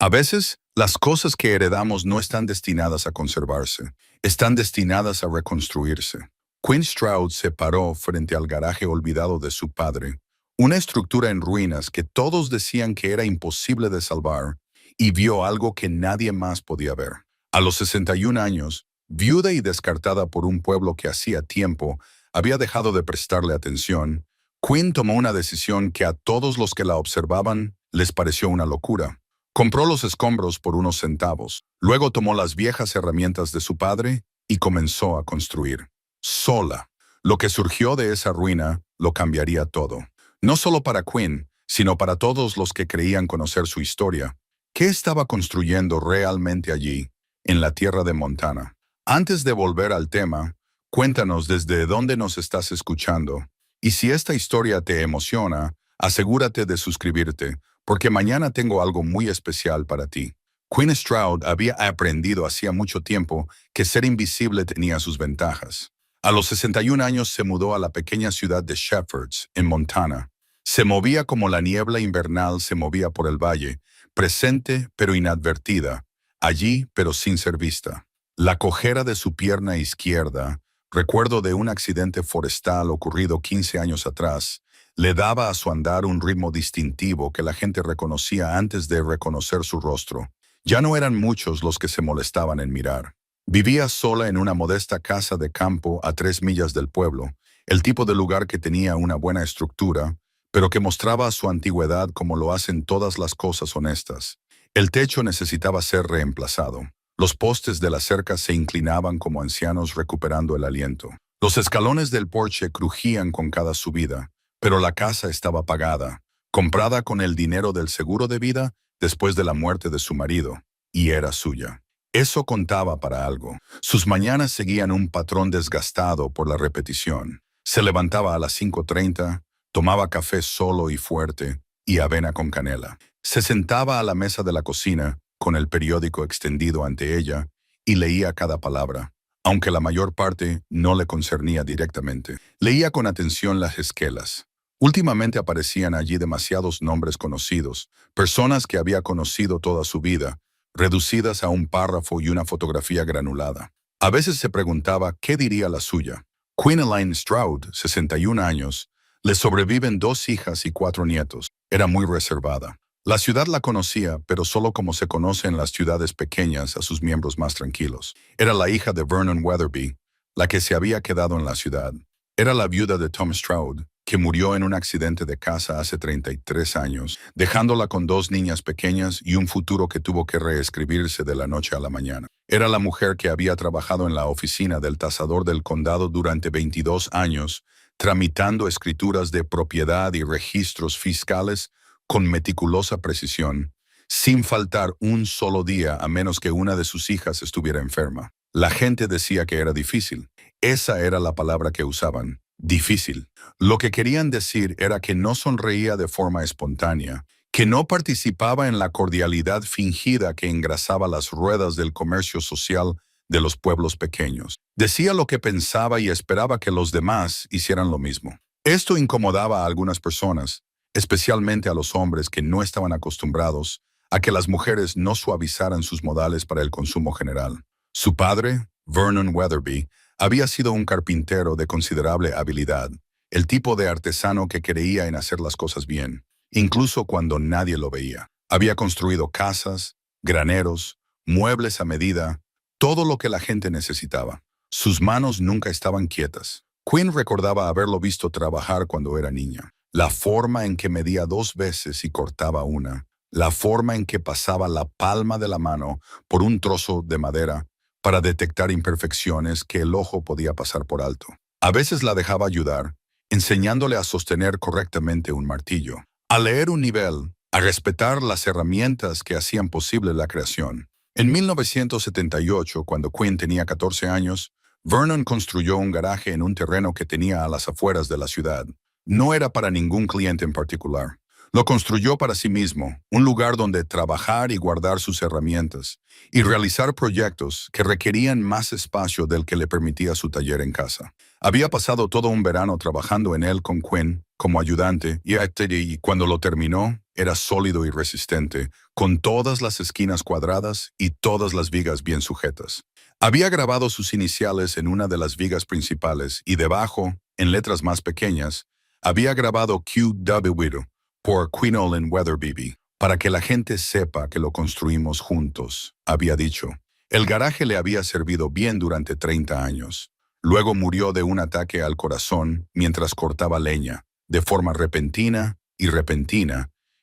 A veces, las cosas que heredamos no están destinadas a conservarse, están destinadas a reconstruirse. Quinn Stroud se paró frente al garaje olvidado de su padre, una estructura en ruinas que todos decían que era imposible de salvar, y vio algo que nadie más podía ver. A los 61 años, viuda y descartada por un pueblo que hacía tiempo había dejado de prestarle atención, Quinn tomó una decisión que a todos los que la observaban les pareció una locura. Compró los escombros por unos centavos, luego tomó las viejas herramientas de su padre y comenzó a construir. Sola. Lo que surgió de esa ruina lo cambiaría todo. No solo para Quinn, sino para todos los que creían conocer su historia. ¿Qué estaba construyendo realmente allí, en la tierra de Montana? Antes de volver al tema, cuéntanos desde dónde nos estás escuchando. Y si esta historia te emociona, asegúrate de suscribirte, porque mañana tengo algo muy especial para ti. Quinn Stroud había aprendido hacía mucho tiempo que ser invisible tenía sus ventajas. A los 61 años se mudó a la pequeña ciudad de Shepherds, en Montana. Se movía como la niebla invernal se movía por el valle, presente pero inadvertida, allí pero sin ser vista. La cojera de su pierna izquierda, recuerdo de un accidente forestal ocurrido 15 años atrás, le daba a su andar un ritmo distintivo que la gente reconocía antes de reconocer su rostro. Ya no eran muchos los que se molestaban en mirar. Vivía sola en una modesta casa de campo a 3 millas del pueblo, el tipo de lugar que tenía una buena estructura, pero que mostraba su antigüedad como lo hacen todas las cosas honestas. El techo necesitaba ser reemplazado. Los postes de la cerca se inclinaban como ancianos recuperando el aliento. Los escalones del porche crujían con cada subida, pero la casa estaba pagada, comprada con el dinero del seguro de vida después de la muerte de su marido, y era suya. Eso contaba para algo. Sus mañanas seguían un patrón desgastado por la repetición. Se levantaba a las 5:30, tomaba café solo y fuerte, y avena con canela. Se sentaba a la mesa de la cocina, con el periódico extendido ante ella, y leía cada palabra, aunque la mayor parte no le concernía directamente. Leía con atención las esquelas. Últimamente aparecían allí demasiados nombres conocidos, personas que había conocido toda su vida, reducidas a un párrafo y una fotografía granulada. A veces se preguntaba qué diría la suya. Quinn Stroud, 61 años, le sobreviven 2 hijas y 4 nietos. Era muy reservada. La ciudad la conocía, pero solo como se conoce en las ciudades pequeñas a sus miembros más tranquilos. Era la hija de Vernon Weatherby, la que se había quedado en la ciudad. Era la viuda de Tom Stroud, que murió en un accidente de casa hace 33 años, dejándola con 2 niñas pequeñas y un futuro que tuvo que reescribirse de la noche a la mañana. Era la mujer que había trabajado en la oficina del tasador del condado durante 22 años, tramitando escrituras de propiedad y registros fiscales con meticulosa precisión, sin faltar un solo día a menos que una de sus hijas estuviera enferma. La gente decía que era difícil. Esa era la palabra que usaban. Difícil. Lo que querían decir era que no sonreía de forma espontánea, que no participaba en la cordialidad fingida que engrasaba las ruedas del comercio social de los pueblos pequeños. Decía lo que pensaba y esperaba que los demás hicieran lo mismo. Esto incomodaba a algunas personas, especialmente a los hombres que no estaban acostumbrados a que las mujeres no suavizaran sus modales para el consumo general. Su padre, Vernon Weatherby, había sido un carpintero de considerable habilidad, el tipo de artesano que creía en hacer las cosas bien, incluso cuando nadie lo veía. Había construido casas, graneros, muebles a medida, todo lo que la gente necesitaba. Sus manos nunca estaban quietas. Quinn recordaba haberlo visto trabajar cuando era niña. La forma en que medía 2 veces y cortaba una, la forma en que pasaba la palma de la mano por un trozo de madera para detectar imperfecciones que el ojo podía pasar por alto. A veces la dejaba ayudar, enseñándole a sostener correctamente un martillo, a leer un nivel, a respetar las herramientas que hacían posible la creación. En 1978, cuando Quinn tenía 14 años, Vernon construyó un garaje en un terreno que tenía a las afueras de la ciudad. No era para ningún cliente en particular. Lo construyó para sí mismo, un lugar donde trabajar y guardar sus herramientas, y realizar proyectos que requerían más espacio del que le permitía su taller en casa. Había pasado todo un verano trabajando en él con Quinn como ayudante y cuando lo terminó era sólido y resistente, con todas las esquinas cuadradas y todas las vigas bien sujetas. Había grabado sus iniciales en una de las vigas principales y debajo, en letras más pequeñas, había grabado QW por Quinolan Weatherby, para que la gente sepa que lo construimos juntos, había dicho. El garaje le había servido bien durante 30 años. Luego murió de un ataque al corazón mientras cortaba leña, de forma repentina,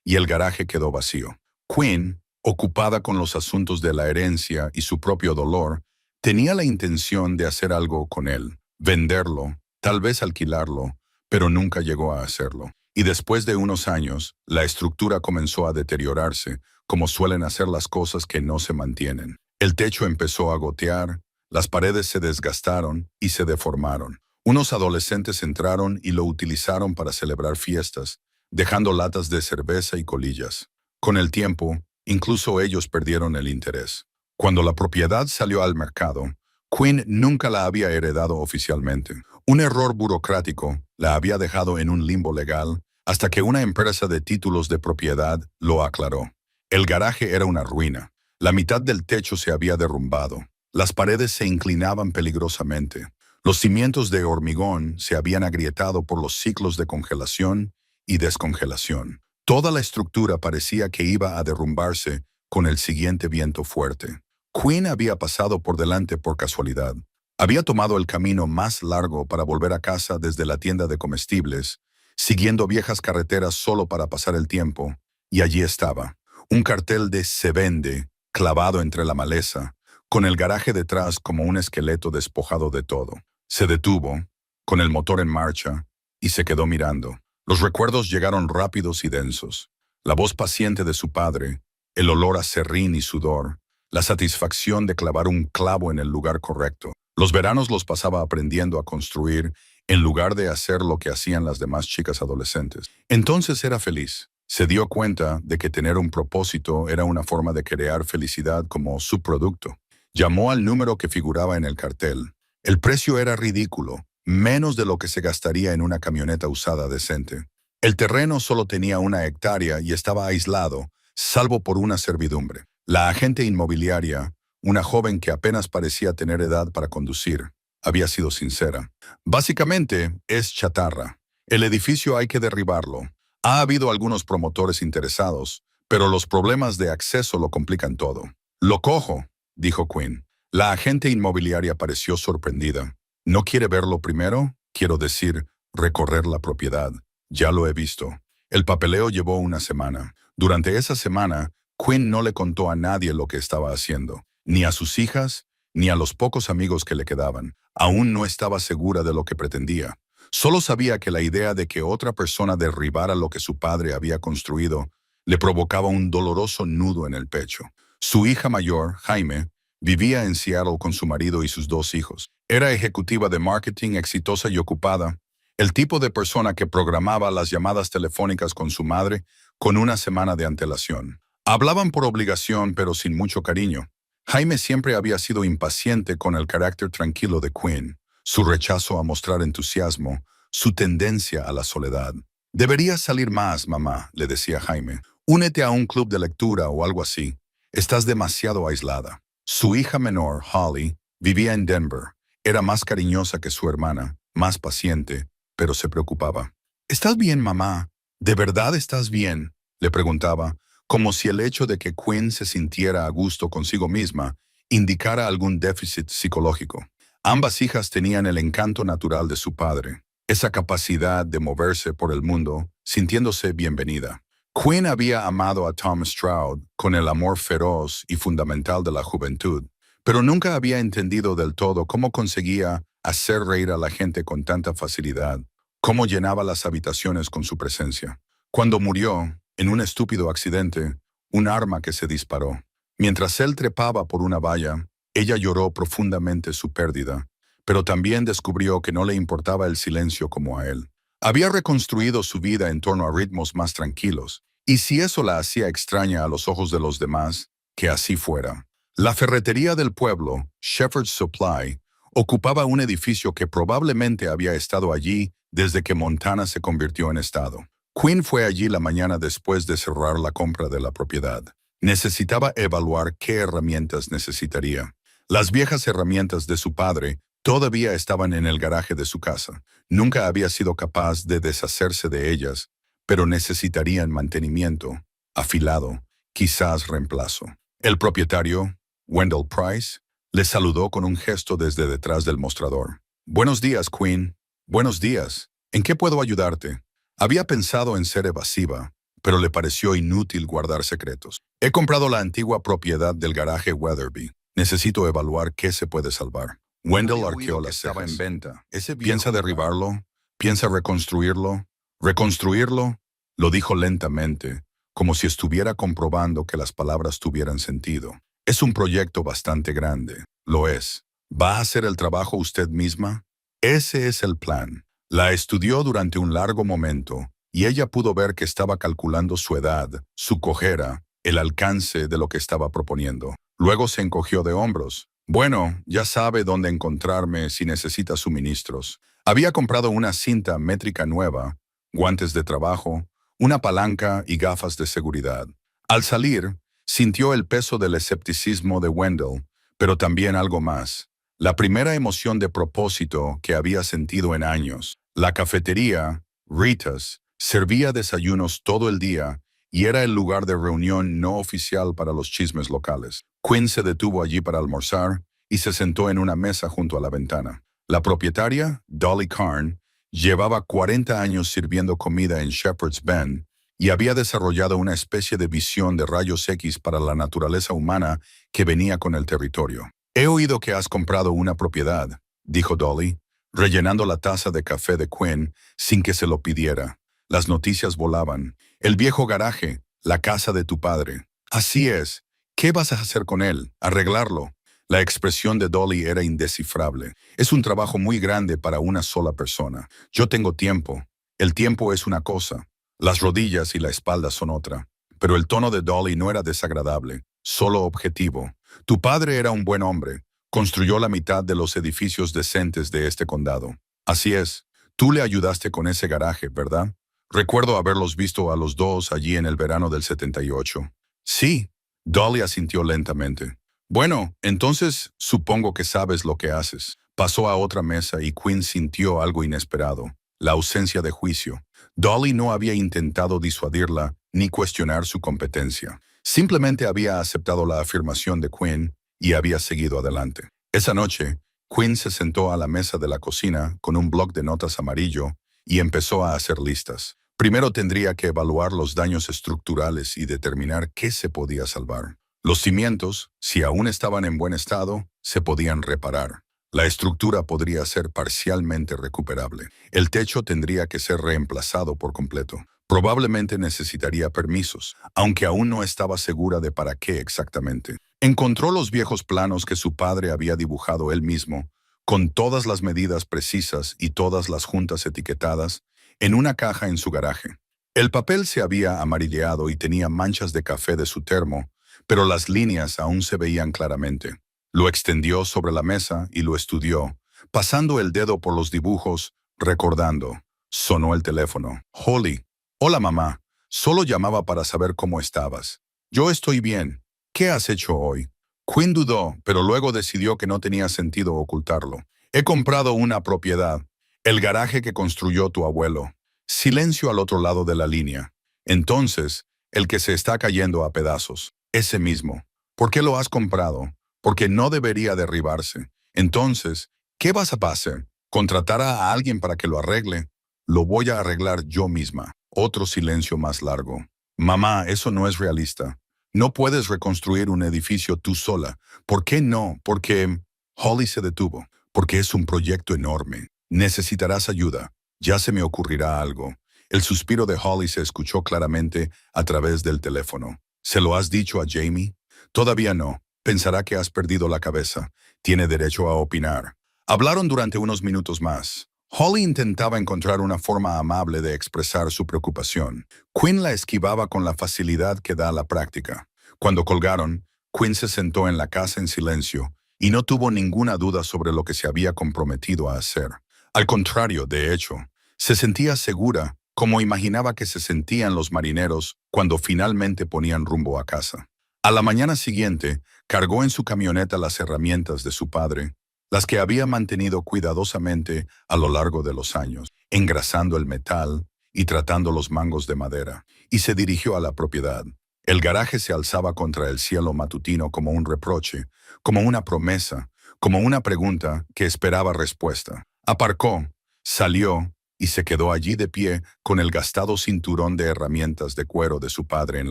y el garaje quedó vacío. Quinn, ocupada con los asuntos de la herencia y su propio dolor, tenía la intención de hacer algo con él, venderlo, tal vez alquilarlo, pero nunca llegó a hacerlo. Y después de unos años, la estructura comenzó a deteriorarse, como suelen hacer las cosas que no se mantienen. El techo empezó a gotear, las paredes se desgastaron y se deformaron. Unos adolescentes entraron y lo utilizaron para celebrar fiestas, dejando latas de cerveza y colillas. Con el tiempo, incluso ellos perdieron el interés. Cuando la propiedad salió al mercado, Quinn nunca la había heredado oficialmente. Un error burocrático la había dejado en un limbo legal hasta que una empresa de títulos de propiedad lo aclaró. El garaje era una ruina. La mitad del techo se había derrumbado. Las paredes se inclinaban peligrosamente. Los cimientos de hormigón se habían agrietado por los ciclos de congelación y descongelación. Toda la estructura parecía que iba a derrumbarse con el siguiente viento fuerte. Quinn había pasado por delante por casualidad. Había tomado el camino más largo para volver a casa desde la tienda de comestibles, siguiendo viejas carreteras solo para pasar el tiempo, y allí estaba, un cartel de "Se vende" clavado entre la maleza, con el garaje detrás como un esqueleto despojado de todo. Se detuvo, con el motor en marcha, y se quedó mirando. Los recuerdos llegaron rápidos y densos. La voz paciente de su padre, el olor a serrín y sudor, la satisfacción de clavar un clavo en el lugar correcto. Los veranos los pasaba aprendiendo a construir en lugar de hacer lo que hacían las demás chicas adolescentes. Entonces era feliz. Se dio cuenta de que tener un propósito era una forma de crear felicidad como subproducto. Llamó al número que figuraba en el cartel. El precio era ridículo, menos de lo que se gastaría en una camioneta usada decente. El terreno solo tenía 1 hectárea y estaba aislado, salvo por una servidumbre. La agente inmobiliaria, una joven que apenas parecía tener edad para conducir, había sido sincera. Básicamente, es chatarra. El edificio hay que derribarlo. Ha habido algunos promotores interesados, pero los problemas de acceso lo complican todo. Lo cojo, dijo Quinn. La agente inmobiliaria pareció sorprendida. ¿No quiere verlo primero? Quiero decir, recorrer la propiedad. Ya lo he visto. El papeleo llevó una semana. Durante esa semana, Quinn no le contó a nadie lo que estaba haciendo, ni a sus hijas, ni a los pocos amigos que le quedaban. Aún no estaba segura de lo que pretendía. Solo sabía que la idea de que otra persona derribara lo que su padre había construido le provocaba un doloroso nudo en el pecho. Su hija mayor, Jaime, vivía en Seattle con su marido y sus 2 hijos. Era ejecutiva de marketing exitosa y ocupada, el tipo de persona que programaba las llamadas telefónicas con su madre con una semana de antelación. Hablaban por obligación, pero sin mucho cariño. Jaime siempre había sido impaciente con el carácter tranquilo de Quinn, su rechazo a mostrar entusiasmo, su tendencia a la soledad. «Deberías salir más, mamá», le decía Jaime. «Únete a un club de lectura o algo así. Estás demasiado aislada». Su hija menor, Holly, vivía en Denver. Era más cariñosa que su hermana, más paciente, pero se preocupaba. «¿Estás bien, mamá? ¿De verdad estás bien?», le preguntaba, como si el hecho de que Quinn se sintiera a gusto consigo misma indicara algún déficit psicológico. Ambas hijas tenían el encanto natural de su padre, esa capacidad de moverse por el mundo, sintiéndose bienvenida. Quinn había amado a Tom Stroud con el amor feroz y fundamental de la juventud, pero nunca había entendido del todo cómo conseguía hacer reír a la gente con tanta facilidad, cómo llenaba las habitaciones con su presencia. Cuando murió, en un estúpido accidente, un arma que se disparó. Mientras él trepaba por una valla, ella lloró profundamente su pérdida, pero también descubrió que no le importaba el silencio como a él. Había reconstruido su vida en torno a ritmos más tranquilos, y si eso la hacía extraña a los ojos de los demás, que así fuera. La ferretería del pueblo, Shepherd's Supply, Ocupaba un edificio que probablemente había estado allí desde que Montana se convirtió en estado. Quinn fue allí la mañana después de cerrar la compra de la propiedad. Necesitaba evaluar qué herramientas necesitaría. Las viejas herramientas de su padre todavía estaban en el garaje de su casa. Nunca había sido capaz de deshacerse de ellas, pero necesitarían mantenimiento, afilado, quizás reemplazo. El propietario, Wendell Price, le saludó con un gesto desde detrás del mostrador. Buenos días, Quinn. Buenos días. ¿En qué puedo ayudarte? Había pensado en ser evasiva, pero le pareció inútil guardar secretos. He comprado la antigua propiedad del garaje Weatherby. Necesito evaluar qué se puede salvar. Wendell arqueó las cejas. Estaba en venta. ¿Piensa derribarlo? ¿Piensa reconstruirlo? ¿Reconstruirlo? Lo dijo lentamente, como si estuviera comprobando que las palabras tuvieran sentido. Es un proyecto bastante grande. Lo es. ¿Va a hacer el trabajo usted misma? Ese es el plan. La estudió durante un largo momento, y ella pudo ver que estaba calculando su edad, su cojera, el alcance de lo que estaba proponiendo. Luego se encogió de hombros. Bueno, ya sabe dónde encontrarme si necesita suministros. Había comprado una cinta métrica nueva, guantes de trabajo, una palanca y gafas de seguridad. Al salir, sintió el peso del escepticismo de Wendell, pero también algo más. La primera emoción de propósito que había sentido en años. La cafetería, Rita's, servía desayunos todo el día y era el lugar de reunión no oficial para los chismes locales. Quinn se detuvo allí para almorzar y se sentó en una mesa junto a la ventana. La propietaria, Dolly Carn, llevaba 40 años sirviendo comida en Shepherd's Bend y había desarrollado una especie de visión de rayos X para la naturaleza humana que venía con el territorio. He oído que has comprado una propiedad, dijo Dolly, rellenando la taza de café de Quinn sin que se lo pidiera. Las noticias volaban. El viejo garaje, la casa de tu padre. Así es. ¿Qué vas a hacer con él? ¿Arreglarlo? La expresión de Dolly era indescifrable. Es un trabajo muy grande para una sola persona. Yo tengo tiempo. El tiempo es una cosa. Las rodillas y la espalda son otra. Pero el tono de Dolly no era desagradable, solo objetivo. Tu padre era un buen hombre. Construyó la mitad de los edificios decentes de este condado. Así es. Tú le ayudaste con ese garaje, ¿verdad? Recuerdo haberlos visto a los dos allí en el verano del 78. Sí, Dolly asintió lentamente. Bueno, entonces supongo que sabes lo que haces. Pasó a otra mesa y Quinn sintió algo inesperado, la ausencia de juicio. Dolly no había intentado disuadirla ni cuestionar su competencia. Simplemente había aceptado la afirmación de Quinn y había seguido adelante. Esa noche, Quinn se sentó a la mesa de la cocina con un bloc de notas amarillo y empezó a hacer listas. Primero tendría que evaluar los daños estructurales y determinar qué se podía salvar. Los cimientos, si aún estaban en buen estado, se podían reparar. La estructura podría ser parcialmente recuperable. El techo tendría que ser reemplazado por completo. Probablemente necesitaría permisos, aunque aún no estaba segura de para qué exactamente. Encontró los viejos planos que su padre había dibujado él mismo, con todas las medidas precisas y todas las juntas etiquetadas, en una caja en su garaje. El papel se había amarilleado y tenía manchas de café de su termo, pero las líneas aún se veían claramente. Lo extendió sobre la mesa y lo estudió, pasando el dedo por los dibujos, recordando. Sonó el teléfono. Holly. Hola, mamá. Solo llamaba para saber cómo estabas. Yo estoy bien. ¿Qué has hecho hoy? Quinn dudó, pero luego decidió que no tenía sentido ocultarlo. He comprado una propiedad. El garaje que construyó tu abuelo. Silencio al otro lado de la línea. Entonces, el que se está cayendo a pedazos. Ese mismo. ¿Por qué lo has comprado? Porque no debería derribarse. Entonces, ¿qué vas a hacer? ¿Contratar a alguien para que lo arregle? Lo voy a arreglar yo misma. Otro silencio más largo. Mamá, eso no es realista. No puedes reconstruir un edificio tú sola. ¿Por qué no? Porque... Holly se detuvo. Porque es un proyecto enorme. Necesitarás ayuda. Ya se me ocurrirá algo. El suspiro de Holly se escuchó claramente a través del teléfono. ¿Se lo has dicho a Jamie? Todavía no. Pensará que has perdido la cabeza. Tiene derecho a opinar. Hablaron durante unos minutos más. Holly intentaba encontrar una forma amable de expresar su preocupación. Quinn la esquivaba con la facilidad que da la práctica. Cuando colgaron, Quinn se sentó en la casa en silencio y no tuvo ninguna duda sobre lo que se había comprometido a hacer. Al contrario, de hecho, se sentía segura, como imaginaba que se sentían los marineros cuando finalmente ponían rumbo a casa. A la mañana siguiente, cargó en su camioneta las herramientas de su padre, las que había mantenido cuidadosamente a lo largo de los años, engrasando el metal y tratando los mangos de madera, y se dirigió a la propiedad. El garaje se alzaba contra el cielo matutino como un reproche, como una promesa, como una pregunta que esperaba respuesta. Aparcó, salió y se quedó allí de pie con el gastado cinturón de herramientas de cuero de su padre en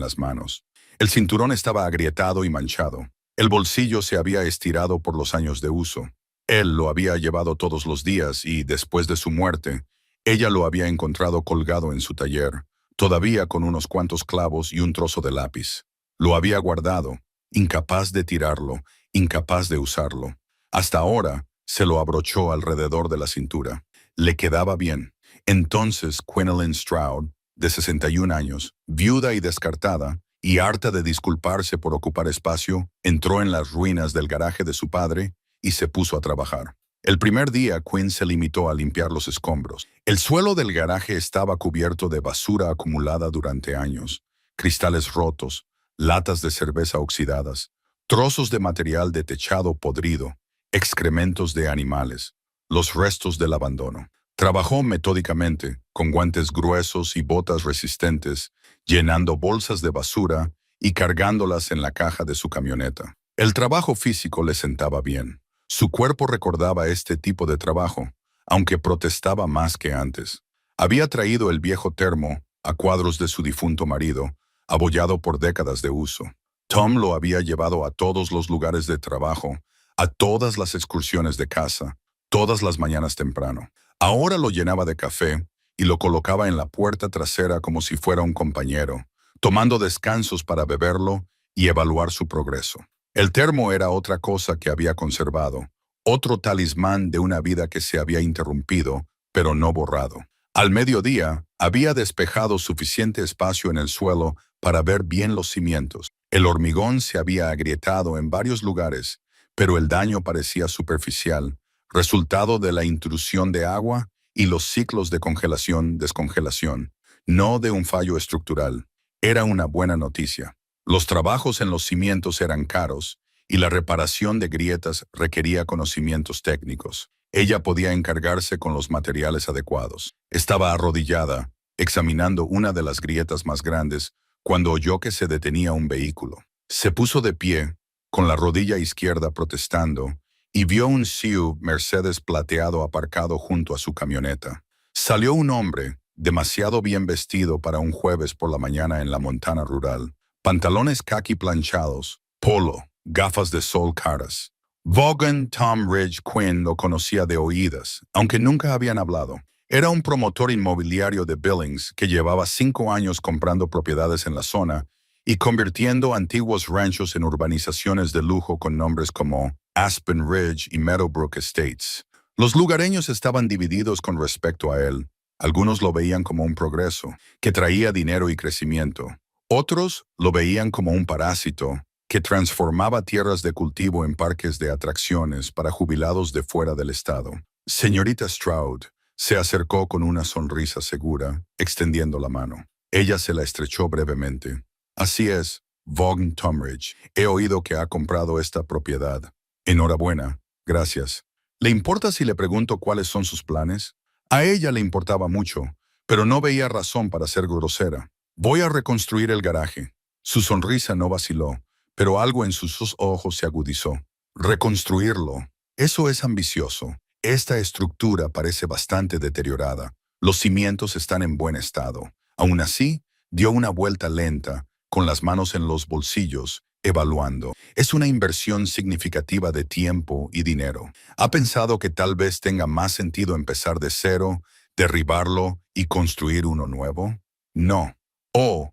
las manos. El cinturón estaba agrietado y manchado. El bolsillo se había estirado por los años de uso. Él lo había llevado todos los días y, después de su muerte, ella lo había encontrado colgado en su taller, todavía con unos cuantos clavos y un trozo de lápiz. Lo había guardado, incapaz de tirarlo, incapaz de usarlo. Hasta ahora, se lo abrochó alrededor de la cintura. Le quedaba bien. Entonces, Gwendolyn Stroud, de 61 años, viuda y descartada, y harta de disculparse por ocupar espacio, entró en las ruinas del garaje de su padre y se puso a trabajar. El primer día, Quinn se limitó a limpiar los escombros. El suelo del garaje estaba cubierto de basura acumulada durante años, cristales rotos, latas de cerveza oxidadas, trozos de material de techado podrido, excrementos de animales, los restos del abandono. Trabajó metódicamente, con guantes gruesos y botas resistentes, llenando bolsas de basura y cargándolas en la caja de su camioneta. El trabajo físico le sentaba bien. Su cuerpo recordaba este tipo de trabajo, aunque protestaba más que antes. Había traído el viejo termo a cuadros de su difunto marido, abollado por décadas de uso. Tom lo había llevado a todos los lugares de trabajo, a todas las excursiones de casa, todas las mañanas temprano. Ahora lo llenaba de café y lo colocaba en la puerta trasera como si fuera un compañero, tomando descansos para beberlo y evaluar su progreso. El termo era otra cosa que había conservado, otro talismán de una vida que se había interrumpido, pero no borrado. Al mediodía, había despejado suficiente espacio en el suelo para ver bien los cimientos. El hormigón se había agrietado en varios lugares, pero el daño parecía superficial, resultado de la intrusión de agua y los ciclos de congelación-descongelación, no de un fallo estructural. Era una buena noticia. Los trabajos en los cimientos eran caros y la reparación de grietas requería conocimientos técnicos. Ella podía encargarse con los materiales adecuados. Estaba arrodillada, examinando una de las grietas más grandes, cuando oyó que se detenía un vehículo. Se puso de pie, con la rodilla izquierda protestando, y vio un SUV Mercedes plateado aparcado junto a su camioneta. Salió un hombre, demasiado bien vestido para un jueves por la mañana en la Montana rural. Pantalones khaki planchados, polo, gafas de sol caras. Vaughan Tom Ridge Quinn lo conocía de oídas, aunque nunca habían hablado. Era un promotor inmobiliario de Billings que llevaba 5 años comprando propiedades en la zona y convirtiendo antiguos ranchos en urbanizaciones de lujo con nombres como Aspen Ridge y Meadowbrook Estates. Los lugareños estaban divididos con respecto a él. Algunos lo veían como un progreso, que traía dinero y crecimiento. Otros lo veían como un parásito, que transformaba tierras de cultivo en parques de atracciones para jubilados de fuera del estado. Señorita Stroud se acercó con una sonrisa segura, extendiendo la mano. Ella se la estrechó brevemente. Así es, Vaughan Tomridge. He oído que ha comprado esta propiedad. Enhorabuena, gracias. ¿Le importa si le pregunto cuáles son sus planes? A ella le importaba mucho, pero no veía razón para ser grosera. Voy a reconstruir el garaje. Su sonrisa no vaciló, pero algo en sus ojos se agudizó. Reconstruirlo. Eso es ambicioso. Esta estructura parece bastante deteriorada. Los cimientos están en buen estado. Aún así, dio una vuelta lenta, con las manos en los bolsillos, evaluando. Es una inversión significativa de tiempo y dinero. ¿Ha pensado que tal vez tenga más sentido empezar de cero, derribarlo y construir uno nuevo? No.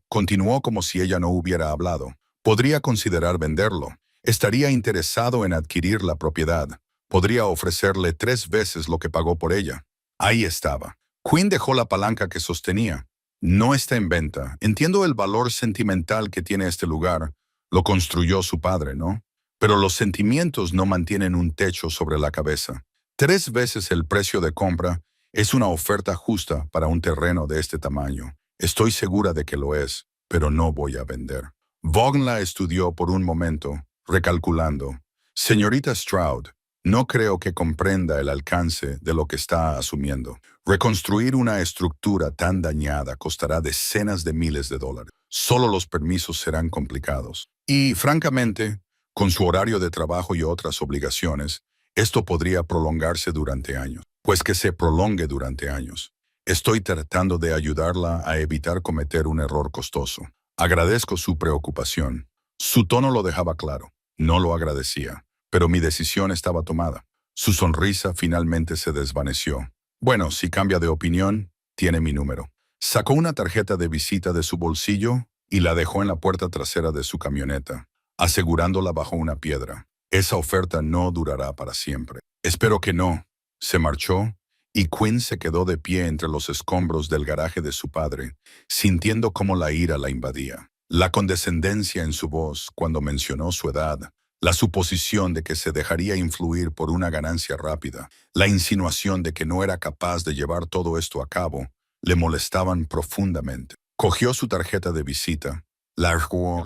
Continuó como si ella no hubiera hablado. Podría considerar venderlo. Estaría interesado en adquirir la propiedad. Podría ofrecerle 3 veces lo que pagó por ella. Ahí estaba. Quinn dejó la palanca que sostenía. No está en venta. Entiendo el valor sentimental que tiene este lugar. Lo construyó su padre, ¿no? Pero los sentimientos no mantienen un techo sobre la cabeza. 3 veces el precio de compra es una oferta justa para un terreno de este tamaño. Estoy segura de que lo es, pero no voy a vender. Vaughan la estudió por un momento, recalculando. Señorita Stroud, no creo que comprenda el alcance de lo que está asumiendo. Reconstruir una estructura tan dañada costará decenas de miles de dólares. Solo los permisos serán complicados. Y, francamente, con su horario de trabajo y otras obligaciones, esto podría prolongarse durante años. Pues que se prolongue durante años. Estoy tratando de ayudarla a evitar cometer un error costoso. Agradezco su preocupación. Su tono lo dejaba claro. No lo agradecía, pero mi decisión estaba tomada. Su sonrisa finalmente se desvaneció. Bueno, si cambia de opinión, tiene mi número. Sacó una tarjeta de visita de su bolsillo y la dejó en la puerta trasera de su camioneta, asegurándola bajo una piedra. Esa oferta no durará para siempre. Espero que no. Se marchó y Quinn se quedó de pie entre los escombros del garaje de su padre, sintiendo cómo la ira la invadía. La condescendencia en su voz cuando mencionó su edad, la suposición de que se dejaría influir por una ganancia rápida, la insinuación de que no era capaz de llevar todo esto a cabo, le molestaban profundamente. Cogió su tarjeta de visita, la arrugó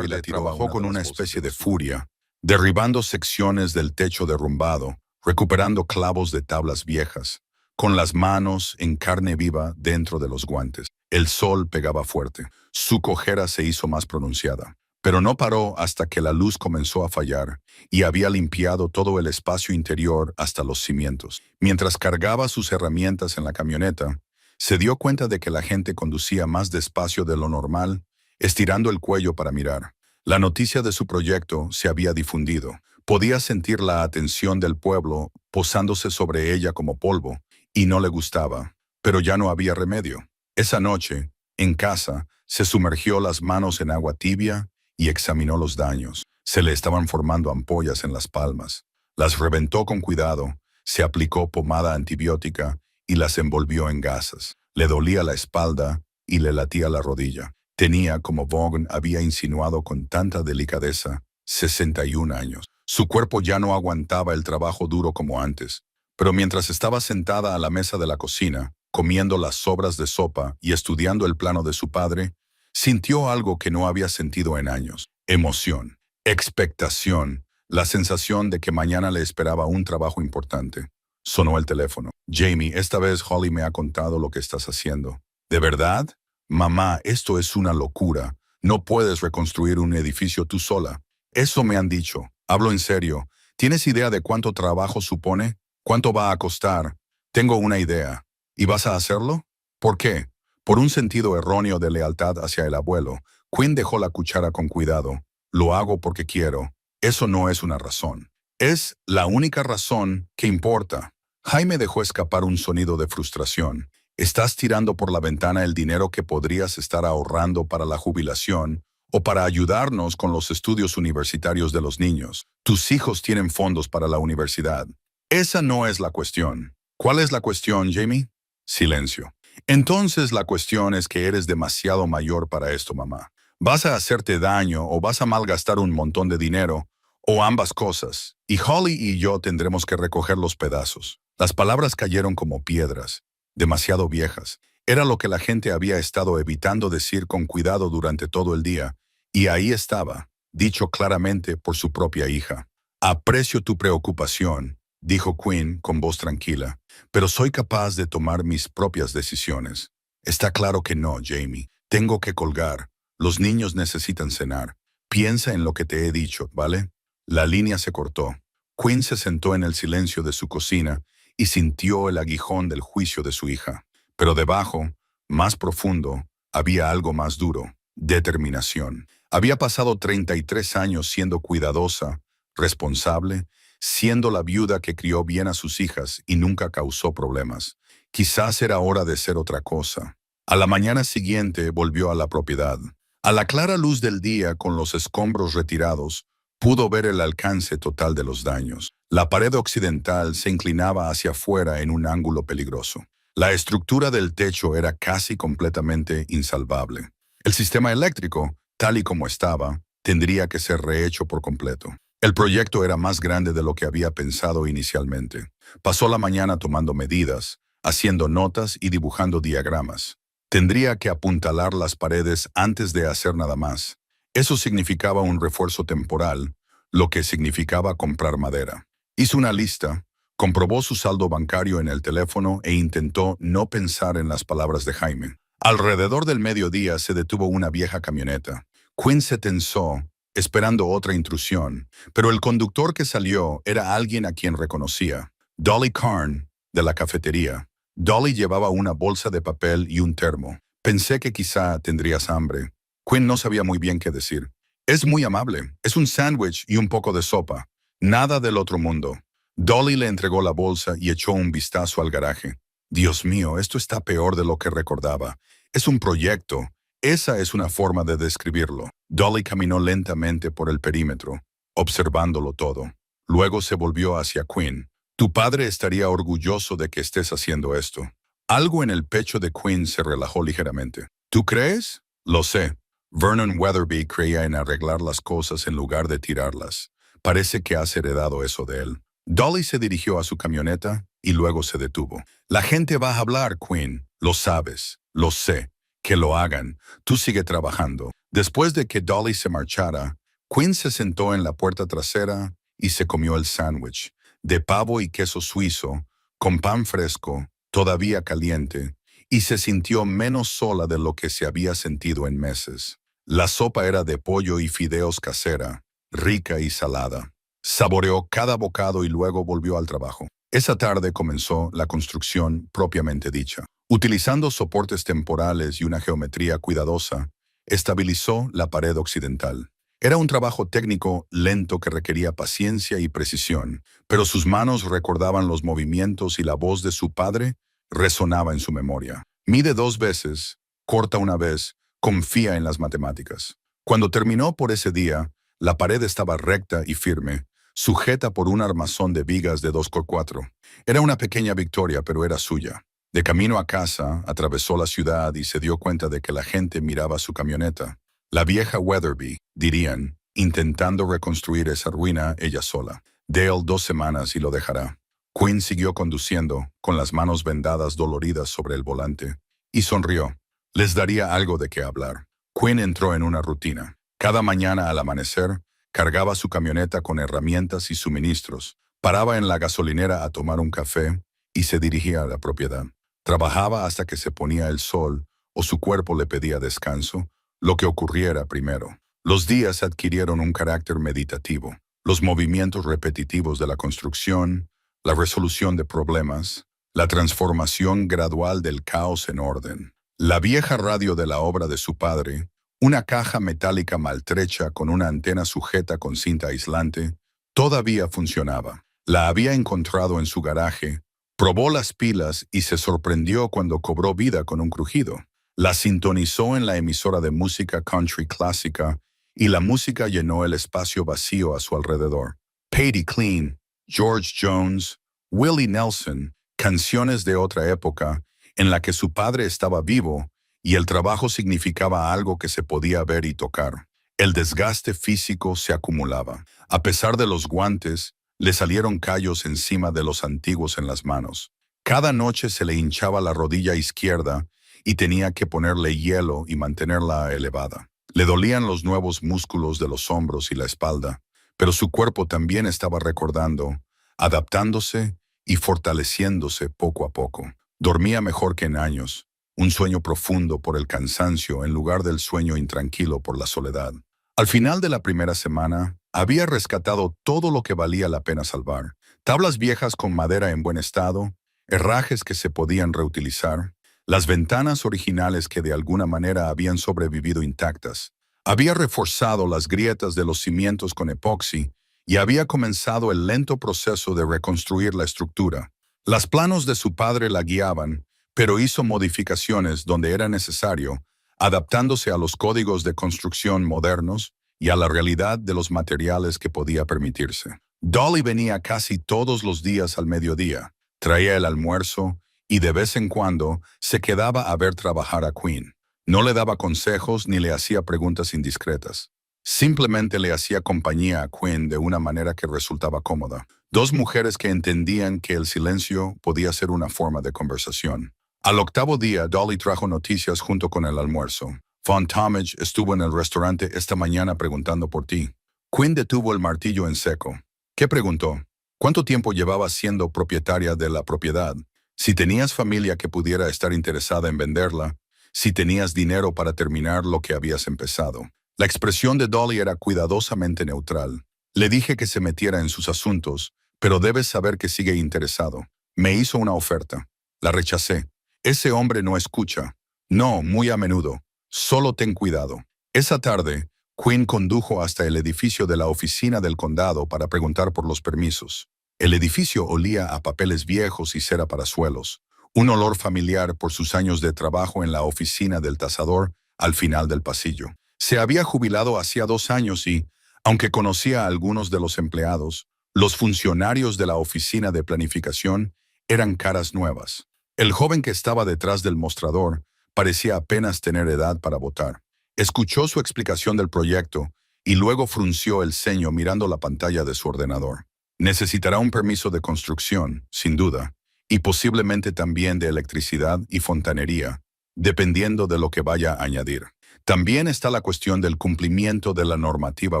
y la tiró. Trabajó con una especie de furia, derribando secciones del techo derrumbado, recuperando clavos de tablas viejas, con las manos en carne viva dentro de los guantes. El sol pegaba fuerte. Su cojera se hizo más pronunciada, pero no paró hasta que la luz comenzó a fallar y había limpiado todo el espacio interior hasta los cimientos. Mientras cargaba sus herramientas en la camioneta, se dio cuenta de que la gente conducía más despacio de lo normal, estirando el cuello para mirar. La noticia de su proyecto se había difundido. Podía sentir la atención del pueblo posándose sobre ella como polvo, y no le gustaba, pero ya no había remedio. Esa noche, en casa, se sumergió las manos en agua tibia y examinó los daños. Se le estaban formando ampollas en las palmas. Las reventó con cuidado, se aplicó pomada antibiótica y las envolvió en gasas. Le dolía la espalda y le latía la rodilla. Tenía, como Vaughan había insinuado con tanta delicadeza, 61 años. Su cuerpo ya no aguantaba el trabajo duro como antes, pero mientras estaba sentada a la mesa de la cocina, comiendo las sobras de sopa y estudiando el plano de su padre, sintió algo que no había sentido en años. Emoción, expectación, la sensación de que mañana le esperaba un trabajo importante. Sonó el teléfono. Jamie, esta vez Holly me ha contado lo que estás haciendo. ¿De verdad? Mamá, esto es una locura. No puedes reconstruir un edificio tú sola. Eso me han dicho. Hablo en serio. ¿Tienes idea de cuánto trabajo supone? ¿Cuánto va a costar? Tengo una idea. ¿Y vas a hacerlo? ¿Por qué? Por un sentido erróneo de lealtad hacia el abuelo, Quinn dejó la cuchara con cuidado. Lo hago porque quiero. Eso no es una razón. Es la única razón que importa. Jaime dejó escapar un sonido de frustración. Estás tirando por la ventana el dinero que podrías estar ahorrando para la jubilación o para ayudarnos con los estudios universitarios de los niños. Tus hijos tienen fondos para la universidad. Esa no es la cuestión. ¿Cuál es la cuestión, Jamie? Silencio. Entonces la cuestión es que eres demasiado mayor para esto, mamá. Vas a hacerte daño o vas a malgastar un montón de dinero, o ambas cosas, y Holly y yo tendremos que recoger los pedazos. Las palabras cayeron como piedras, demasiado viejas. Era lo que la gente había estado evitando decir con cuidado durante todo el día, y ahí estaba, dicho claramente por su propia hija. Aprecio tu preocupación, dijo Quinn con voz tranquila, pero soy capaz de tomar mis propias decisiones. Está claro que no, Jamie. Tengo que colgar. Los niños necesitan cenar. Piensa en lo que te he dicho, ¿vale? La línea se cortó. Quinn se sentó en el silencio de su cocina y sintió el aguijón del juicio de su hija. Pero debajo, más profundo, había algo más duro: determinación. Había pasado 33 años siendo cuidadosa, responsable, siendo la viuda que crió bien a sus hijas y nunca causó problemas. Quizás era hora de ser otra cosa. A la mañana siguiente volvió a la propiedad. A la clara luz del día, con los escombros retirados, pudo ver el alcance total de los daños. La pared occidental se inclinaba hacia afuera en un ángulo peligroso. La estructura del techo era casi completamente insalvable. El sistema eléctrico, tal y como estaba, tendría que ser rehecho por completo. El proyecto era más grande de lo que había pensado inicialmente. Pasó la mañana tomando medidas, haciendo notas y dibujando diagramas. Tendría que apuntalar las paredes antes de hacer nada más. Eso significaba un refuerzo temporal, lo que significaba comprar madera. Hizo una lista, comprobó su saldo bancario en el teléfono e intentó no pensar en las palabras de Jaime. Alrededor del mediodía se detuvo una vieja camioneta. Quinn se tensó, esperando otra intrusión, pero el conductor que salió era alguien a quien reconocía. Dolly Carn, de la cafetería. Dolly llevaba una bolsa de papel y un termo. Pensé que quizá tendrías hambre. Quinn no sabía muy bien qué decir. Es muy amable. Es un sándwich y un poco de sopa. Nada del otro mundo. Dolly le entregó la bolsa y echó un vistazo al garaje. Dios mío, esto está peor de lo que recordaba. Es un proyecto. Esa es una forma de describirlo. Dolly caminó lentamente por el perímetro, observándolo todo. Luego se volvió hacia Quinn. Tu padre estaría orgulloso de que estés haciendo esto. Algo en el pecho de Quinn se relajó ligeramente. ¿Tú crees? Lo sé. Vernon Weatherby creía en arreglar las cosas en lugar de tirarlas. Parece que has heredado eso de él. Dolly se dirigió a su camioneta y luego se detuvo. La gente va a hablar, Quinn. Lo sabes. Lo sé. Que lo hagan. Tú sigue trabajando. Después de que Dolly se marchara, Quinn se sentó en la puerta trasera y se comió el sándwich, de pavo y queso suizo, con pan fresco, todavía caliente, y se sintió menos sola de lo que se había sentido en meses. La sopa era de pollo y fideos casera, rica y salada. Saboreó cada bocado y luego volvió al trabajo. Esa tarde comenzó la construcción propiamente dicha. Utilizando soportes temporales y una geometría cuidadosa, estabilizó la pared occidental. Era un trabajo técnico lento que requería paciencia y precisión, pero sus manos recordaban los movimientos y la voz de su padre resonaba en su memoria. Mide 2 veces, corta una vez, confía en las matemáticas. Cuando terminó por ese día, la pared estaba recta y firme, sujeta por un armazón de vigas de 2x4. Era una pequeña victoria, pero era suya. De camino a casa, atravesó la ciudad y se dio cuenta de que la gente miraba su camioneta. La vieja Weatherby, dirían, intentando reconstruir esa ruina ella sola. Dale 2 semanas y lo dejará. Quinn siguió conduciendo, con las manos vendadas doloridas sobre el volante, y sonrió. Les daría algo de qué hablar. Quinn entró en una rutina. Cada mañana al amanecer, cargaba su camioneta con herramientas y suministros, paraba en la gasolinera a tomar un café y se dirigía a la propiedad. Trabajaba hasta que se ponía el sol o su cuerpo le pedía descanso, lo que ocurriera primero. Los días adquirieron un carácter meditativo. Los movimientos repetitivos de la construcción, la resolución de problemas, la transformación gradual del caos en orden. La vieja radio de la obra de su padre, una caja metálica maltrecha con una antena sujeta con cinta aislante, todavía funcionaba. La había encontrado en su garaje, probó las pilas y se sorprendió cuando cobró vida con un crujido. La sintonizó en la emisora de música country clásica y la música llenó el espacio vacío a su alrededor. Patti Clean, George Jones, Willie Nelson, canciones de otra época en la que su padre estaba vivo y el trabajo significaba algo que se podía ver y tocar. El desgaste físico se acumulaba. A pesar de los guantes, le salieron callos encima de los antiguos en las manos. Cada noche se le hinchaba la rodilla izquierda y tenía que ponerle hielo y mantenerla elevada. Le dolían los nuevos músculos de los hombros y la espalda, pero su cuerpo también estaba recordando, adaptándose y fortaleciéndose poco a poco. Dormía mejor que en años, un sueño profundo por el cansancio en lugar del sueño intranquilo por la soledad. Al final de la primera semana, había rescatado todo lo que valía la pena salvar. Tablas viejas con madera en buen estado, herrajes que se podían reutilizar, las ventanas originales que de alguna manera habían sobrevivido intactas. Había reforzado las grietas de los cimientos con epoxi y había comenzado el lento proceso de reconstruir la estructura. Los planos de su padre la guiaban, pero hizo modificaciones donde era necesario, adaptándose a los códigos de construcción modernos y a la realidad de los materiales que podía permitirse. Dolly venía casi todos los días al mediodía, traía el almuerzo y de vez en cuando se quedaba a ver trabajar a Quinn. No le daba consejos ni le hacía preguntas indiscretas. Simplemente le hacía compañía a Quinn de una manera que resultaba cómoda. Dos mujeres que entendían que el silencio podía ser una forma de conversación. Al octavo día, Dolly trajo noticias junto con el almuerzo. Von Talmadge estuvo en el restaurante esta mañana preguntando por ti. Quinn detuvo el martillo en seco. ¿Qué preguntó? ¿Cuánto tiempo llevabas siendo propietaria de la propiedad? Si tenías familia que pudiera estar interesada en venderla, si tenías dinero para terminar lo que habías empezado. La expresión de Dolly era cuidadosamente neutral. Le dije que se metiera en sus asuntos, pero debes saber que sigue interesado. Me hizo una oferta. La rechacé. Ese hombre no escucha. No, muy a menudo. Solo ten cuidado. Esa tarde, Quinn condujo hasta el edificio de la oficina del condado para preguntar por los permisos. El edificio olía a papeles viejos y cera para suelos, un olor familiar por sus años de trabajo en la oficina del tasador al final del pasillo. Se había jubilado hacía 2 años y, aunque conocía a algunos de los empleados, los funcionarios de la oficina de planificación eran caras nuevas. El joven que estaba detrás del mostrador parecía apenas tener edad para votar. Escuchó su explicación del proyecto y luego frunció el ceño mirando la pantalla de su ordenador. Necesitará un permiso de construcción, sin duda, y posiblemente también de electricidad y fontanería, dependiendo de lo que vaya a añadir. También está la cuestión del cumplimiento de la normativa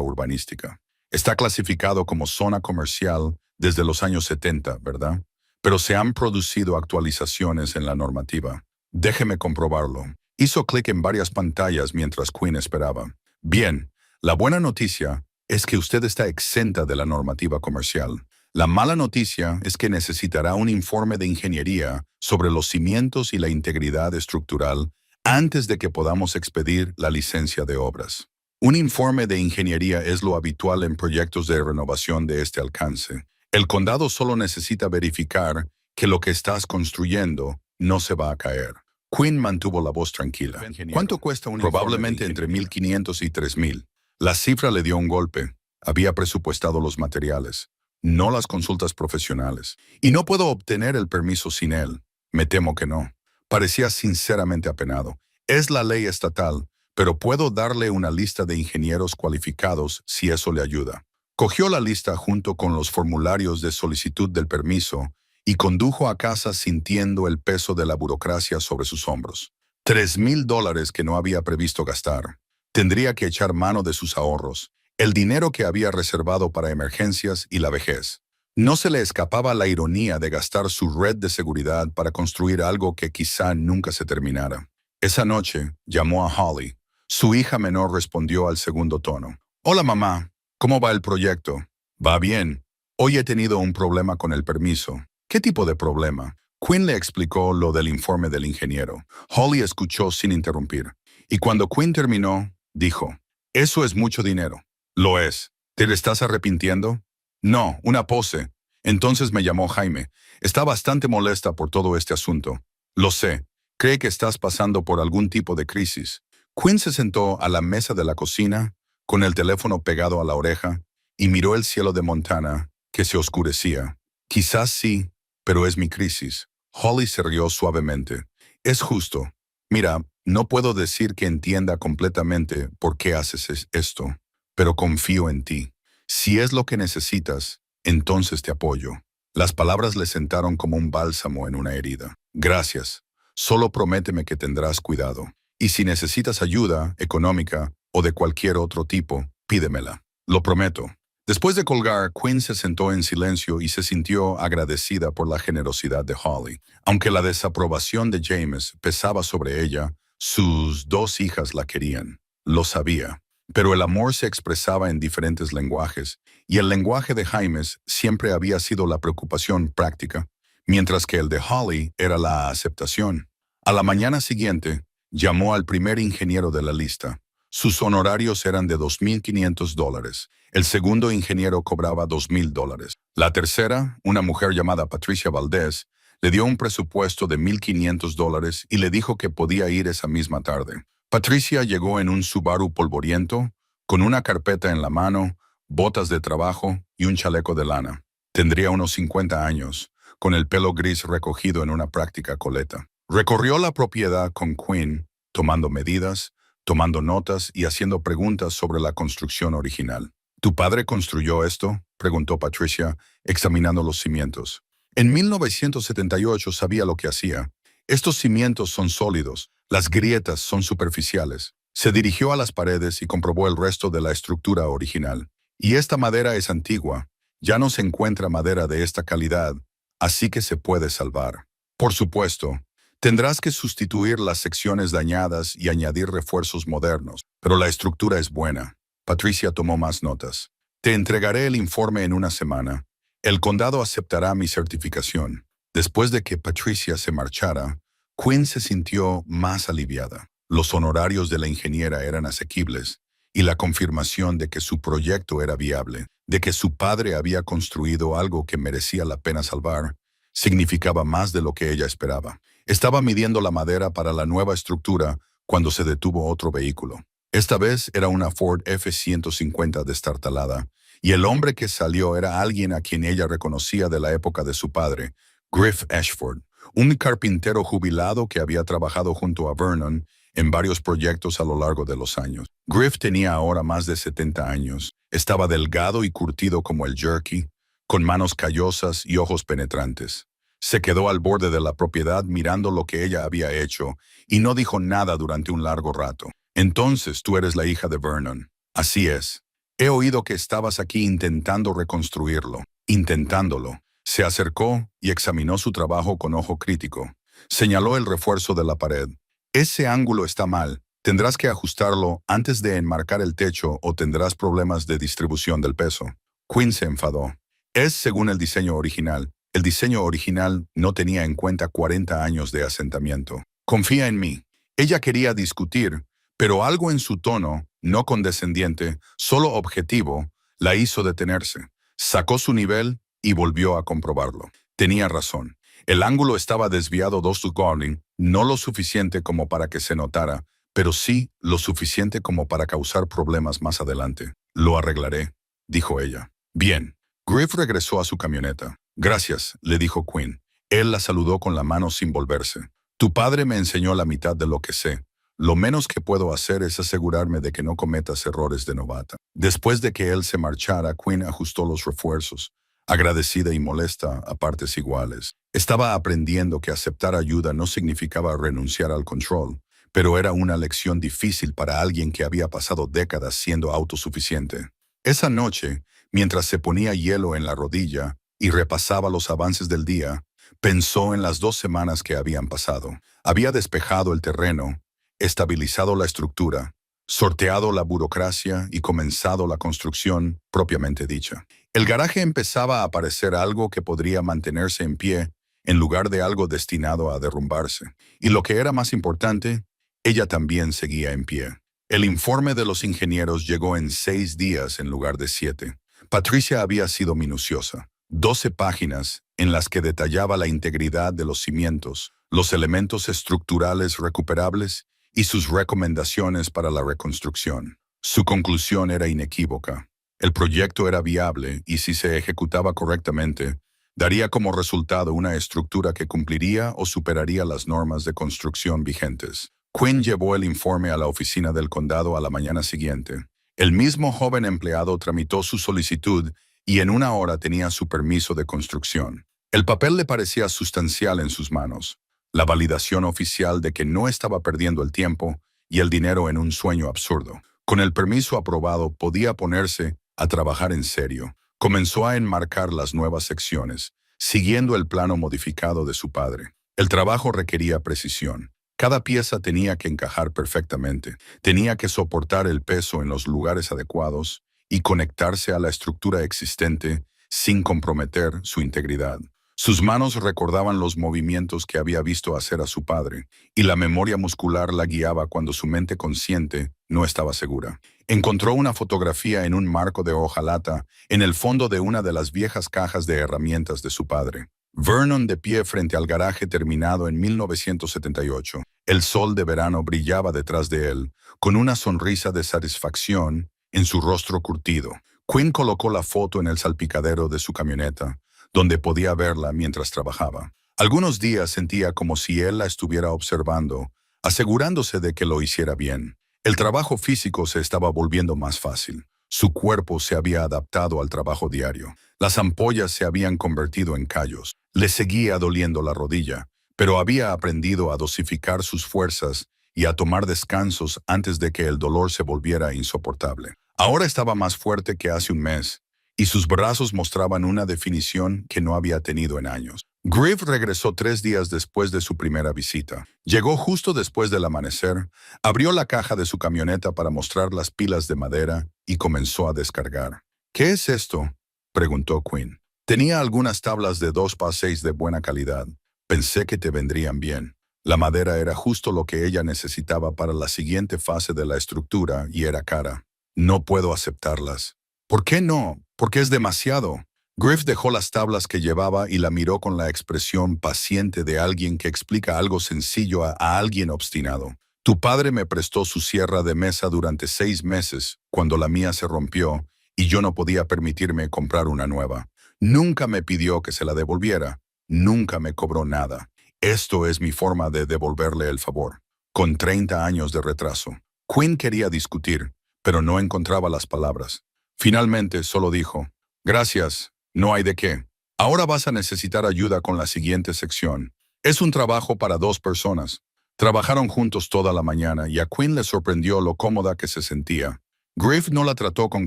urbanística. Está clasificado como zona comercial desde los años 70, ¿verdad? Pero se han producido actualizaciones en la normativa. Déjeme comprobarlo. Hizo clic en varias pantallas mientras Quinn esperaba. Bien, la buena noticia es que usted está exenta de la normativa comercial. La mala noticia es que necesitará un informe de ingeniería sobre los cimientos y la integridad estructural antes de que podamos expedir la licencia de obras. Un informe de ingeniería es lo habitual en proyectos de renovación de este alcance. El condado solo necesita verificar que lo que estás construyendo no se va a caer. Quinn mantuvo la voz tranquila. ¿Cuánto cuesta un Probablemente entre 1.500 y 3.000. La cifra le dio un golpe. Había presupuestado los materiales, no las consultas profesionales. Y no puedo obtener el permiso sin él. Me temo que no. Parecía sinceramente apenado. Es la ley estatal, pero puedo darle una lista de ingenieros cualificados si eso le ayuda. Cogió la lista junto con los formularios de solicitud del permiso y condujo a casa sintiendo el peso de la burocracia sobre sus hombros. $3,000 que no había previsto gastar. Tendría que echar mano de sus ahorros, el dinero que había reservado para emergencias y la vejez. No se le escapaba la ironía de gastar su red de seguridad para construir algo que quizá nunca se terminara. Esa noche, llamó a Holly. Su hija menor respondió al segundo tono. «Hola, mamá. ¿Cómo va el proyecto?» «Va bien. Hoy he tenido un problema con el permiso». «¿Qué tipo de problema?» Quinn le explicó lo del informe del ingeniero. Holly escuchó sin interrumpir. Y cuando Quinn terminó, dijo, «Eso es mucho dinero». «Lo es. ¿Te estás arrepintiendo?» «No, una pose». Entonces me llamó Jaime. Está bastante molesta por todo este asunto. «Lo sé. Cree que estás pasando por algún tipo de crisis». Quinn se sentó a la mesa de la cocina, con el teléfono pegado a la oreja, y miró el cielo de Montana, que se oscurecía. «Quizás sí, pero es mi crisis». Holly se rió suavemente. «Es justo. Mira, no puedo decir que entienda completamente por qué haces esto, pero confío en ti. Si es lo que necesitas, entonces te apoyo». Las palabras le sentaron como un bálsamo en una herida. «Gracias. Solo prométeme que tendrás cuidado. Y si necesitas ayuda económica o de cualquier otro tipo, pídemela». «Lo prometo». Después de colgar, Quinn se sentó en silencio y se sintió agradecida por la generosidad de Holly. Aunque la desaprobación de James pesaba sobre ella, sus 2 hijas la querían. Lo sabía. Pero el amor se expresaba en diferentes lenguajes, y el lenguaje de James siempre había sido la preocupación práctica, mientras que el de Holly era la aceptación. A la mañana siguiente, llamó al primer ingeniero de la lista. Sus honorarios eran de $2,500. El segundo ingeniero cobraba $2,000. La tercera, una mujer llamada Patricia Valdez, le dio un presupuesto de $1,500 y le dijo que podía ir esa misma tarde. Patricia llegó en un Subaru polvoriento, con una carpeta en la mano, botas de trabajo y un chaleco de lana. Tendría unos 50 años, con el pelo gris recogido en una práctica coleta. Recorrió la propiedad con Quinn, tomando medidas, tomando notas y haciendo preguntas sobre la construcción original. ¿Tu padre construyó esto?, preguntó Patricia, examinando los cimientos. En 1978 sabía lo que hacía. Estos cimientos son sólidos, las grietas son superficiales. Se dirigió a las paredes y comprobó el resto de la estructura original. Y esta madera es antigua. Ya no se encuentra madera de esta calidad, así que se puede salvar. Por supuesto, tendrás que sustituir las secciones dañadas y añadir refuerzos modernos, pero la estructura es buena. Patricia tomó más notas. Te entregaré el informe en una semana. El condado aceptará mi certificación. Después de que Patricia se marchara, Quinn se sintió más aliviada. Los honorarios de la ingeniera eran asequibles y la confirmación de que su proyecto era viable, de que su padre había construido algo que merecía la pena salvar, significaba más de lo que ella esperaba. Estaba midiendo la madera para la nueva estructura cuando se detuvo otro vehículo. Esta vez era una Ford F-150 destartalada, y el hombre que salió era alguien a quien ella reconocía de la época de su padre, Griff Ashford, un carpintero jubilado que había trabajado junto a Vernon en varios proyectos a lo largo de los años. Griff tenía ahora más de 70 años. Estaba delgado y curtido como el jerky, con manos callosas y ojos penetrantes. Se quedó al borde de la propiedad mirando lo que ella había hecho y no dijo nada durante un largo rato. Entonces tú eres la hija de Vernon. Así es. He oído que estabas aquí intentando reconstruirlo. Intentándolo. Se acercó y examinó su trabajo con ojo crítico. Señaló el refuerzo de la pared. Ese ángulo está mal. Tendrás que ajustarlo antes de enmarcar el techo o tendrás problemas de distribución del peso. Quinn se enfadó. Es según el diseño original. El diseño original no tenía en cuenta 40 años de asentamiento. Confía en mí. Ella quería discutir, pero algo en su tono, no condescendiente, solo objetivo, la hizo detenerse. Sacó su nivel y volvió a comprobarlo. Tenía razón. El ángulo estaba desviado 2 degrees, no lo suficiente como para que se notara, pero sí lo suficiente como para causar problemas más adelante. Lo arreglaré, dijo ella. Bien. Griff regresó a su camioneta. Gracias, le dijo Quinn. Él la saludó con la mano sin volverse. Tu padre me enseñó la mitad de lo que sé. Lo menos que puedo hacer es asegurarme de que no cometas errores de novata. Después de que él se marchara, Quinn ajustó los refuerzos, agradecida y molesta a partes iguales. Estaba aprendiendo que aceptar ayuda no significaba renunciar al control, pero era una lección difícil para alguien que había pasado décadas siendo autosuficiente. Esa noche, mientras se ponía hielo en la rodilla y repasaba los avances del día, pensó en las 2 semanas que habían pasado. Había despejado el terreno, estabilizado la estructura, sorteado la burocracia y comenzado la construcción propiamente dicha. El garaje empezaba a parecer algo que podría mantenerse en pie en lugar de algo destinado a derrumbarse. Y lo que era más importante, ella también seguía en pie. El informe de los ingenieros llegó en 6 días en lugar de 7. Patricia había sido minuciosa. 12 páginas en las que detallaba la integridad de los cimientos, los elementos estructurales recuperables y sus recomendaciones para la reconstrucción. Su conclusión era inequívoca. El proyecto era viable y si se ejecutaba correctamente, daría como resultado una estructura que cumpliría o superaría las normas de construcción vigentes. Quinn llevó el informe a la oficina del condado a la mañana siguiente. El mismo joven empleado tramitó su solicitud y en 1 hora tenía su permiso de construcción. El papel le parecía sustancial en sus manos. La validación oficial de que no estaba perdiendo el tiempo y el dinero en un sueño absurdo. Con el permiso aprobado podía ponerse a trabajar en serio. Comenzó a enmarcar las nuevas secciones, siguiendo el plano modificado de su padre. El trabajo requería precisión. Cada pieza tenía que encajar perfectamente, tenía que soportar el peso en los lugares adecuados y conectarse a la estructura existente sin comprometer su integridad. Sus manos recordaban los movimientos que había visto hacer a su padre, y la memoria muscular la guiaba cuando su mente consciente no estaba segura. Encontró una fotografía en un marco de hojalata en el fondo de una de las viejas cajas de herramientas de su padre. Vernon de pie frente al garaje terminado en 1978. El sol de verano brillaba detrás de él, con una sonrisa de satisfacción en su rostro curtido. Quinn colocó la foto en el salpicadero de su camioneta, donde podía verla mientras trabajaba. Algunos días sentía como si él la estuviera observando, asegurándose de que lo hiciera bien. El trabajo físico se estaba volviendo más fácil. Su cuerpo se había adaptado al trabajo diario. Las ampollas se habían convertido en callos. Le seguía doliendo la rodilla, pero había aprendido a dosificar sus fuerzas y a tomar descansos antes de que el dolor se volviera insoportable. Ahora estaba más fuerte que hace un mes, y sus brazos mostraban una definición que no había tenido en años. Griff regresó 3 días después de su primera visita. Llegó justo después del amanecer, abrió la caja de su camioneta para mostrar las pilas de madera y comenzó a descargar. ¿Qué es esto?, preguntó Quinn. Tenía algunas tablas de 2x6 de buena calidad. Pensé que te vendrían bien. La madera era justo lo que ella necesitaba para la siguiente fase de la estructura y era cara. No puedo aceptarlas. ¿Por qué no? Porque es demasiado. Griff dejó las tablas que llevaba y la miró con la expresión paciente de alguien que explica algo sencillo a alguien obstinado. Tu padre me prestó su sierra de mesa durante 6 meses, cuando la mía se rompió, y yo no podía permitirme comprar una nueva. Nunca me pidió que se la devolviera. Nunca me cobró nada. Esto es mi forma de devolverle el favor. Con 30 años de retraso. Quinn quería discutir, pero no encontraba las palabras. Finalmente solo dijo, gracias, no hay de qué. Ahora vas a necesitar ayuda con la siguiente sección. Es un trabajo para 2 personas. Trabajaron juntos toda la mañana y a Quinn le sorprendió lo cómoda que se sentía. Griff no la trató con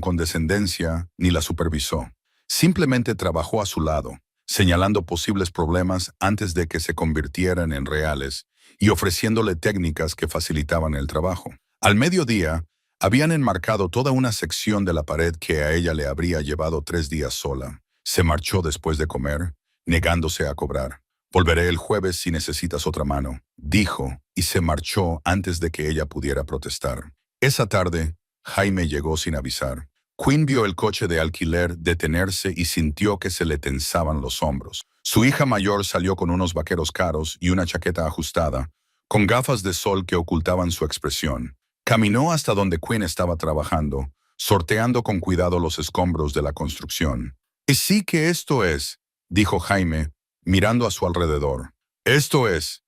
condescendencia ni la supervisó. Simplemente trabajó a su lado, señalando posibles problemas antes de que se convirtieran en reales y ofreciéndole técnicas que facilitaban el trabajo. Al mediodía, habían enmarcado toda una sección de la pared que a ella le habría llevado 3 días sola. Se marchó después de comer, negándose a cobrar. Volveré el jueves si necesitas otra mano, dijo, y se marchó antes de que ella pudiera protestar. Esa tarde, Jaime llegó sin avisar. Quinn vio el coche de alquiler detenerse y sintió que se le tensaban los hombros. Su hija mayor salió con unos vaqueros caros y una chaqueta ajustada, con gafas de sol que ocultaban su expresión. Caminó hasta donde Quinn estaba trabajando, sorteando con cuidado los escombros de la construcción. «Y sí que esto es», dijo Jaime, mirando a su alrededor. «Esto es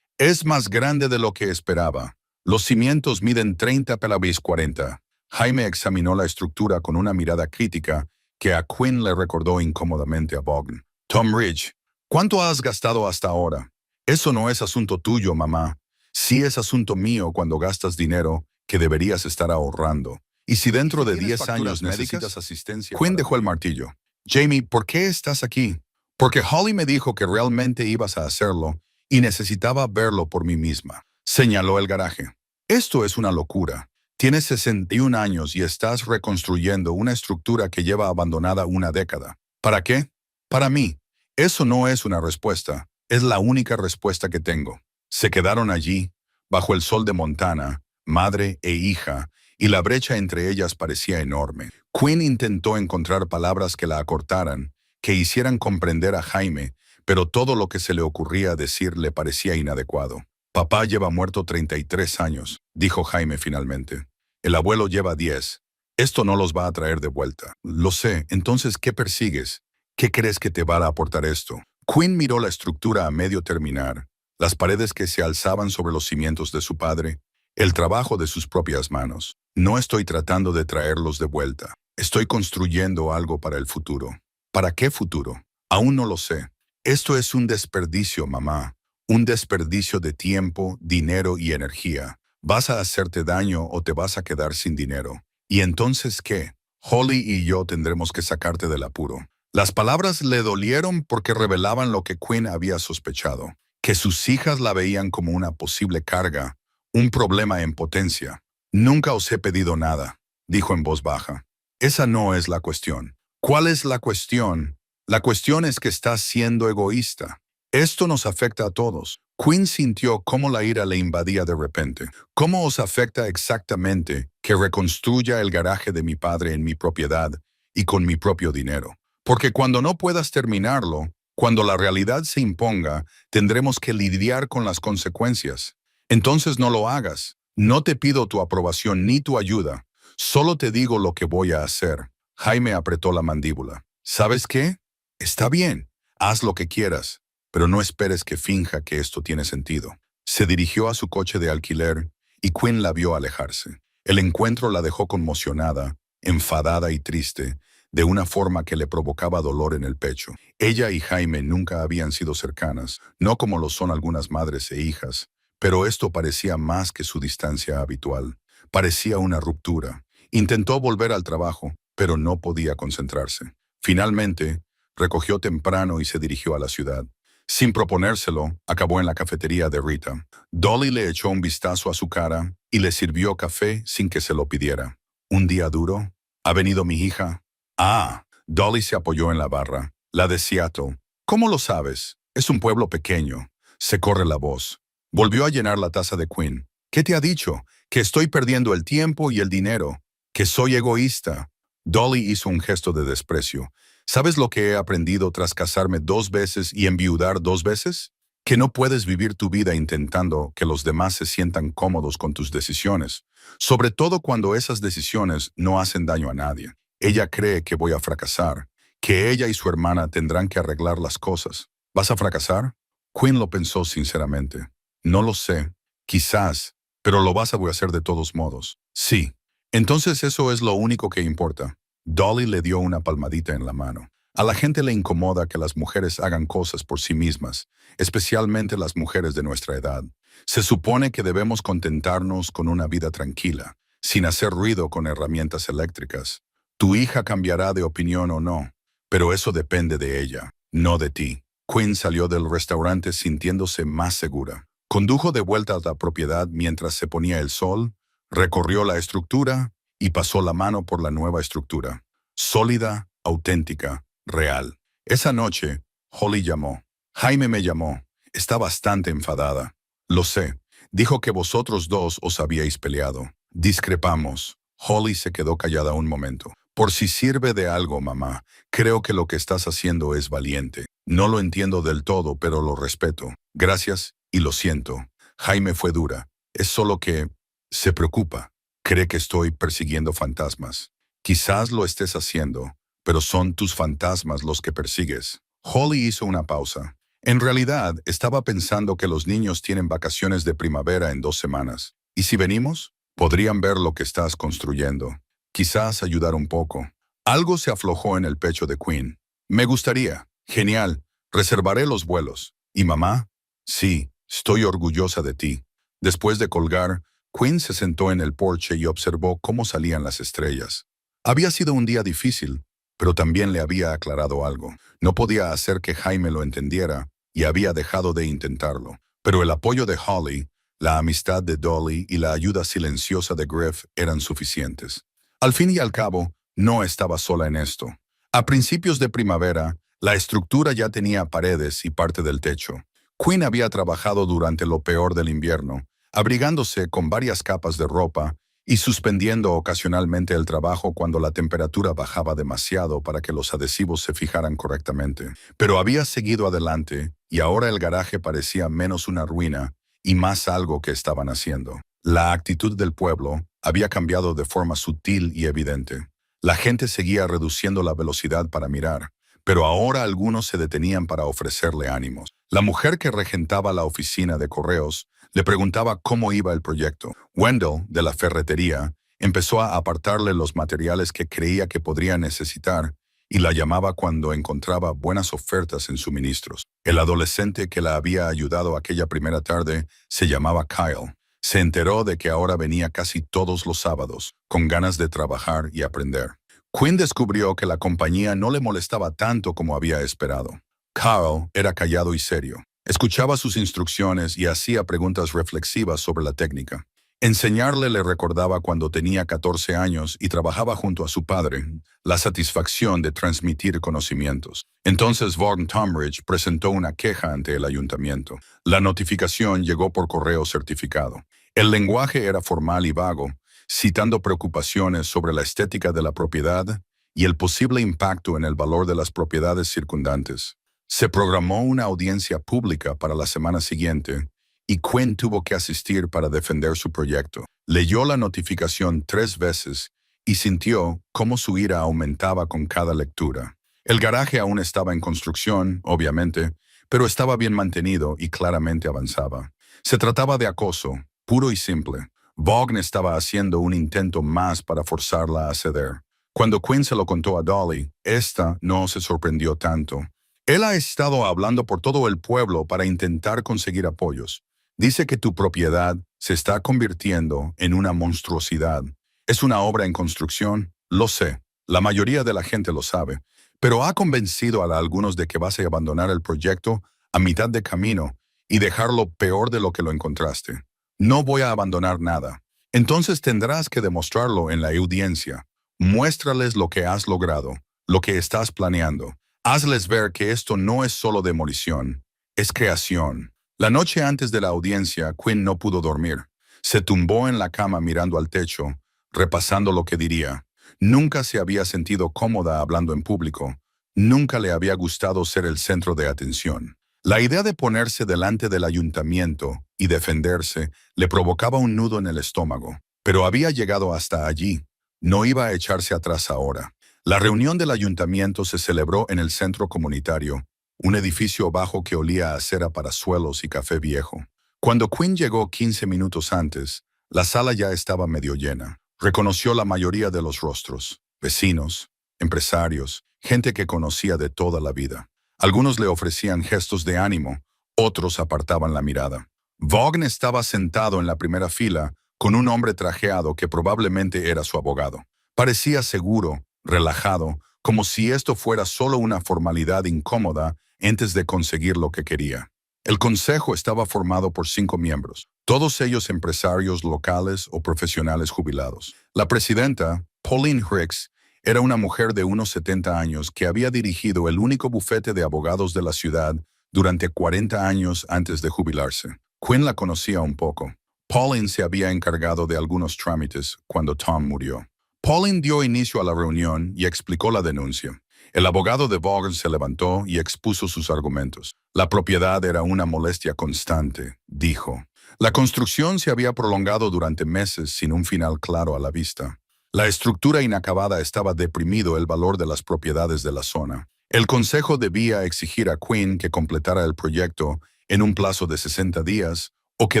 más grande de lo que esperaba. Los cimientos miden 30 x 40. Jaime examinó la estructura con una mirada crítica que a Quinn le recordó incómodamente a Bogdan. «Tom Ridge, ¿cuánto has gastado hasta ahora? Eso no es asunto tuyo, mamá. Sí es asunto mío cuando gastas dinero que deberías estar ahorrando. Y si dentro de 10 años necesitas asistencia...» Quinn dejó el martillo. «Jamie, ¿por qué estás aquí?» «Porque Holly me dijo que realmente ibas a hacerlo y necesitaba verlo por mí misma», señaló el garaje. «Esto es una locura. Tienes 61 años y estás reconstruyendo una estructura que lleva abandonada una década. ¿Para qué? Para mí. Eso no es una respuesta. Es la única respuesta que tengo». Se quedaron allí, bajo el sol de Montana, madre e hija, y la brecha entre ellas parecía enorme. Quinn intentó encontrar palabras que la acortaran, que hicieran comprender a Jaime, pero todo lo que se le ocurría decir le parecía inadecuado. «Papá lleva muerto 33 años», dijo Jaime finalmente. «El abuelo lleva 10. Esto no los va a traer de vuelta». «Lo sé, entonces, ¿qué persigues? ¿Qué crees que te va a aportar esto?» Quinn miró la estructura a medio terminar, las paredes que se alzaban sobre los cimientos de su padre, el trabajo de sus propias manos. «No estoy tratando de traerlos de vuelta. Estoy construyendo algo para el futuro». «¿Para qué futuro?» «Aún no lo sé. Esto es un desperdicio, mamá. Un desperdicio de tiempo, dinero y energía. Vas a hacerte daño o te vas a quedar sin dinero. ¿Y entonces qué? Holly y yo tendremos que sacarte del apuro». Las palabras le dolieron porque revelaban lo que Quinn había sospechado, que sus hijas la veían como una posible carga, un problema en potencia. «Nunca os he pedido nada», dijo en voz baja. «Esa no es la cuestión». «¿Cuál es la cuestión?» «La cuestión es que estás siendo egoísta. Esto nos afecta a todos». Quinn sintió cómo la ira le invadía de repente. «¿Cómo os afecta exactamente que reconstruya el garaje de mi padre en mi propiedad y con mi propio dinero? Porque cuando no puedas terminarlo, cuando la realidad se imponga, tendremos que lidiar con las consecuencias. Entonces no lo hagas. No te pido tu aprobación ni tu ayuda. Solo te digo lo que voy a hacer». Jaime apretó la mandíbula. «¿Sabes qué? Está bien. Haz lo que quieras, pero no esperes que finja que esto tiene sentido». Se dirigió a su coche de alquiler y Quinn la vio alejarse. El encuentro la dejó conmocionada, enfadada y triste, de una forma que le provocaba dolor en el pecho. Ella y Jaime nunca habían sido cercanas, no como lo son algunas madres e hijas, pero esto parecía más que su distancia habitual. Parecía una ruptura. Intentó volver al trabajo, pero no podía concentrarse. Finalmente, recogió temprano y se dirigió a la ciudad. Sin proponérselo, acabó en la cafetería de Rita. Dolly le echó un vistazo a su cara y le sirvió café sin que se lo pidiera. ¿Un día duro? ¿Ha venido mi hija? Ah, Dolly se apoyó en la barra. La de Seattle. ¿Cómo lo sabes? Es un pueblo pequeño. Se corre la voz. Volvió a llenar la taza de Quinn. ¿Qué te ha dicho? Que estoy perdiendo el tiempo y el dinero. Que soy egoísta. Dolly hizo un gesto de desprecio. ¿Sabes lo que he aprendido tras casarme 2 veces y enviudar 2 veces? Que no puedes vivir tu vida intentando que los demás se sientan cómodos con tus decisiones, sobre todo cuando esas decisiones no hacen daño a nadie. Ella cree que voy a fracasar, que ella y su hermana tendrán que arreglar las cosas. ¿Vas a fracasar? Quinn lo pensó sinceramente. No lo sé, quizás, pero lo vas a hacer de todos modos. Sí. Entonces eso es lo único que importa. Dolly le dio una palmadita en la mano. A la gente le incomoda que las mujeres hagan cosas por sí mismas, especialmente las mujeres de nuestra edad. Se supone que debemos contentarnos con una vida tranquila, sin hacer ruido con herramientas eléctricas. Tu hija cambiará de opinión o no, pero eso depende de ella, no de ti. Quinn salió del restaurante sintiéndose más segura. Condujo de vuelta a la propiedad mientras se ponía el sol, recorrió la estructura y pasó la mano por la nueva estructura. Sólida, auténtica, real. Esa noche, Holly llamó. Jaime me llamó. Está bastante enfadada. Lo sé. Dijo que vosotros dos os habíais peleado. Discrepamos. Holly se quedó callada un momento. Por si sirve de algo, mamá, creo que lo que estás haciendo es valiente. No lo entiendo del todo, pero lo respeto. Gracias y lo siento. Jaime fue dura. Es solo que se preocupa. Cree que estoy persiguiendo fantasmas. Quizás lo estés haciendo, pero son tus fantasmas los que persigues. Holly hizo una pausa. En realidad, estaba pensando que los niños tienen vacaciones de primavera en 2 semanas. ¿Y si venimos? Podrían ver lo que estás construyendo. Quizás ayudar un poco. Algo se aflojó en el pecho de Quinn. Me gustaría. Genial. Reservaré los vuelos. ¿Y mamá? Sí, estoy orgullosa de ti. Después de colgar, Quinn se sentó en el porche y observó cómo salían las estrellas. Había sido un día difícil, pero también le había aclarado algo. No podía hacer que Jaime lo entendiera y había dejado de intentarlo. Pero el apoyo de Holly, la amistad de Dolly y la ayuda silenciosa de Griff eran suficientes. Al fin y al cabo, no estaba sola en esto. A principios de primavera, la estructura ya tenía paredes y parte del techo. Quinn había trabajado durante lo peor del invierno, abrigándose con varias capas de ropa y suspendiendo ocasionalmente el trabajo cuando la temperatura bajaba demasiado para que los adhesivos se fijaran correctamente. Pero había seguido adelante y ahora el garaje parecía menos una ruina y más algo que estaban haciendo. La actitud del pueblo había cambiado de forma sutil y evidente. La gente seguía reduciendo la velocidad para mirar, pero ahora algunos se detenían para ofrecerle ánimos. La mujer que regentaba la oficina de correos le preguntaba cómo iba el proyecto. Wendell, de la ferretería, empezó a apartarle los materiales que creía que podría necesitar y la llamaba cuando encontraba buenas ofertas en suministros. El adolescente que la había ayudado aquella primera tarde se llamaba Kyle. Se enteró de que ahora venía casi todos los sábados, con ganas de trabajar y aprender. Quinn descubrió que la compañía no le molestaba tanto como había esperado. Carl era callado y serio. Escuchaba sus instrucciones y hacía preguntas reflexivas sobre la técnica. Enseñarle le recordaba cuando tenía 14 años y trabajaba junto a su padre, la satisfacción de transmitir conocimientos. Entonces Vaughn Tomridge presentó una queja ante el ayuntamiento. La notificación llegó por correo certificado. El lenguaje era formal y vago, citando preocupaciones sobre la estética de la propiedad y el posible impacto en el valor de las propiedades circundantes. Se programó una audiencia pública para la semana siguiente y Quinn tuvo que asistir para defender su proyecto. Leyó la notificación 3 veces y sintió cómo su ira aumentaba con cada lectura. El garaje aún estaba en construcción, obviamente, pero estaba bien mantenido y claramente avanzaba. Se trataba de acoso, puro y simple. Vaughn estaba haciendo un intento más para forzarla a ceder. Cuando Quinn se lo contó a Dolly, esta no se sorprendió tanto. Él ha estado hablando por todo el pueblo para intentar conseguir apoyos. Dice que tu propiedad se está convirtiendo en una monstruosidad. Es una obra en construcción, lo sé. La mayoría de la gente lo sabe. Pero ha convencido a algunos de que vas a abandonar el proyecto a mitad de camino y dejarlo peor de lo que lo encontraste. No voy a abandonar nada. Entonces tendrás que demostrarlo en la audiencia. Muéstrales lo que has logrado, lo que estás planeando. Hazles ver que esto no es solo demolición, es creación. La noche antes de la audiencia, Quinn no pudo dormir. Se tumbó en la cama mirando al techo, repasando lo que diría. Nunca se había sentido cómoda hablando en público. Nunca le había gustado ser el centro de atención. La idea de ponerse delante del ayuntamiento y defenderse le provocaba un nudo en el estómago. Pero había llegado hasta allí. No iba a echarse atrás ahora. La reunión del ayuntamiento se celebró en el centro comunitario, un edificio bajo que olía a cera para suelos y café viejo. Cuando Quinn llegó 15 minutos antes, la sala ya estaba medio llena. Reconoció la mayoría de los rostros, vecinos, empresarios, gente que conocía de toda la vida. Algunos le ofrecían gestos de ánimo, otros apartaban la mirada. Vaughn estaba sentado en la primera fila con un hombre trajeado que probablemente era su abogado. Parecía seguro, relajado, como si esto fuera solo una formalidad incómoda antes de conseguir lo que quería. El consejo estaba formado por 5 miembros, todos ellos empresarios locales o profesionales jubilados. La presidenta, Pauline Hicks, era una mujer de unos 70 años que había dirigido el único bufete de abogados de la ciudad durante 40 años antes de jubilarse. Quinn la conocía un poco. Pauline se había encargado de algunos trámites cuando Tom murió. Pauline dio inicio a la reunión y explicó la denuncia. El abogado de Vaughn se levantó y expuso sus argumentos. La propiedad era una molestia constante, dijo. La construcción se había prolongado durante meses sin un final claro a la vista. La estructura inacabada estaba deprimido el valor de las propiedades de la zona. El consejo debía exigir a Quinn que completara el proyecto en un plazo de 60 días o que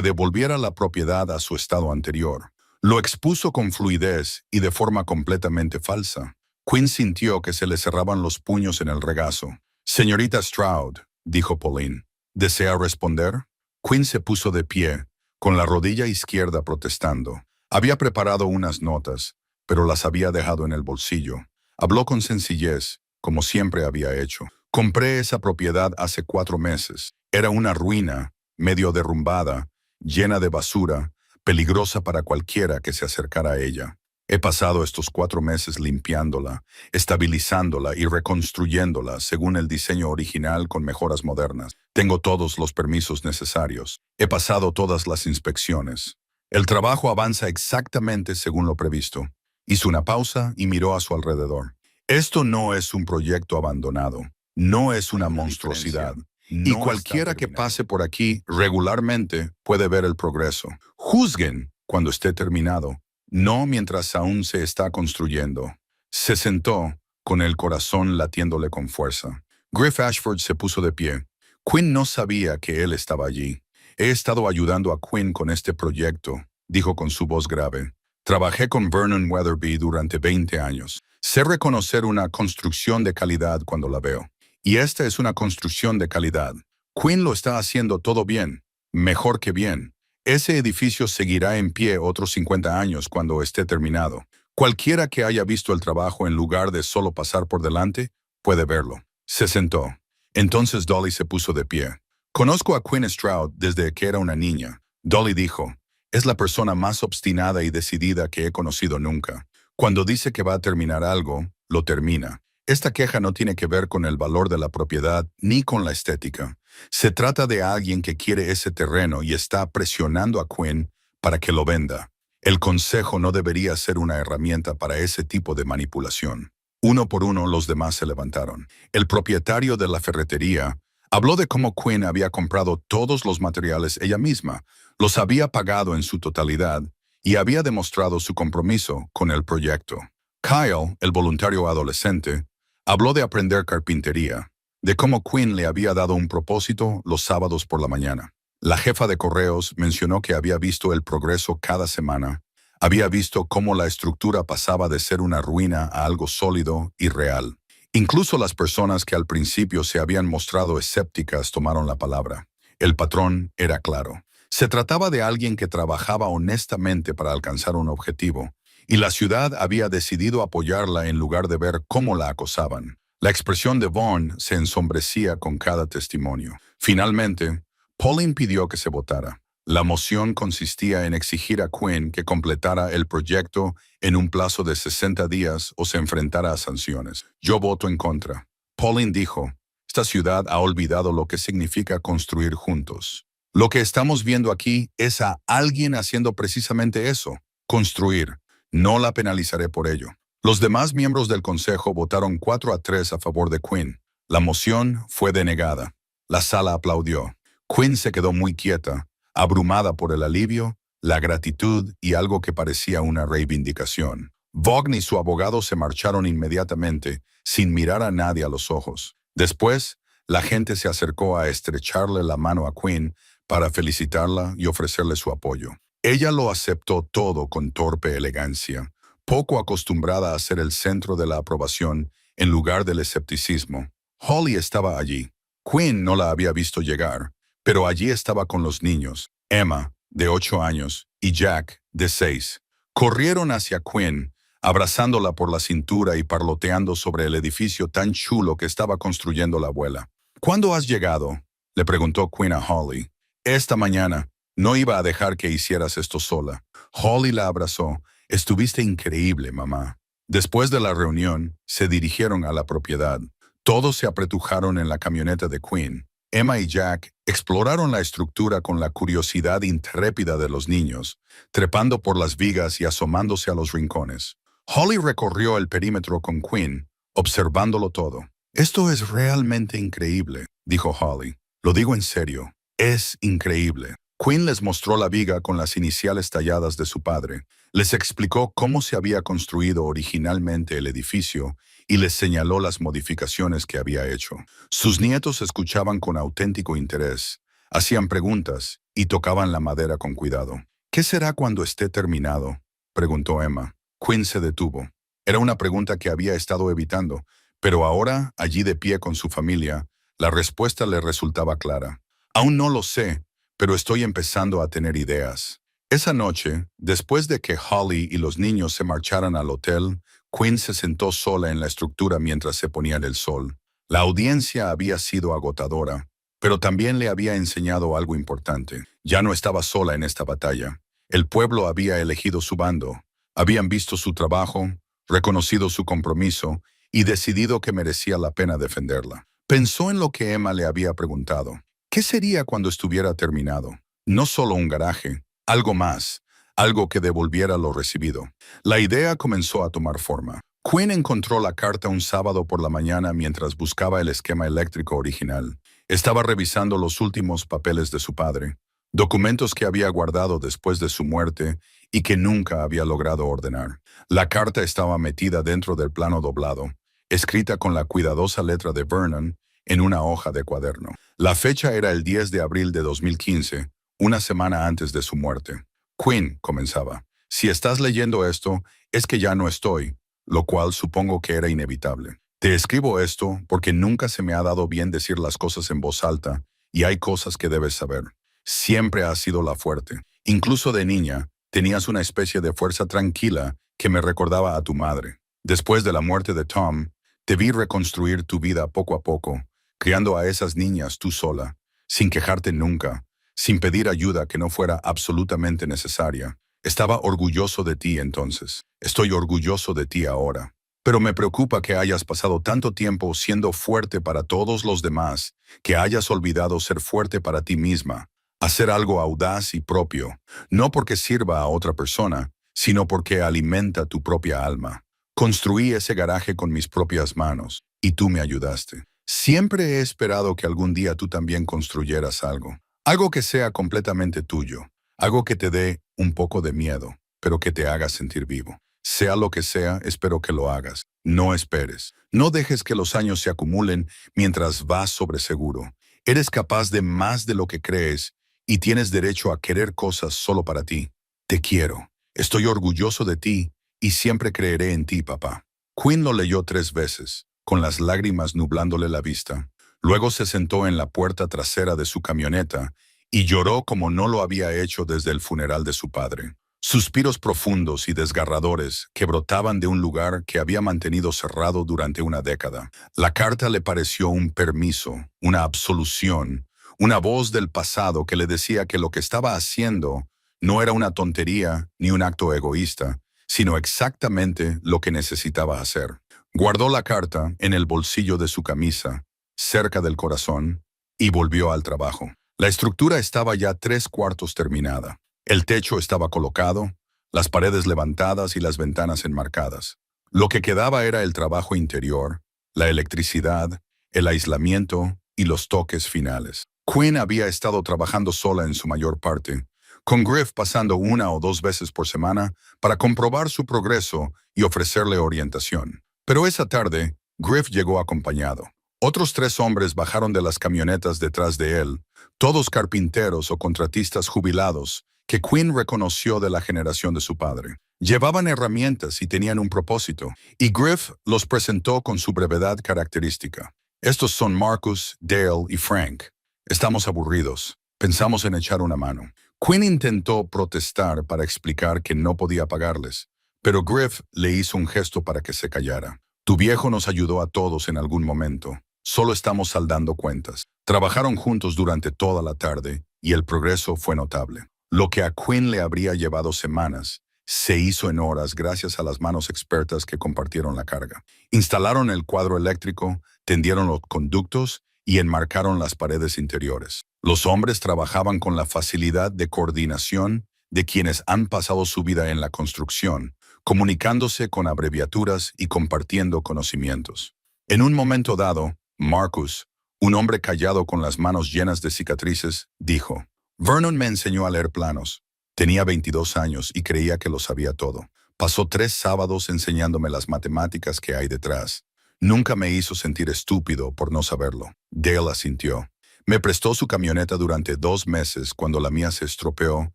devolviera la propiedad a su estado anterior. Lo expuso con fluidez y de forma completamente falsa. Quinn sintió que se le cerraban los puños en el regazo. «Señorita Stroud», dijo Pauline, «¿desea responder?» Quinn se puso de pie, con la rodilla izquierda protestando. Había preparado unas notas, pero las había dejado en el bolsillo. Habló con sencillez, como siempre había hecho. «Compré esa propiedad hace 4 meses. Era una ruina, medio derrumbada, llena de basura, peligrosa para cualquiera que se acercara a ella. He pasado estos 4 meses limpiándola, estabilizándola y reconstruyéndola según el diseño original con mejoras modernas. Tengo todos los permisos necesarios. He pasado todas las inspecciones. El trabajo avanza exactamente según lo previsto». Hizo una pausa y miró a su alrededor. «Esto no es un proyecto abandonado. No es una monstruosidad. Y cualquiera que pase por aquí regularmente puede ver el progreso. Juzguen cuando esté terminado, no mientras aún se está construyendo». Se sentó, con el corazón latiéndole con fuerza. Griff Ashford se puso de pie. Quinn no sabía que él estaba allí. «He estado ayudando a Quinn con este proyecto», dijo con su voz grave. «Trabajé con Vernon Weatherby durante 20 años. Sé reconocer una construcción de calidad cuando la veo. Y esta es una construcción de calidad. Quinn lo está haciendo todo bien, mejor que bien. Ese edificio seguirá en pie otros 50 años cuando esté terminado. Cualquiera que haya visto el trabajo en lugar de solo pasar por delante, puede verlo». Se sentó. Entonces Dolly se puso de pie. «Conozco a Quinn Stroud desde que era una niña». Dolly dijo, «Es la persona más obstinada y decidida que he conocido nunca. Cuando dice que va a terminar algo, lo termina. Esta queja no tiene que ver con el valor de la propiedad ni con la estética. Se trata de alguien que quiere ese terreno y está presionando a Quinn para que lo venda. El consejo no debería ser una herramienta para ese tipo de manipulación». Uno por uno los demás se levantaron. El propietario de la ferretería habló de cómo Quinn había comprado todos los materiales ella misma, los había pagado en su totalidad y había demostrado su compromiso con el proyecto. Kyle, el voluntario adolescente, habló de aprender carpintería, de cómo Quinn le había dado un propósito los sábados por la mañana. La jefa de correos mencionó que había visto el progreso cada semana. Había visto cómo la estructura pasaba de ser una ruina a algo sólido y real. Incluso las personas que al principio se habían mostrado escépticas tomaron la palabra. El patrón era claro. Se trataba de alguien que trabajaba honestamente para alcanzar un objetivo, y la ciudad había decidido apoyarla en lugar de ver cómo la acosaban. La expresión de Vaughn se ensombrecía con cada testimonio. Finalmente, Pauline pidió que se votara. La moción consistía en exigir a Quinn que completara el proyecto en un plazo de 60 días o se enfrentara a sanciones. Yo voto en contra. Pauline dijo, esta ciudad ha olvidado lo que significa construir juntos. Lo que estamos viendo aquí es a alguien haciendo precisamente eso, construir. No la penalizaré por ello. Los demás miembros del consejo votaron 4-3 a favor de Quinn. La moción fue denegada. La sala aplaudió. Quinn se quedó muy quieta, abrumada por el alivio, la gratitud y algo que parecía una reivindicación. Vaughn y su abogado se marcharon inmediatamente, sin mirar a nadie a los ojos. Después, la gente se acercó a estrecharle la mano a Quinn para felicitarla y ofrecerle su apoyo. Ella lo aceptó todo con torpe elegancia, poco acostumbrada a ser el centro de la aprobación en lugar del escepticismo. Holly estaba allí. Quinn no la había visto llegar, pero allí estaba con los niños, Emma, de 8 años, y Jack, de 6. Corrieron hacia Quinn, abrazándola por la cintura y parloteando sobre el edificio tan chulo que estaba construyendo la abuela. ¿Cuándo has llegado?, le preguntó Quinn a Holly. Esta mañana. No iba a dejar que hicieras esto sola. Holly la abrazó. Estuviste increíble, mamá. Después de la reunión, se dirigieron a la propiedad. Todos se apretujaron en la camioneta de Quinn. Emma y Jack exploraron la estructura con la curiosidad intrépida de los niños, trepando por las vigas y asomándose a los rincones. Holly recorrió el perímetro con Quinn, observándolo todo. Esto es realmente increíble, dijo Holly. Lo digo en serio. Es increíble. Quinn les mostró la viga con las iniciales talladas de su padre, les explicó cómo se había construido originalmente el edificio y les señaló las modificaciones que había hecho. Sus nietos escuchaban con auténtico interés, hacían preguntas y tocaban la madera con cuidado. ¿Qué será cuando esté terminado?, preguntó Emma. Quinn se detuvo. Era una pregunta que había estado evitando, pero ahora, allí de pie con su familia, la respuesta le resultaba clara. Aún no lo sé, pero estoy empezando a tener ideas. Esa noche, después de que Holly y los niños se marcharan al hotel, Quinn se sentó sola en la estructura mientras se ponía el sol. La audiencia había sido agotadora, pero también le había enseñado algo importante. Ya no estaba sola en esta batalla. El pueblo había elegido su bando, habían visto su trabajo, reconocido su compromiso y decidido que merecía la pena defenderla. Pensó en lo que Emma le había preguntado. ¿Qué sería cuando estuviera terminado? No solo un garaje, algo más, algo que devolviera lo recibido. La idea comenzó a tomar forma. Quinn encontró la carta un sábado por la mañana mientras buscaba el esquema eléctrico original. Estaba revisando los últimos papeles de su padre, documentos que había guardado después de su muerte y que nunca había logrado ordenar. La carta estaba metida dentro del plano doblado, escrita con la cuidadosa letra de Vernon en una hoja de cuaderno. La fecha era el 10 de abril de 2015, una semana antes de su muerte. Quinn, comenzaba, si estás leyendo esto, es que ya no estoy, lo cual supongo que era inevitable. Te escribo esto porque nunca se me ha dado bien decir las cosas en voz alta y hay cosas que debes saber. Siempre has sido la fuerte. Incluso de niña, tenías una especie de fuerza tranquila que me recordaba a tu madre. Después de la muerte de Tom, te vi reconstruir tu vida poco a poco, criando a esas niñas tú sola, sin quejarte nunca, sin pedir ayuda que no fuera absolutamente necesaria. Estaba orgulloso de ti entonces. Estoy orgulloso de ti ahora. Pero me preocupa que hayas pasado tanto tiempo siendo fuerte para todos los demás, que hayas olvidado ser fuerte para ti misma, hacer algo audaz y propio, no porque sirva a otra persona, sino porque alimenta tu propia alma. Construí ese garaje con mis propias manos, y tú me ayudaste. Siempre he esperado que algún día tú también construyeras algo. Algo que sea completamente tuyo. Algo que te dé un poco de miedo, pero que te haga sentir vivo. Sea lo que sea, espero que lo hagas. No esperes. No dejes que los años se acumulen mientras vas sobre seguro. Eres capaz de más de lo que crees y tienes derecho a querer cosas solo para ti. Te quiero. Estoy orgulloso de ti y siempre creeré en ti, papá. Quinn lo leyó 3 veces, con las lágrimas nublándole la vista. Luego se sentó en la puerta trasera de su camioneta y lloró como no lo había hecho desde el funeral de su padre. Suspiros profundos y desgarradores que brotaban de un lugar que había mantenido cerrado durante una década. La carta le pareció un permiso, una absolución, una voz del pasado que le decía que lo que estaba haciendo no era una tontería ni un acto egoísta, sino exactamente lo que necesitaba hacer. Guardó la carta en el bolsillo de su camisa, cerca del corazón, y volvió al trabajo. La estructura estaba ya 3/4 terminada. El techo estaba colocado, las paredes levantadas y las ventanas enmarcadas. Lo que quedaba era el trabajo interior, la electricidad, el aislamiento y los toques finales. Quinn había estado trabajando sola en su mayor parte, con Griff pasando 1 o 2 veces por semana para comprobar su progreso y ofrecerle orientación. Pero esa tarde, Griff llegó acompañado. Otros 3 hombres bajaron de las camionetas detrás de él, todos carpinteros o contratistas jubilados, que Quinn reconoció de la generación de su padre. Llevaban herramientas y tenían un propósito, y Griff los presentó con su brevedad característica. Estos son Marcus, Dale y Frank. Estamos aburridos. Pensamos en echar una mano. Quinn intentó protestar para explicar que no podía pagarles, pero Griff le hizo un gesto para que se callara. Tu viejo nos ayudó a todos en algún momento. Solo estamos saldando cuentas. Trabajaron juntos durante toda la tarde y el progreso fue notable. Lo que a Quinn le habría llevado semanas, se hizo en horas gracias a las manos expertas que compartieron la carga. Instalaron el cuadro eléctrico, tendieron los conductos y enmarcaron las paredes interiores. Los hombres trabajaban con la facilidad de coordinación de quienes han pasado su vida en la construcción, comunicándose con abreviaturas y compartiendo conocimientos. En un momento dado, Marcus, un hombre callado con las manos llenas de cicatrices, dijo: Vernon me enseñó a leer planos. Tenía 22 años y creía que lo sabía todo. Pasó 3 sábados enseñándome las matemáticas que hay detrás. Nunca me hizo sentir estúpido por no saberlo. Dale asintió. Me prestó su camioneta durante 2 meses cuando la mía se estropeó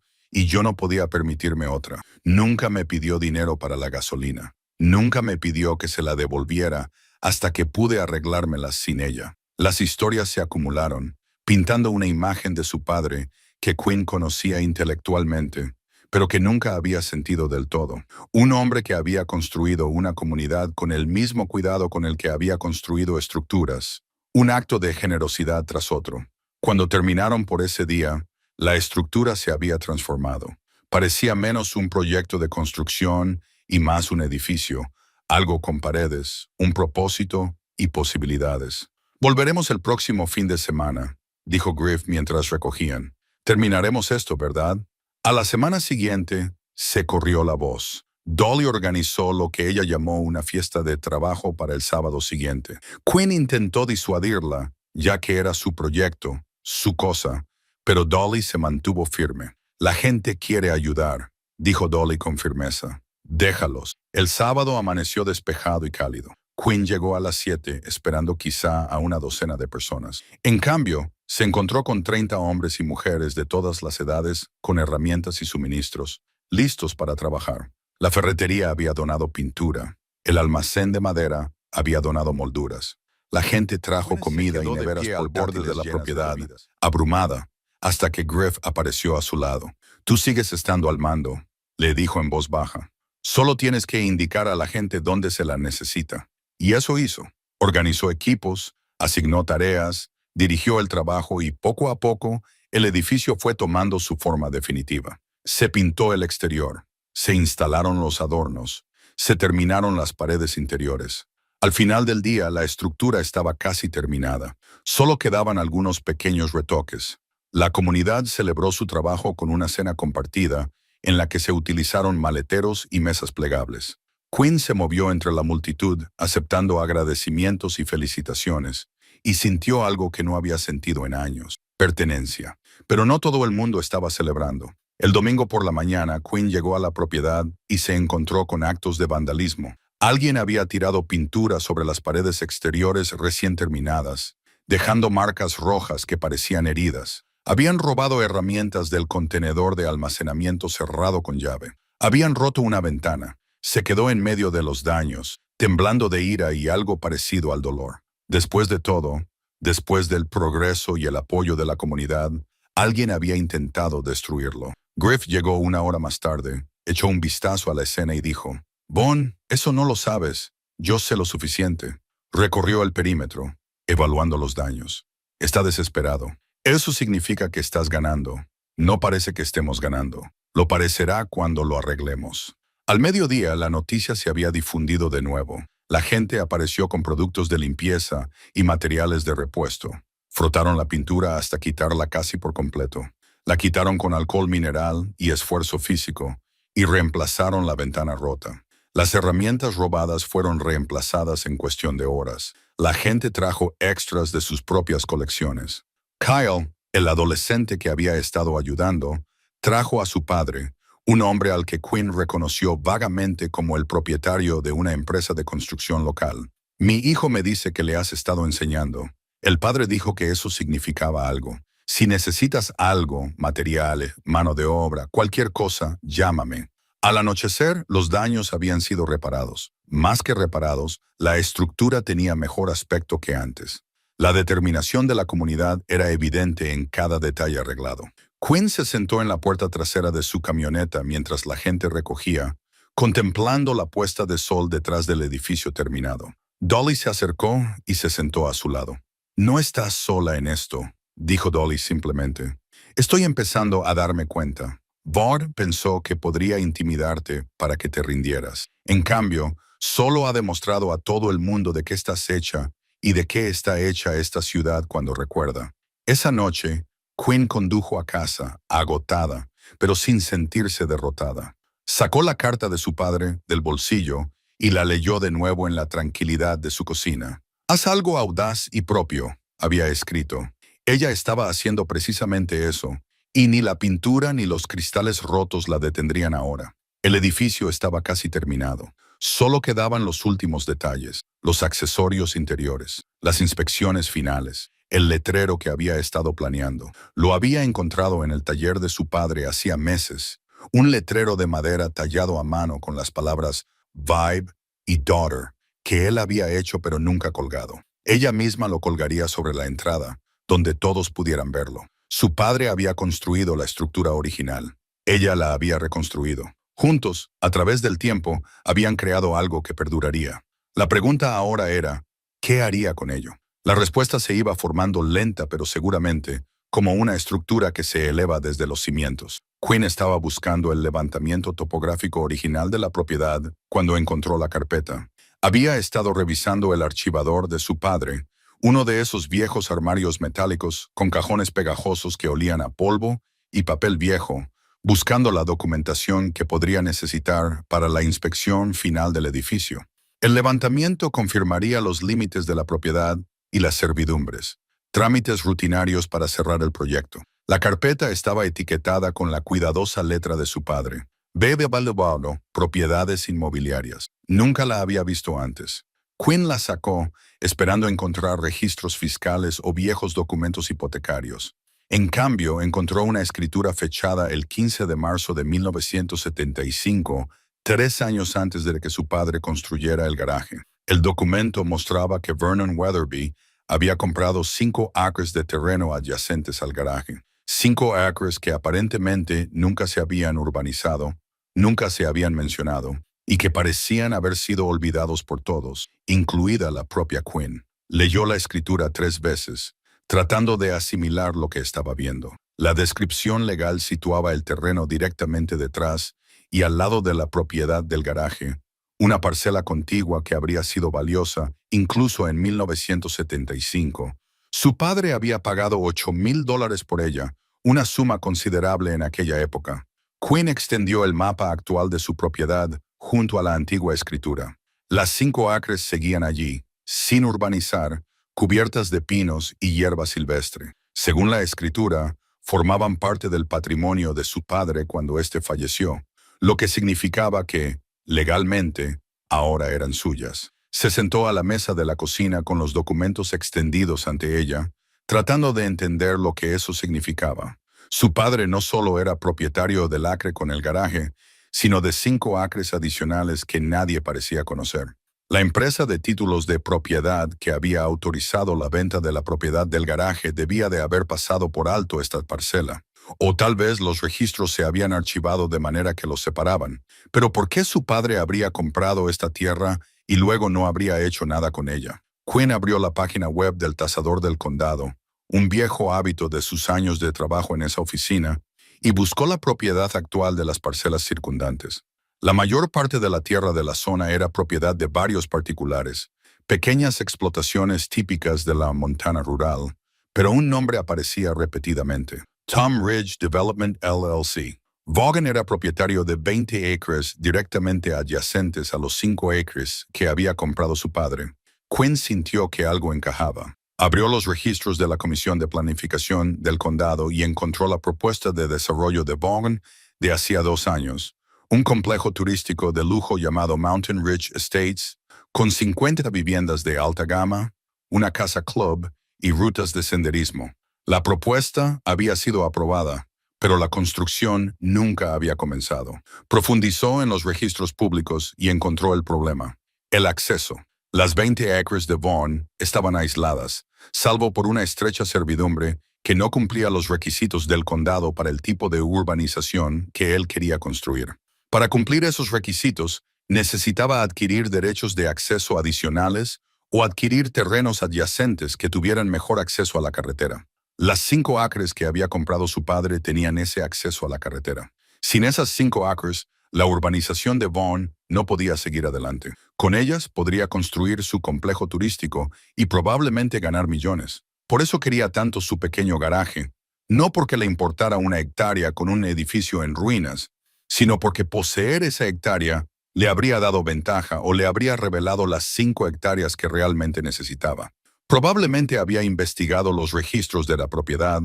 y yo no podía permitirme otra. Nunca me pidió dinero para la gasolina. Nunca me pidió que se la devolviera hasta que pude arreglármelas sin ella. Las historias se acumularon, pintando una imagen de su padre que Quinn conocía intelectualmente, pero que nunca había sentido del todo. Un hombre que había construido una comunidad con el mismo cuidado con el que había construido estructuras. Un acto de generosidad tras otro. Cuando terminaron por ese día, la estructura se había transformado. Parecía menos un proyecto de construcción y más un edificio, algo con paredes, un propósito y posibilidades. Volveremos el próximo fin de semana, dijo Griff mientras recogían. Terminaremos esto, ¿verdad? A la semana siguiente, se corrió la voz. Dolly organizó lo que ella llamó una fiesta de trabajo para el sábado siguiente. Quinn intentó disuadirla, ya que era su proyecto, su cosa, pero Dolly se mantuvo firme. La gente quiere ayudar, dijo Dolly con firmeza. Déjalos. El sábado amaneció despejado y cálido. Quinn llegó a las 7, esperando quizá a una docena de personas. En cambio, se encontró con 30 hombres y mujeres de todas las edades, con herramientas y suministros, listos para trabajar. La ferretería había donado pintura. El almacén de madera había donado molduras. La gente trajo comida y neveras por borde de la propiedad, abrumada, hasta que Griff apareció a su lado. Tú sigues estando al mando, le dijo en voz baja. Solo tienes que indicar a la gente dónde se la necesita. Y eso hizo. Organizó equipos, asignó tareas, dirigió el trabajo y poco a poco el edificio fue tomando su forma definitiva. Se pintó el exterior, se instalaron los adornos, se terminaron las paredes interiores. Al final del día la estructura estaba casi terminada. Solo quedaban algunos pequeños retoques. La comunidad celebró su trabajo con una cena compartida en la que se utilizaron maleteros y mesas plegables. Quinn se movió entre la multitud, aceptando agradecimientos y felicitaciones, y sintió algo que no había sentido en años: pertenencia. Pero no todo el mundo estaba celebrando. El domingo por la mañana, Quinn llegó a la propiedad y se encontró con actos de vandalismo. Alguien había tirado pintura sobre las paredes exteriores recién terminadas, dejando marcas rojas que parecían heridas. Habían robado herramientas del contenedor de almacenamiento cerrado con llave. Habían roto una ventana. Se quedó en medio de los daños, temblando de ira y algo parecido al dolor. Después de todo, después del progreso y el apoyo de la comunidad, alguien había intentado destruirlo. Griff llegó una hora más tarde, echó un vistazo a la escena y dijo, «Bon, eso no lo sabes. Yo sé lo suficiente». Recorrió el perímetro, evaluando los daños. Está desesperado. Eso significa que estás ganando. No parece que estemos ganando. Lo parecerá cuando lo arreglemos. Al mediodía, la noticia se había difundido de nuevo. La gente apareció con productos de limpieza y materiales de repuesto. Frotaron la pintura hasta quitarla casi por completo. La quitaron con alcohol mineral y esfuerzo físico, y reemplazaron la ventana rota. Las herramientas robadas fueron reemplazadas en cuestión de horas. La gente trajo extras de sus propias colecciones. Kyle, el adolescente que había estado ayudando, trajo a su padre, un hombre al que Quinn reconoció vagamente como el propietario de una empresa de construcción local. «Mi hijo me dice que le has estado enseñando». El padre dijo que eso significaba algo. «Si necesitas algo, material, mano de obra, cualquier cosa, llámame». Al anochecer, los daños habían sido reparados. Más que reparados, la estructura tenía mejor aspecto que antes. La determinación de la comunidad era evidente en cada detalle arreglado. Quinn se sentó en la puerta trasera de su camioneta mientras la gente recogía, contemplando la puesta de sol detrás del edificio terminado. Dolly se acercó y se sentó a su lado. «No estás sola en esto», dijo Dolly simplemente. «Estoy empezando a darme cuenta. Vaughn pensó que podría intimidarte para que te rindieras. En cambio, solo ha demostrado a todo el mundo de qué estás hecha y de qué está hecha esta ciudad cuando recuerda». Esa noche, Quinn condujo a casa, agotada, pero sin sentirse derrotada. Sacó la carta de su padre del bolsillo y la leyó de nuevo en la tranquilidad de su cocina. «Haz algo audaz y propio», había escrito. Ella estaba haciendo precisamente eso, y ni la pintura ni los cristales rotos la detendrían ahora. El edificio estaba casi terminado. Solo quedaban los últimos detalles, los accesorios interiores, las inspecciones finales, el letrero que había estado planeando. Lo había encontrado en el taller de su padre hacía meses, un letrero de madera tallado a mano con las palabras Vibe y Daughter, que él había hecho pero nunca colgado. Ella misma lo colgaría sobre la entrada, donde todos pudieran verlo. Su padre había construido la estructura original. Ella la había reconstruido. Juntos, a través del tiempo, habían creado algo que perduraría. La pregunta ahora era, ¿qué haría con ello? La respuesta se iba formando lenta pero seguramente, como una estructura que se eleva desde los cimientos. Quinn estaba buscando el levantamiento topográfico original de la propiedad cuando encontró la carpeta. Había estado revisando el archivador de su padre, uno de esos viejos armarios metálicos con cajones pegajosos que olían a polvo y papel viejo, buscando la documentación que podría necesitar para la inspección final del edificio. El levantamiento confirmaría los límites de la propiedad y las servidumbres, trámites rutinarios para cerrar el proyecto. La carpeta estaba etiquetada con la cuidadosa letra de su padre. B.B. Baldovano, propiedades inmobiliarias. Nunca la había visto antes. Quinn la sacó, esperando encontrar registros fiscales o viejos documentos hipotecarios. En cambio, encontró una escritura fechada el 15 de marzo de 1975, 3 años antes de que su padre construyera el garaje. El documento mostraba que Vernon Weatherby había comprado 5 acres de terreno adyacentes al garaje. 5 acres que aparentemente nunca se habían urbanizado, nunca se habían mencionado, y que parecían haber sido olvidados por todos, incluida la propia Quinn. Leyó la escritura 3 veces, tratando de asimilar lo que estaba viendo. La descripción legal situaba el terreno directamente detrás y al lado de la propiedad del garaje, una parcela contigua que habría sido valiosa incluso en 1975. Su padre había pagado $8,000 por ella, una suma considerable en aquella época. Quinn extendió el mapa actual de su propiedad junto a la antigua escritura. Las 5 acres seguían allí, sin urbanizar, cubiertas de pinos y hierba silvestre. Según la escritura, formaban parte del patrimonio de su padre cuando éste falleció, lo que significaba que, legalmente, ahora eran suyas. Se sentó a la mesa de la cocina con los documentos extendidos ante ella, tratando de entender lo que eso significaba. Su padre no solo era propietario del acre con el garaje, sino de 5 acres adicionales que nadie parecía conocer. La empresa de títulos de propiedad que había autorizado la venta de la propiedad del garaje debía de haber pasado por alto esta parcela. O tal vez los registros se habían archivado de manera que los separaban. Pero ¿por qué su padre habría comprado esta tierra y luego no habría hecho nada con ella? Quinn abrió la página web del tasador del condado, un viejo hábito de sus años de trabajo en esa oficina, y buscó la propiedad actual de las parcelas circundantes. La mayor parte de la tierra de la zona era propiedad de varios particulares, pequeñas explotaciones típicas de la Montana rural, pero un nombre aparecía repetidamente: Tom Ridge Development LLC. Vaughan era propietario de 20 acres directamente adyacentes a los 5 acres que había comprado su padre. Quinn sintió que algo encajaba. Abrió los registros de la Comisión de Planificación del Condado y encontró la propuesta de desarrollo de Vaughan de hacía 2 años, un complejo turístico de lujo llamado Mountain Ridge Estates, con 50 viviendas de alta gama, una casa club y rutas de senderismo. La propuesta había sido aprobada, pero la construcción nunca había comenzado. Profundizó en los registros públicos y encontró el problema: el acceso. Las 20 acres de Vaughan estaban aisladas, salvo por una estrecha servidumbre que no cumplía los requisitos del condado para el tipo de urbanización que él quería construir. Para cumplir esos requisitos, necesitaba adquirir derechos de acceso adicionales o adquirir terrenos adyacentes que tuvieran mejor acceso a la carretera. Las 5 acres que había comprado su padre tenían ese acceso a la carretera. Sin esas 5 acres, la urbanización de Vaughan no podía seguir adelante. Con ellas podría construir su complejo turístico y probablemente ganar millones. Por eso quería tanto su pequeño garaje, no porque le importara una hectárea con un edificio en ruinas, sino porque poseer esa hectárea le habría dado ventaja o le habría revelado las 5 hectáreas que realmente necesitaba. Probablemente había investigado los registros de la propiedad,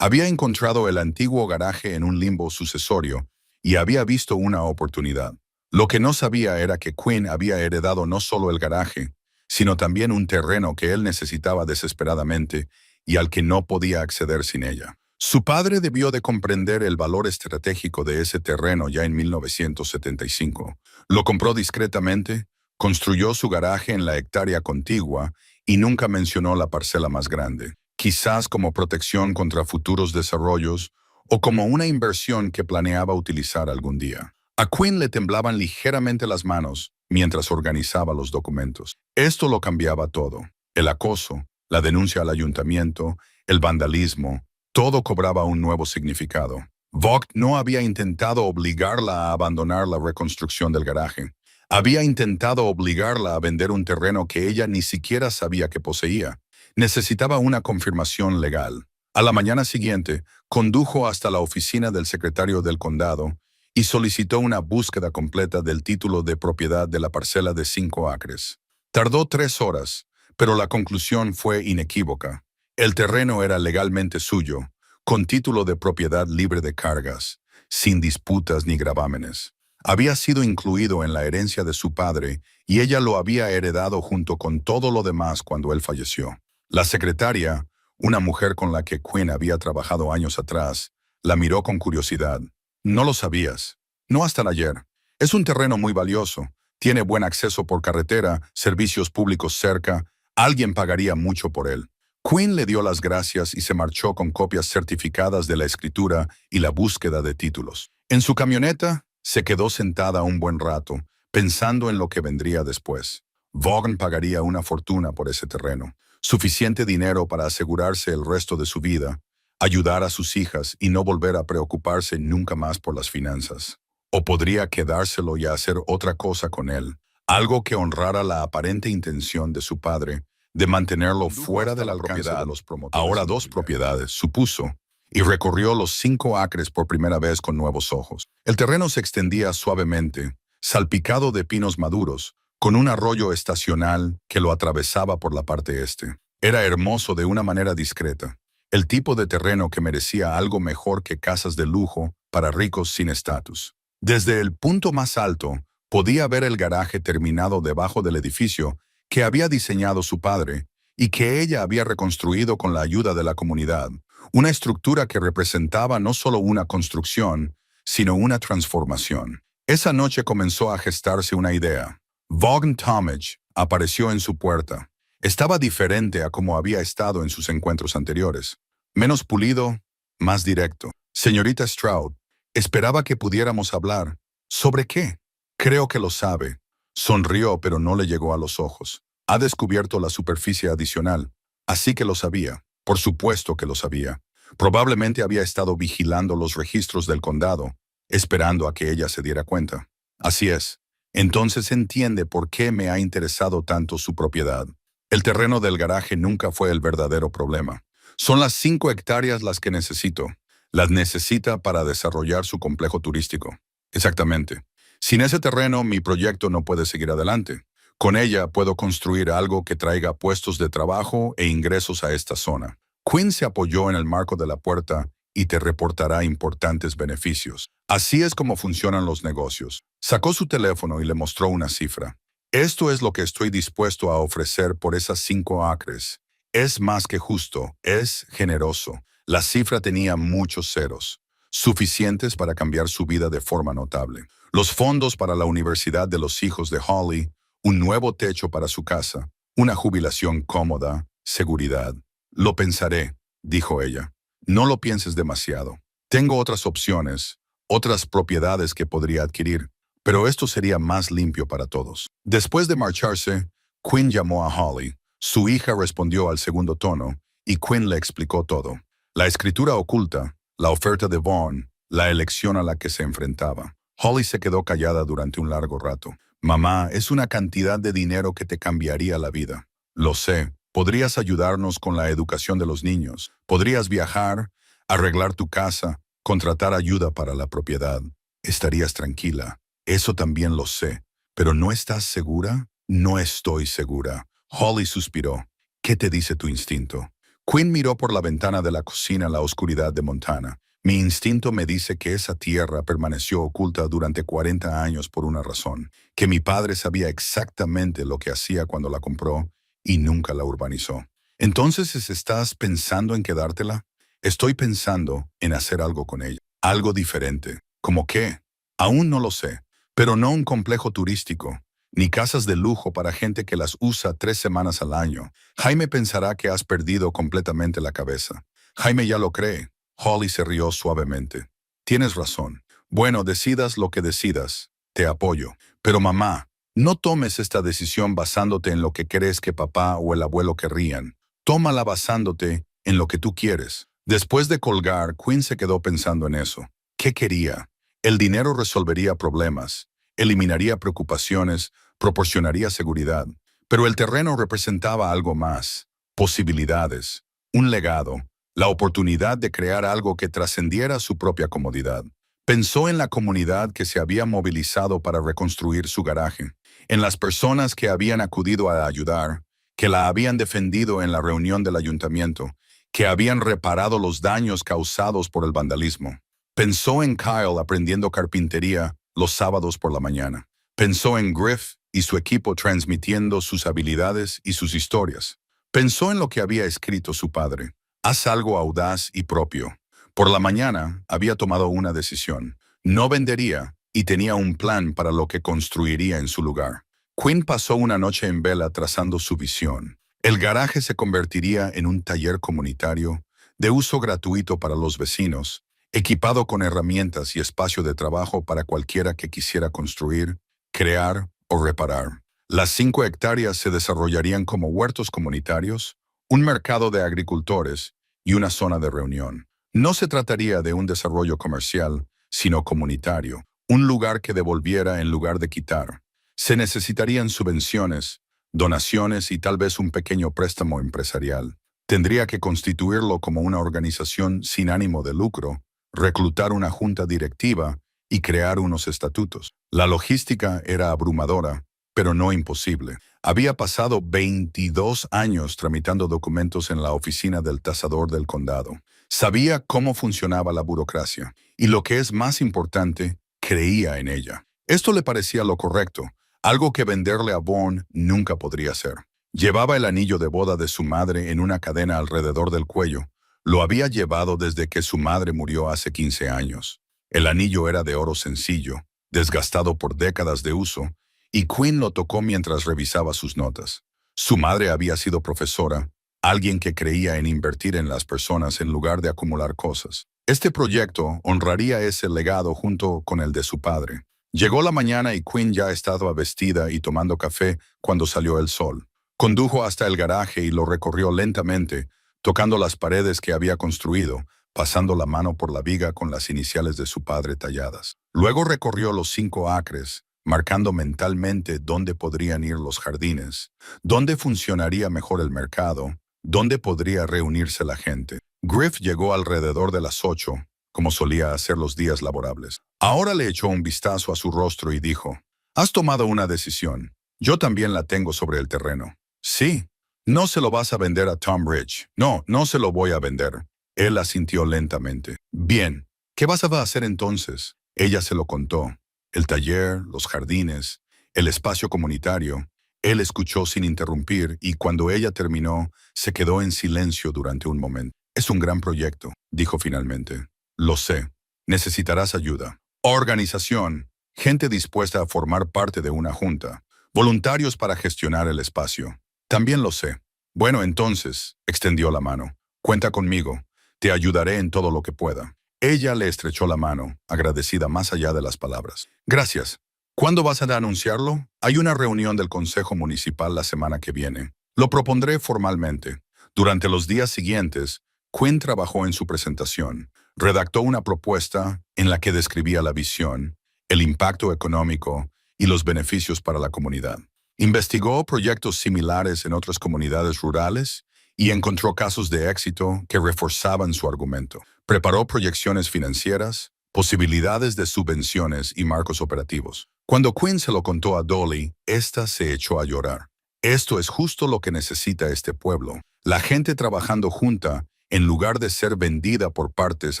había encontrado el antiguo garaje en un limbo sucesorio y había visto una oportunidad. Lo que no sabía era que Quinn había heredado no solo el garaje, sino también un terreno que él necesitaba desesperadamente y al que no podía acceder sin ella. Su padre debió de comprender el valor estratégico de ese terreno ya en 1975. Lo compró discretamente, construyó su garaje en la hectárea contigua y nunca mencionó la parcela más grande, quizás como protección contra futuros desarrollos o como una inversión que planeaba utilizar algún día. A Quinn le temblaban ligeramente las manos mientras organizaba los documentos. Esto lo cambiaba todo: el acoso, la denuncia al ayuntamiento, el vandalismo. Todo cobraba un nuevo significado. Vogt no había intentado obligarla a abandonar la reconstrucción del garaje. Había intentado obligarla a vender un terreno que ella ni siquiera sabía que poseía. Necesitaba una confirmación legal. A la mañana siguiente, condujo hasta la oficina del secretario del condado y solicitó una búsqueda completa del título de propiedad de la parcela de 5 acres. Tardó 3 horas, pero la conclusión fue inequívoca. El terreno era legalmente suyo, con título de propiedad libre de cargas, sin disputas ni gravámenes. Había sido incluido en la herencia de su padre y ella lo había heredado junto con todo lo demás cuando él falleció. La secretaria, una mujer con la que Quinn había trabajado años atrás, la miró con curiosidad. «No lo sabías. No hasta ayer. Es un terreno muy valioso. Tiene buen acceso por carretera, servicios públicos cerca. Alguien pagaría mucho por él». Quinn le dio las gracias y se marchó con copias certificadas de la escritura y la búsqueda de títulos. En su camioneta, se quedó sentada un buen rato, pensando en lo que vendría después. Vaughan pagaría una fortuna por ese terreno, suficiente dinero para asegurarse el resto de su vida, ayudar a sus hijas y no volver a preocuparse nunca más por las finanzas. O podría quedárselo y hacer otra cosa con él, algo que honrara la aparente intención de su padre de mantenerlo fuera del alcance de los promotores. Ahora 2 propiedades, supuso, y recorrió los 5 acres por primera vez con nuevos ojos. El terreno se extendía suavemente, salpicado de pinos maduros, con un arroyo estacional que lo atravesaba por la parte este. Era hermoso de una manera discreta, el tipo de terreno que merecía algo mejor que casas de lujo para ricos sin estatus. Desde el punto más alto, podía ver el garaje terminado debajo del edificio que había diseñado su padre y que ella había reconstruido con la ayuda de la comunidad, una estructura que representaba no solo una construcción, sino una transformación. Esa noche comenzó a gestarse una idea. Vaughan Talmadge apareció en su puerta. Estaba diferente a como había estado en sus encuentros anteriores. Menos pulido, más directo. Señorita Stroud, esperaba que pudiéramos hablar. ¿Sobre qué? Creo que lo sabe. Sonrió, pero no le llegó a los ojos. Ha descubierto la superficie adicional. Así que lo sabía. Por supuesto que lo sabía. Probablemente había estado vigilando los registros del condado, esperando a que ella se diera cuenta. Así es. Entonces entiende por qué me ha interesado tanto su propiedad. El terreno del garaje nunca fue el verdadero problema. Son las 5 hectáreas las que necesito. Las necesita para desarrollar su complejo turístico. Exactamente. Sin ese terreno, mi proyecto no puede seguir adelante. Con ella puedo construir algo que traiga puestos de trabajo e ingresos a esta zona. Quinn se apoyó en el marco de la puerta y te reportará importantes beneficios. Así es como funcionan los negocios. Sacó su teléfono y le mostró una cifra. Esto es lo que estoy dispuesto a ofrecer por esas 5 acres. Es más que justo, es generoso. La cifra tenía muchos ceros, suficientes para cambiar su vida de forma notable. Los fondos para la universidad de los hijos de Holly, un nuevo techo para su casa, una jubilación cómoda, seguridad. Lo pensaré, dijo ella. No lo pienses demasiado. Tengo otras opciones, otras propiedades que podría adquirir, pero esto sería más limpio para todos. Después de marcharse, Quinn llamó a Holly. Su hija respondió al segundo tono, y Quinn le explicó todo. La escritura oculta, la oferta de Vaughan, la elección a la que se enfrentaba. Holly se quedó callada durante un largo rato. Mamá, es una cantidad de dinero que te cambiaría la vida. Lo sé. Podrías ayudarnos con la educación de los niños. Podrías viajar, arreglar tu casa, contratar ayuda para la propiedad. Estarías tranquila. Eso también lo sé. ¿Pero no estás segura? No estoy segura. Holly suspiró. ¿Qué te dice tu instinto? Quinn miró por la ventana de la cocina a la oscuridad de Montana. Mi instinto me dice que esa tierra permaneció oculta durante 40 años por una razón. Que mi padre sabía exactamente lo que hacía cuando la compró y nunca la urbanizó. Entonces, ¿estás pensando en quedártela? Estoy pensando en hacer algo con ella. Algo diferente. ¿Cómo qué? Aún no lo sé. Pero no un complejo turístico, ni casas de lujo para gente que las usa 3 semanas al año. Jaime pensará que has perdido completamente la cabeza. Jaime ya lo cree. Holly se rió suavemente. Tienes razón. Bueno, decidas lo que decidas. Te apoyo. Pero mamá, no tomes esta decisión basándote en lo que crees que papá o el abuelo querrían. Tómala basándote en lo que tú quieres. Después de colgar, Quinn se quedó pensando en eso. ¿Qué quería? El dinero resolvería problemas, eliminaría preocupaciones, proporcionaría seguridad. Pero el terreno representaba algo más. Posibilidades. Un legado. La oportunidad de crear algo que trascendiera su propia comodidad. Pensó en la comunidad que se había movilizado para reconstruir su garaje, en las personas que habían acudido a ayudar, que la habían defendido en la reunión del ayuntamiento, que habían reparado los daños causados por el vandalismo. Pensó en Kyle aprendiendo carpintería los sábados por la mañana. Pensó en Griff y su equipo transmitiendo sus habilidades y sus historias. Pensó en lo que había escrito su padre. Haz algo audaz y propio. Por la mañana había tomado una decisión. No vendería y tenía un plan para lo que construiría en su lugar. Quinn pasó una noche en vela trazando su visión. El garaje se convertiría en un taller comunitario de uso gratuito para los vecinos, equipado con herramientas y espacio de trabajo para cualquiera que quisiera construir, crear o reparar. Las 5 hectáreas se desarrollarían como huertos comunitarios, un mercado de agricultores y una zona de reunión. No se trataría de un desarrollo comercial, sino comunitario, un lugar que devolviera en lugar de quitar. Se necesitarían subvenciones, donaciones y tal vez un pequeño préstamo empresarial. Tendría que constituirlo como una organización sin ánimo de lucro, reclutar una junta directiva y crear unos estatutos. La logística era abrumadora, pero no imposible. Había pasado 22 años tramitando documentos en la oficina del tasador del condado. Sabía cómo funcionaba la burocracia y, lo que es más importante, creía en ella. Esto le parecía lo correcto, algo que venderle a Vaughan nunca podría hacer. Llevaba el anillo de boda de su madre en una cadena alrededor del cuello. Lo había llevado desde que su madre murió hace 15 años. El anillo era de oro sencillo, desgastado por décadas de uso, y Quinn lo tocó mientras revisaba sus notas. Su madre había sido profesora, alguien que creía en invertir en las personas en lugar de acumular cosas. Este proyecto honraría ese legado junto con el de su padre. Llegó la mañana y Quinn ya estaba vestida y tomando café cuando salió el sol. Condujo hasta el garaje y lo recorrió lentamente, tocando las paredes que había construido, pasando la mano por la viga con las iniciales de su padre talladas. Luego recorrió los 5 acres, marcando mentalmente dónde podrían ir los jardines, dónde funcionaría mejor el mercado, dónde podría reunirse la gente. Griff llegó alrededor de las 8, como solía hacer los días laborables. Ahora le echó un vistazo a su rostro y dijo, «Has tomado una decisión. Yo también la tengo sobre el terreno». «Sí. No se lo vas a vender a Tom Rich». «No, no se lo voy a vender». Él asintió lentamente. «Bien. ¿Qué vas a hacer entonces?» Ella se lo contó. El taller, los jardines, el espacio comunitario. Él escuchó sin interrumpir y cuando ella terminó, se quedó en silencio durante un momento. «Es un gran proyecto», dijo finalmente. «Lo sé. Necesitarás ayuda. Organización, gente dispuesta a formar parte de una junta, voluntarios para gestionar el espacio». «También lo sé». «Bueno, entonces», extendió la mano. «Cuenta conmigo. Te ayudaré en todo lo que pueda». Ella le estrechó la mano, agradecida más allá de las palabras. «Gracias. ¿Cuándo vas a anunciarlo?» «Hay una reunión del Consejo Municipal la semana que viene. Lo propondré formalmente». Durante los días siguientes, Quinn trabajó en su presentación. Redactó una propuesta en la que describía la visión, el impacto económico y los beneficios para la comunidad. Investigó proyectos similares en otras comunidades rurales y encontró casos de éxito que reforzaban su argumento. Preparó proyecciones financieras, posibilidades de subvenciones y marcos operativos. Cuando Quinn se lo contó a Dolly, ésta se echó a llorar. «Esto es justo lo que necesita este pueblo. La gente trabajando junta en lugar de ser vendida por partes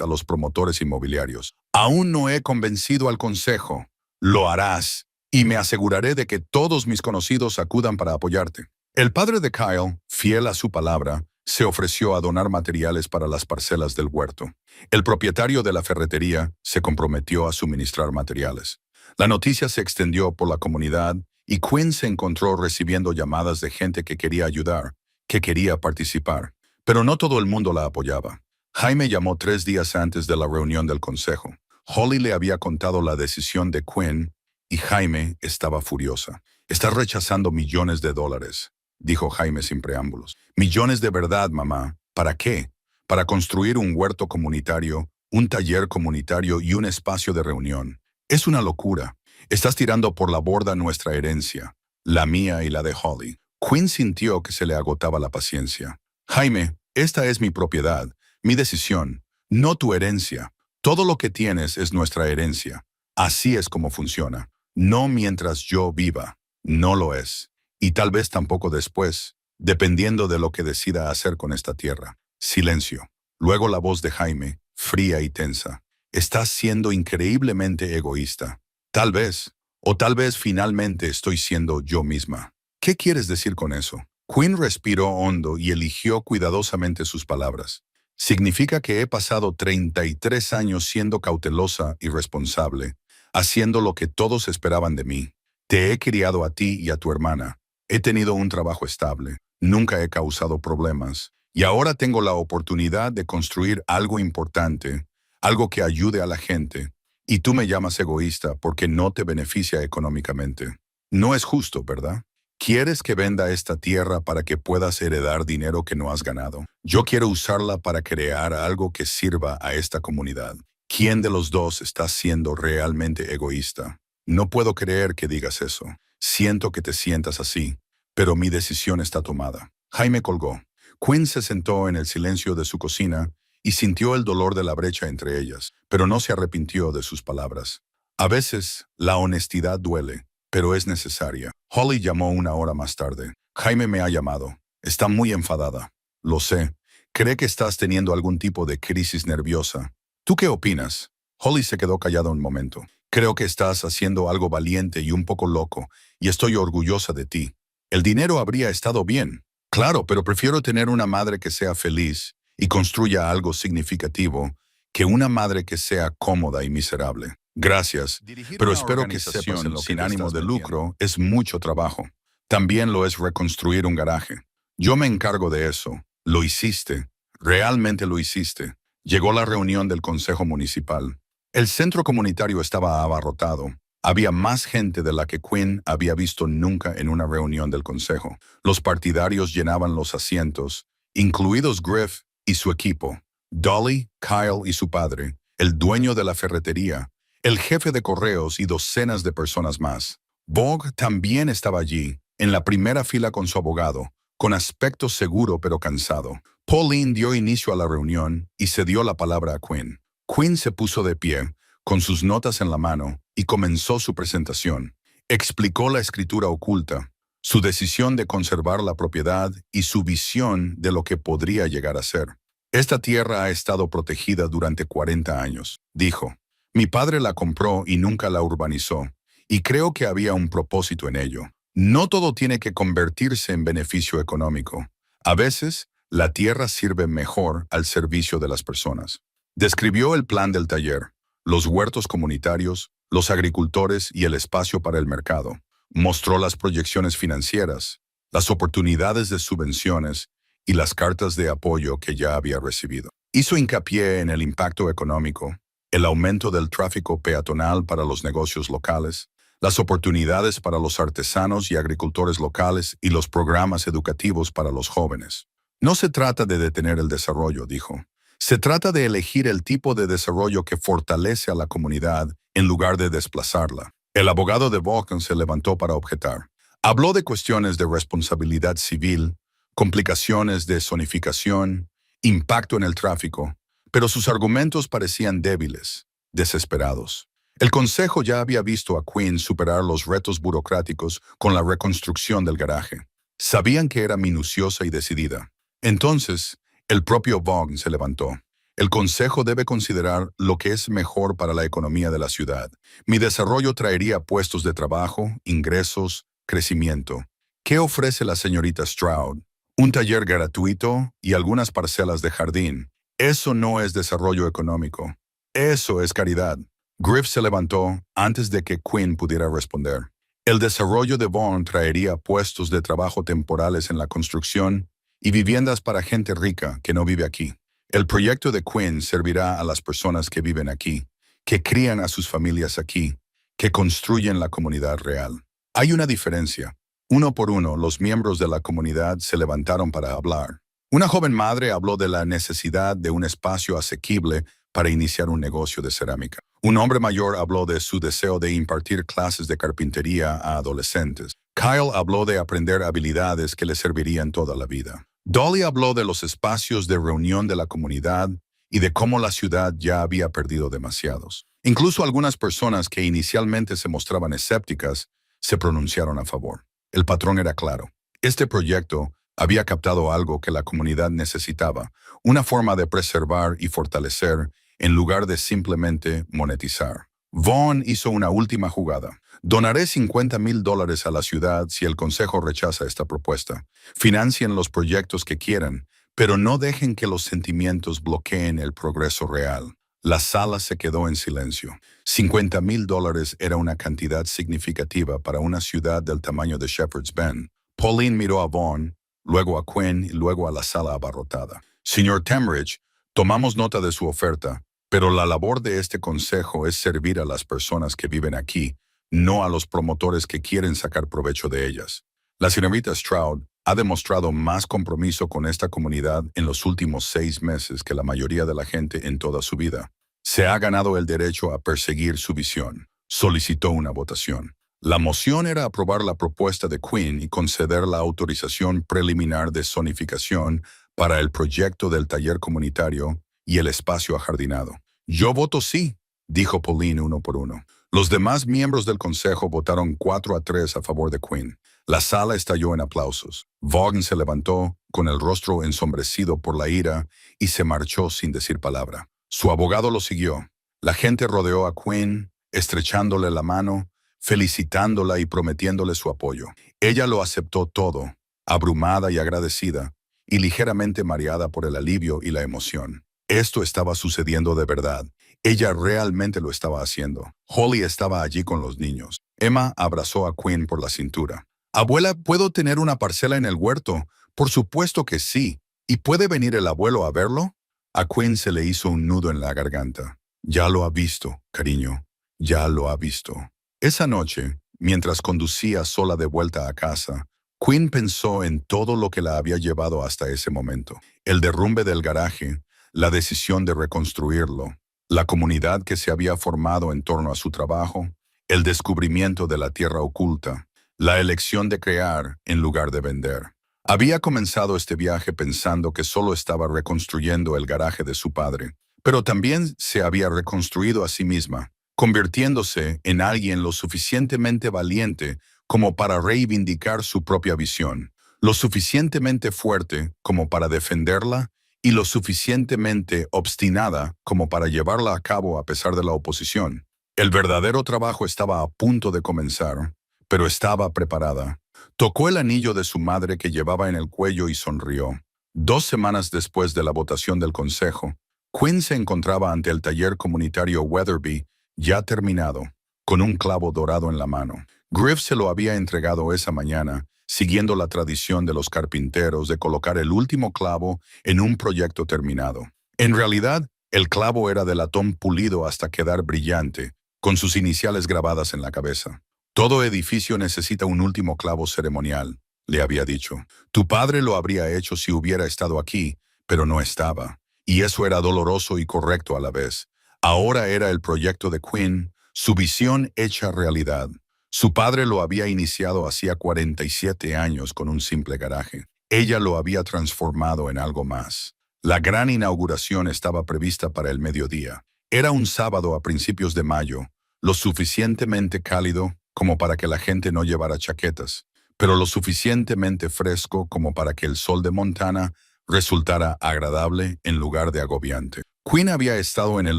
a los promotores inmobiliarios. Aún no he convencido al consejo. Lo harás, y me aseguraré de que todos mis conocidos acudan para apoyarte». El padre de Kyle, fiel a su palabra, se ofreció a donar materiales para las parcelas del huerto. El propietario de la ferretería se comprometió a suministrar materiales. La noticia se extendió por la comunidad y Quinn se encontró recibiendo llamadas de gente que quería ayudar, que quería participar. Pero no todo el mundo la apoyaba. Jaime llamó 3 días antes de la reunión del consejo. Holly le había contado la decisión de Quinn y Jaime estaba furiosa. «Estás rechazando millones de dólares», dijo Jaime sin preámbulos. «Millones de verdad, mamá. ¿Para qué? Para construir un huerto comunitario, un taller comunitario y un espacio de reunión. Es una locura. Estás tirando por la borda nuestra herencia, la mía y la de Holly». Quinn sintió que se le agotaba la paciencia. «Jaime, esta es mi propiedad, mi decisión, no tu herencia. Todo lo que tienes es nuestra herencia. Así es como funciona. No mientras yo viva. No lo es. Y tal vez tampoco después, dependiendo de lo que decida hacer con esta tierra». Silencio. Luego la voz de Jaime, fría y tensa. «Estás siendo increíblemente egoísta. Tal vez, o tal vez finalmente estoy siendo yo misma». «¿Qué quieres decir con eso?» Quinn respiró hondo y eligió cuidadosamente sus palabras. «Significa que he pasado 33 años siendo cautelosa y responsable, haciendo lo que todos esperaban de mí. Te he criado a ti y a tu hermana. He tenido un trabajo estable. Nunca he causado problemas. Y ahora tengo la oportunidad de construir algo importante, algo que ayude a la gente. Y tú me llamas egoísta porque no te beneficia económicamente. No es justo, ¿verdad? ¿Quieres que venda esta tierra para que puedas heredar dinero que no has ganado? Yo quiero usarla para crear algo que sirva a esta comunidad. ¿Quién de los dos está siendo realmente egoísta? No puedo creer que digas eso. Siento que te sientas así, pero mi decisión está tomada». Jaime colgó. Quinn se sentó en el silencio de su cocina y sintió el dolor de la brecha entre ellas, pero no se arrepintió de sus palabras. A veces, la honestidad duele, pero es necesaria. Holly llamó 1 hora más tarde. «Jaime me ha llamado. Está muy enfadada». «Lo sé. Cree que estás teniendo algún tipo de crisis nerviosa. ¿Tú qué opinas?» Holly se quedó callada un momento. «Creo que estás haciendo algo valiente y un poco loco, y estoy orgullosa de ti». El dinero habría estado bien. Claro, pero prefiero tener una madre que sea feliz y construya algo significativo que una madre que sea cómoda y miserable. Gracias, pero espero que sepas en lo que sin ánimo de lucro es mucho trabajo. También lo es reconstruir un garaje. Yo me encargo de eso. Lo hiciste. Realmente lo hiciste. Llegó la reunión del Consejo Municipal. El centro comunitario estaba abarrotado. Había más gente de la que Quinn había visto nunca en una reunión del consejo. Los partidarios llenaban los asientos, incluidos Griff y su equipo, Dolly, Kyle y su padre, el dueño de la ferretería, el jefe de correos y docenas de personas más. Vogue también estaba allí, en la primera fila con su abogado, con aspecto seguro pero cansado. Pauline dio inicio a la reunión y cedió la palabra a Quinn. Quinn se puso de pie, con sus notas en la mano, y comenzó su presentación. Explicó la escritura oculta, su decisión de conservar la propiedad y su visión de lo que podría llegar a ser. Esta tierra ha estado protegida durante 40 años, dijo. Mi padre la compró y nunca la urbanizó, y creo que había un propósito en ello. No todo tiene que convertirse en beneficio económico. A veces, la tierra sirve mejor al servicio de las personas. Describió el plan del taller, los huertos comunitarios, los agricultores y el espacio para el mercado. Mostró las proyecciones financieras, las oportunidades de subvenciones y las cartas de apoyo que ya había recibido. Hizo hincapié en el impacto económico, el aumento del tráfico peatonal para los negocios locales, las oportunidades para los artesanos y agricultores locales y los programas educativos para los jóvenes. No se trata de detener el desarrollo, dijo. Se trata de elegir el tipo de desarrollo que fortalece a la comunidad en lugar de desplazarla. El abogado de Vulcan se levantó para objetar. Habló de cuestiones de responsabilidad civil, complicaciones de zonificación, impacto en el tráfico, pero sus argumentos parecían débiles, desesperados. El consejo ya había visto a Quinn superar los retos burocráticos con la reconstrucción del garaje. Sabían que era minuciosa y decidida. Entonces, el propio Vaughn se levantó. El consejo debe considerar lo que es mejor para la economía de la ciudad. Mi desarrollo traería puestos de trabajo, ingresos, crecimiento. ¿Qué ofrece la señorita Stroud? Un taller gratuito y algunas parcelas de jardín. Eso no es desarrollo económico. Eso es caridad. Griff se levantó antes de que Quinn pudiera responder. El desarrollo de Vaughn traería puestos de trabajo temporales en la construcción y viviendas para gente rica que no vive aquí. El proyecto de Quinn servirá a las personas que viven aquí, que crían a sus familias aquí, que construyen la comunidad real. Hay una diferencia. Uno por uno, los miembros de la comunidad se levantaron para hablar. Una joven madre habló de la necesidad de un espacio asequible para iniciar un negocio de cerámica. Un hombre mayor habló de su deseo de impartir clases de carpintería a adolescentes. Kyle habló de aprender habilidades que le servirían toda la vida. Dolly habló de los espacios de reunión de la comunidad y de cómo la ciudad ya había perdido demasiados. Incluso algunas personas que inicialmente se mostraban escépticas se pronunciaron a favor. El patrón era claro. Este proyecto había captado algo que la comunidad necesitaba, una forma de preservar y fortalecer en lugar de simplemente monetizar. Vaughn hizo una última jugada. Donaré $50,000 a la ciudad si el consejo rechaza esta propuesta. Financien los proyectos que quieran, pero no dejen que los sentimientos bloqueen el progreso real. La sala se quedó en silencio. $50,000 era una cantidad significativa para una ciudad del tamaño de Shepherd's Bend. Pauline miró a Vaughn, luego a Quinn y luego a la sala abarrotada. Señor Temridge, tomamos nota de su oferta, pero la labor de este consejo es servir a las personas que viven aquí, no a los promotores que quieren sacar provecho de ellas. La señorita Stroud ha demostrado más compromiso con esta comunidad en los últimos 6 meses que la mayoría de la gente en toda su vida. Se ha ganado el derecho a perseguir su visión. Solicitó una votación. La moción era aprobar la propuesta de Quinn y conceder la autorización preliminar de zonificación para el proyecto del taller comunitario y el espacio ajardinado. Yo voto sí, dijo Pauline uno por uno. Los demás miembros del consejo votaron 4-3 a favor de Quinn. La sala estalló en aplausos. Vaughn se levantó, con el rostro ensombrecido por la ira, y se marchó sin decir palabra. Su abogado lo siguió. La gente rodeó a Quinn, estrechándole la mano, felicitándola y prometiéndole su apoyo. Ella lo aceptó todo, abrumada y agradecida, y ligeramente mareada por el alivio y la emoción. Esto estaba sucediendo de verdad. Ella realmente lo estaba haciendo. Holly estaba allí con los niños. Emma abrazó a Quinn por la cintura. «Abuela, ¿puedo tener una parcela en el huerto?» «Por supuesto que sí. ¿Y puede venir el abuelo a verlo?» A Quinn se le hizo un nudo en la garganta. «Ya lo ha visto, cariño. Ya lo ha visto». Esa noche, mientras conducía sola de vuelta a casa, Quinn pensó en todo lo que la había llevado hasta ese momento. El derrumbe del garaje, la decisión de reconstruirlo, la comunidad que se había formado en torno a su trabajo, el descubrimiento de la tierra oculta, la elección de crear en lugar de vender. Había comenzado este viaje pensando que solo estaba reconstruyendo el garaje de su padre, pero también se había reconstruido a sí misma, convirtiéndose en alguien lo suficientemente valiente como para reivindicar su propia visión, lo suficientemente fuerte como para defenderla y lo suficientemente obstinada como para llevarla a cabo a pesar de la oposición. El verdadero trabajo estaba a punto de comenzar, pero estaba preparada. Tocó el anillo de su madre que llevaba en el cuello y sonrió. 2 semanas después de la votación del consejo, Quinn se encontraba ante el taller comunitario Weatherby, ya terminado, con un clavo dorado en la mano. Griff se lo había entregado esa mañana, siguiendo la tradición de los carpinteros de colocar el último clavo en un proyecto terminado. En realidad, el clavo era de latón pulido hasta quedar brillante, con sus iniciales grabadas en la cabeza. «Todo edificio necesita un último clavo ceremonial», le había dicho. «Tu padre lo habría hecho si hubiera estado aquí, pero no estaba. Y eso era doloroso y correcto a la vez. Ahora era el proyecto de Quinn, su visión hecha realidad. Su padre lo había iniciado hacía 47 años con un simple garaje. Ella lo había transformado en algo más. La gran inauguración estaba prevista para el mediodía. Era un sábado a principios de mayo, lo suficientemente cálido como para que la gente no llevara chaquetas, pero lo suficientemente fresco como para que el sol de Montana resultara agradable en lugar de agobiante. Quinn había estado en el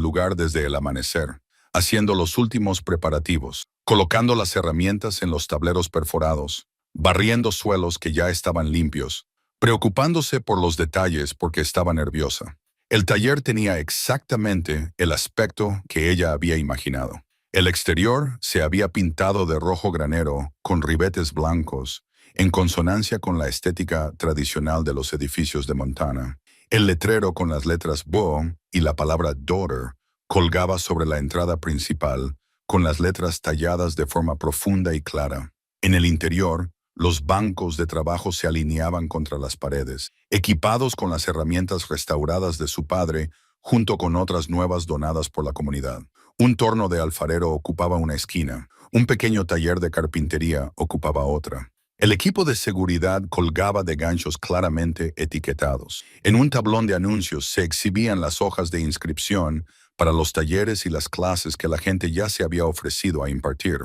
lugar desde el amanecer, haciendo los últimos preparativos, colocando las herramientas en los tableros perforados, barriendo suelos que ya estaban limpios, preocupándose por los detalles porque estaba nerviosa. El taller tenía exactamente el aspecto que ella había imaginado. El exterior se había pintado de rojo granero con ribetes blancos, en consonancia con la estética tradicional de los edificios de Montana. El letrero con las letras Bo y la palabra Daughter colgaba sobre la entrada principal, con las letras talladas de forma profunda y clara. En el interior, los bancos de trabajo se alineaban contra las paredes, equipados con las herramientas restauradas de su padre, junto con otras nuevas donadas por la comunidad. Un torno de alfarero ocupaba una esquina, un pequeño taller de carpintería ocupaba otra. El equipo de seguridad colgaba de ganchos claramente etiquetados. En un tablón de anuncios se exhibían las hojas de inscripción para los talleres y las clases que la gente ya se había ofrecido a impartir.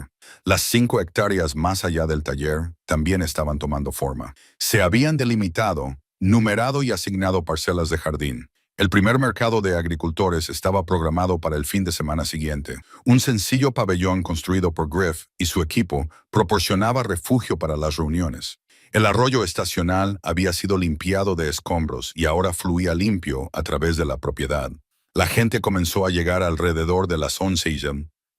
Las 5 hectáreas más allá del taller también estaban tomando forma. Se habían delimitado, numerado y asignado parcelas de jardín. El primer mercado de agricultores estaba programado para el fin de semana siguiente. Un sencillo pabellón construido por Griff y su equipo proporcionaba refugio para las reuniones. El arroyo estacional había sido limpiado de escombros y ahora fluía limpio a través de la propiedad. La gente comenzó a llegar alrededor de las 11 y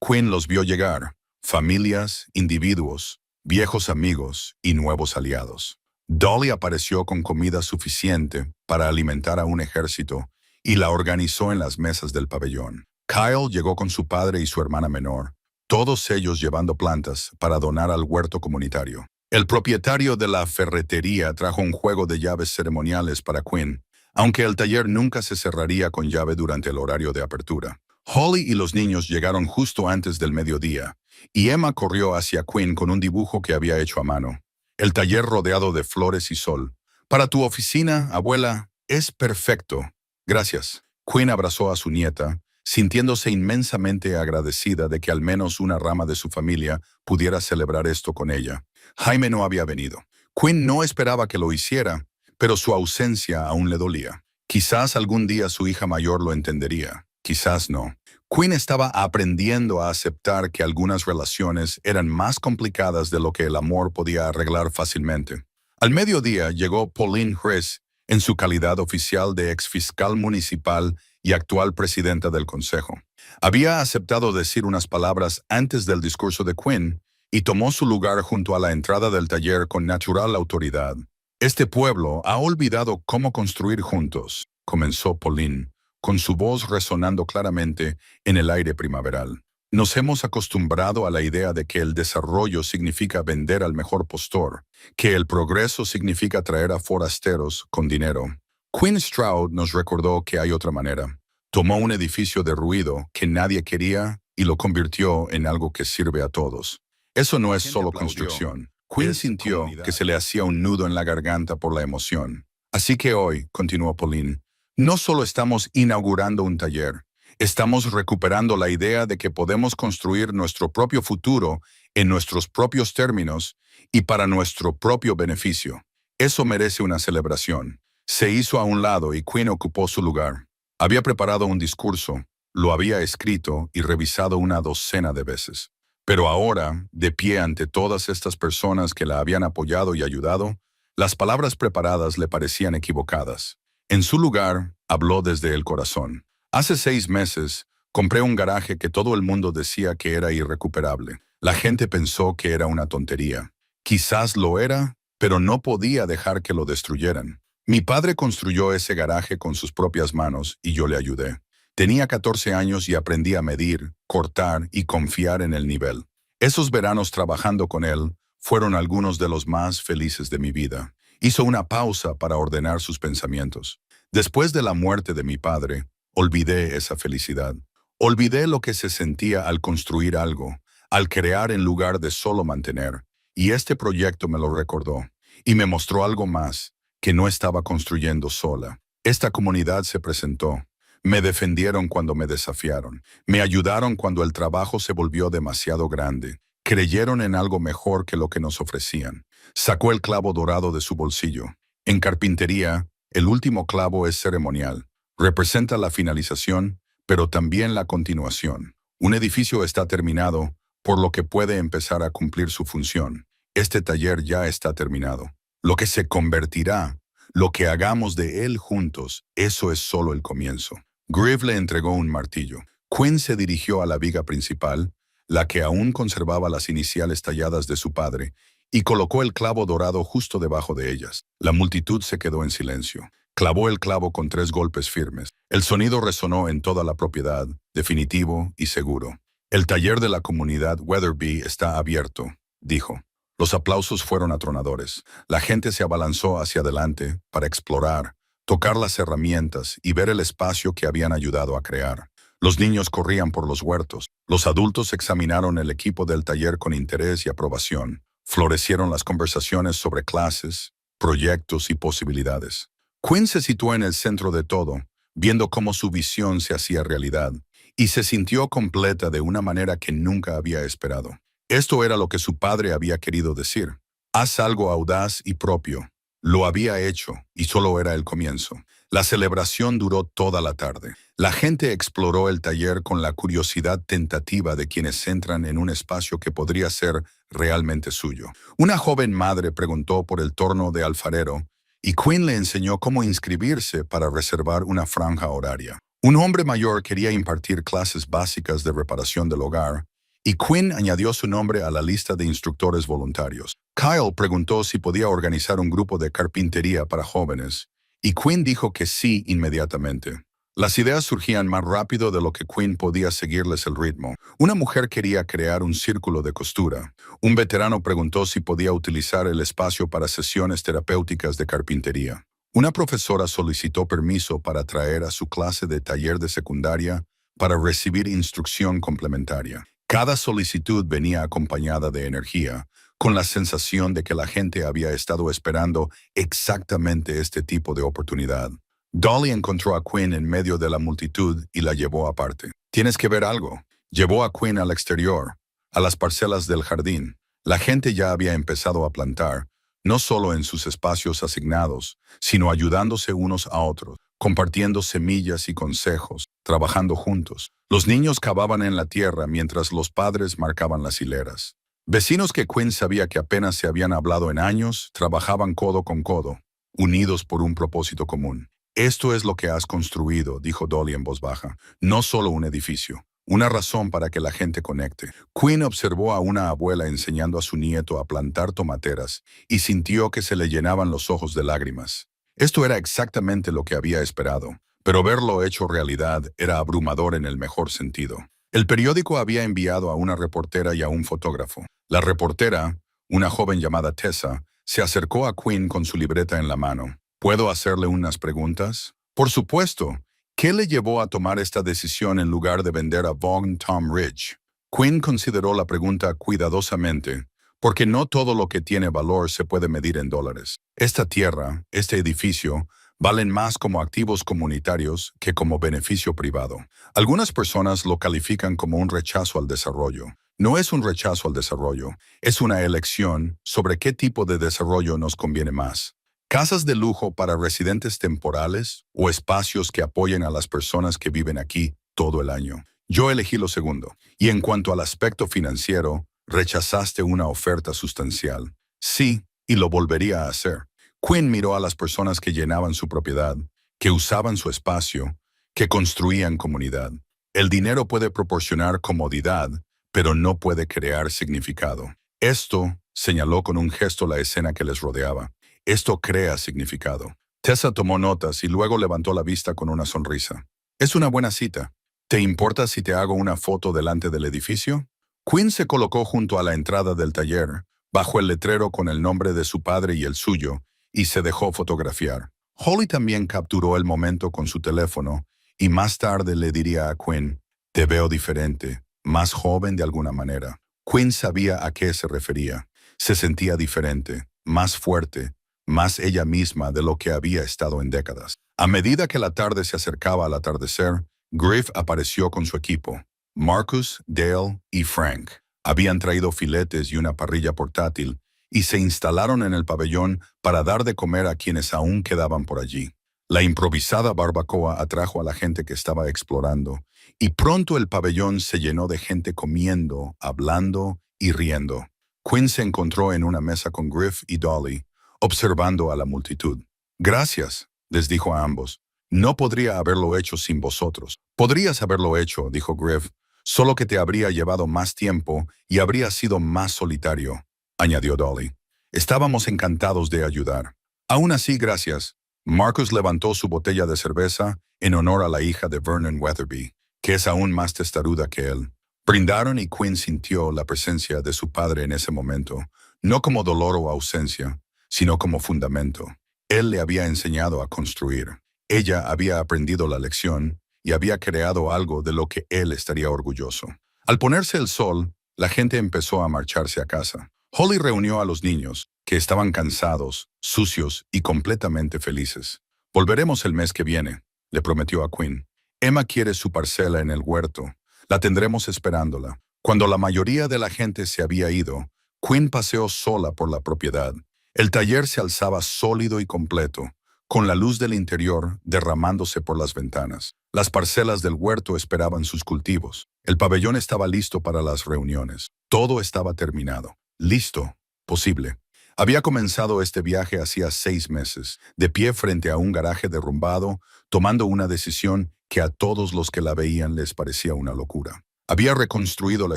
Quinn los vio llegar, familias, individuos, viejos amigos y nuevos aliados. Dolly apareció con comida suficiente para alimentar a un ejército y la organizó en las mesas del pabellón. Kyle llegó con su padre y su hermana menor, todos ellos llevando plantas para donar al huerto comunitario. El propietario de la ferretería trajo un juego de llaves ceremoniales para Quinn, aunque el taller nunca se cerraría con llave durante el horario de apertura. Holly y los niños llegaron justo antes del mediodía, y Emma corrió hacia Quinn con un dibujo que había hecho a mano. El taller rodeado de flores y sol. «Para tu oficina, abuela, es perfecto. Gracias». Quinn abrazó a su nieta, sintiéndose inmensamente agradecida de que al menos una rama de su familia pudiera celebrar esto con ella. Jaime no había venido. Quinn no esperaba que lo hiciera, pero su ausencia aún le dolía. Quizás algún día su hija mayor lo entendería, quizás no. Quinn estaba aprendiendo a aceptar que algunas relaciones eran más complicadas de lo que el amor podía arreglar fácilmente. Al mediodía llegó Pauline Chris en su calidad oficial de exfiscal municipal y actual presidenta del consejo. Había aceptado decir unas palabras antes del discurso de Quinn y tomó su lugar junto a la entrada del taller con natural autoridad. Este pueblo ha olvidado cómo construir juntos, comenzó Pauline, con su voz resonando claramente en el aire primaveral. Nos hemos acostumbrado a la idea de que el desarrollo significa vender al mejor postor, que el progreso significa traer a forasteros con dinero. Quinn Stroud nos recordó que hay otra manera. Tomó un edificio derruido que nadie quería y lo convirtió en algo que sirve a todos. Eso no es solo construcción. Quinn sintió que se le hacía un nudo en la garganta por la emoción. Así que hoy, continuó Pauline, no solo estamos inaugurando un taller, estamos recuperando la idea de que podemos construir nuestro propio futuro en nuestros propios términos y para nuestro propio beneficio. Eso merece una celebración. Se hizo a un lado y Quinn ocupó su lugar. Había preparado un discurso, lo había escrito y revisado una docena de veces. Pero ahora, de pie ante todas estas personas que la habían apoyado y ayudado, las palabras preparadas le parecían equivocadas. En su lugar, habló desde el corazón. Hace 6 meses, compré un garaje que todo el mundo decía que era irrecuperable. La gente pensó que era una tontería. Quizás lo era, pero no podía dejar que lo destruyeran. Mi padre construyó ese garaje con sus propias manos y yo le ayudé. Tenía 14 años y aprendí a medir, cortar y confiar en el nivel. Esos veranos trabajando con él fueron algunos de los más felices de mi vida. Hizo una pausa para ordenar sus pensamientos. Después de la muerte de mi padre, olvidé esa felicidad. Olvidé lo que se sentía al construir algo, al crear en lugar de solo mantener. Y este proyecto me lo recordó. Y me mostró algo más, que no estaba construyendo sola. Esta comunidad se presentó. Me defendieron cuando me desafiaron. Me ayudaron cuando el trabajo se volvió demasiado grande. Creyeron en algo mejor que lo que nos ofrecían. Sacó el clavo dorado de su bolsillo. En carpintería, el último clavo es ceremonial. Representa la finalización, pero también la continuación. Un edificio está terminado, por lo que puede empezar a cumplir su función. Este taller ya está terminado. Lo que se convertirá, lo que hagamos de él juntos, eso es solo el comienzo. Grieve le entregó un martillo. Quinn se dirigió a la viga principal, la que aún conservaba las iniciales talladas de su padre, y colocó el clavo dorado justo debajo de ellas. La multitud se quedó en silencio. Clavó el clavo con 3 golpes firmes. El sonido resonó en toda la propiedad, definitivo y seguro. El taller de la comunidad Weatherby está abierto, dijo. Los aplausos fueron atronadores. La gente se abalanzó hacia adelante para explorar, tocar las herramientas y ver el espacio que habían ayudado a crear. Los niños corrían por los huertos. Los adultos examinaron el equipo del taller con interés y aprobación. Florecieron las conversaciones sobre clases, proyectos y posibilidades. Quinn se situó en el centro de todo, viendo cómo su visión se hacía realidad, y se sintió completa de una manera que nunca había esperado. Esto era lo que su padre había querido decir. Haz algo audaz y propio. Lo había hecho, y solo era el comienzo. La celebración duró toda la tarde. La gente exploró el taller con la curiosidad tentativa de quienes entran en un espacio que podría ser realmente suyo. Una joven madre preguntó por el torno de alfarero, y Quinn le enseñó cómo inscribirse para reservar una franja horaria. Un hombre mayor quería impartir clases básicas de reparación del hogar, y Quinn añadió su nombre a la lista de instructores voluntarios. Kyle preguntó si podía organizar un grupo de carpintería para jóvenes, y Quinn dijo que sí inmediatamente. Las ideas surgían más rápido de lo que Quinn podía seguirles el ritmo. Una mujer quería crear un círculo de costura. Un veterano preguntó si podía utilizar el espacio para sesiones terapéuticas de carpintería. Una profesora solicitó permiso para traer a su clase de taller de secundaria para recibir instrucción complementaria. Cada solicitud venía acompañada de energía, con la sensación de que la gente había estado esperando exactamente este tipo de oportunidad. Dolly encontró a Quinn en medio de la multitud y la llevó aparte. «Tienes que ver algo». Llevó a Quinn al exterior, a las parcelas del jardín. La gente ya había empezado a plantar, no solo en sus espacios asignados, sino ayudándose unos a otros, compartiendo semillas y consejos. trabajando juntos. Los niños cavaban en la tierra mientras los padres marcaban las hileras. Vecinos que Quinn sabía que apenas se habían hablado en años, trabajaban codo con codo, unidos por un propósito común. Esto es lo que has construido, dijo Dolly en voz baja. No solo un edificio, una razón para que la gente conecte. Quinn observó a una abuela enseñando a su nieto a plantar tomateras y sintió que se le llenaban los ojos de lágrimas. Esto era exactamente lo que había esperado, pero verlo hecho realidad era abrumador en el mejor sentido. El periódico había enviado a una reportera y a un fotógrafo. La reportera, una joven llamada Tessa, se acercó a Quinn con su libreta en la mano. ¿Puedo hacerle unas preguntas? Por supuesto. ¿Qué le llevó a tomar esta decisión en lugar de vender a Vaughan Tom Ridge? Quinn consideró la pregunta cuidadosamente, porque no todo lo que tiene valor se puede medir en dólares. Esta tierra, este edificio, valen más como activos comunitarios que como beneficio privado. Algunas personas lo califican como un rechazo al desarrollo. No es un rechazo al desarrollo, es una elección sobre qué tipo de desarrollo nos conviene más. Casas de lujo para residentes temporales o espacios que apoyen a las personas que viven aquí todo el año. Yo elegí lo segundo. Y en cuanto al aspecto financiero, rechazaste una oferta sustancial. Sí, y lo volvería a hacer. Quinn miró a las personas que llenaban su propiedad, que usaban su espacio, que construían comunidad. El dinero puede proporcionar comodidad, pero no puede crear significado. Esto, señaló con un gesto la escena que les rodeaba, esto crea significado. Tessa tomó notas y luego levantó la vista con una sonrisa. Es una buena cita. ¿Te importa si te hago una foto delante del edificio? Quinn se colocó junto a la entrada del taller, bajo el letrero con el nombre de su padre y el suyo, y se dejó fotografiar. Holly también capturó el momento con su teléfono, y más tarde le diría a Quinn, te veo diferente, más joven de alguna manera. Quinn sabía a qué se refería. Se sentía diferente, más fuerte, más ella misma de lo que había estado en décadas. A medida que la tarde se acercaba al atardecer, Griff apareció con su equipo. Marcus, Dale y Frank habían traído filetes y una parrilla portátil y se instalaron en el pabellón para dar de comer a quienes aún quedaban por allí. La improvisada barbacoa atrajo a la gente que estaba explorando y pronto el pabellón se llenó de gente comiendo, hablando y riendo. Quinn se encontró en una mesa con Griff y Dolly, observando a la multitud. Gracias, les dijo a ambos. No podría haberlo hecho sin vosotros. Podrías haberlo hecho, dijo Griff, solo que te habría llevado más tiempo y habría sido más solitario, añadió Dolly. Estábamos encantados de ayudar. Aún así, gracias. Marcus levantó su botella de cerveza en honor a la hija de Vernon Weatherby, que es aún más testaruda que él. Brindaron y Quinn sintió la presencia de su padre en ese momento, no como dolor o ausencia, sino como fundamento. Él le había enseñado a construir. Ella había aprendido la lección y había creado algo de lo que él estaría orgulloso. Al ponerse el sol, la gente empezó a marcharse a casa. Holly reunió a los niños, que estaban cansados, sucios y completamente felices. Volveremos el mes que viene, le prometió a Quinn. Emma quiere su parcela en el huerto. La tendremos esperándola. Cuando la mayoría de la gente se había ido, Quinn paseó sola por la propiedad. El taller se alzaba sólido y completo, con la luz del interior derramándose por las ventanas. Las parcelas del huerto esperaban sus cultivos. El pabellón estaba listo para las reuniones. Todo estaba terminado. Listo. Posible. Había comenzado este viaje hacía 6 meses, de pie frente a un garaje derrumbado, tomando una decisión que a todos los que la veían les parecía una locura. Había reconstruido la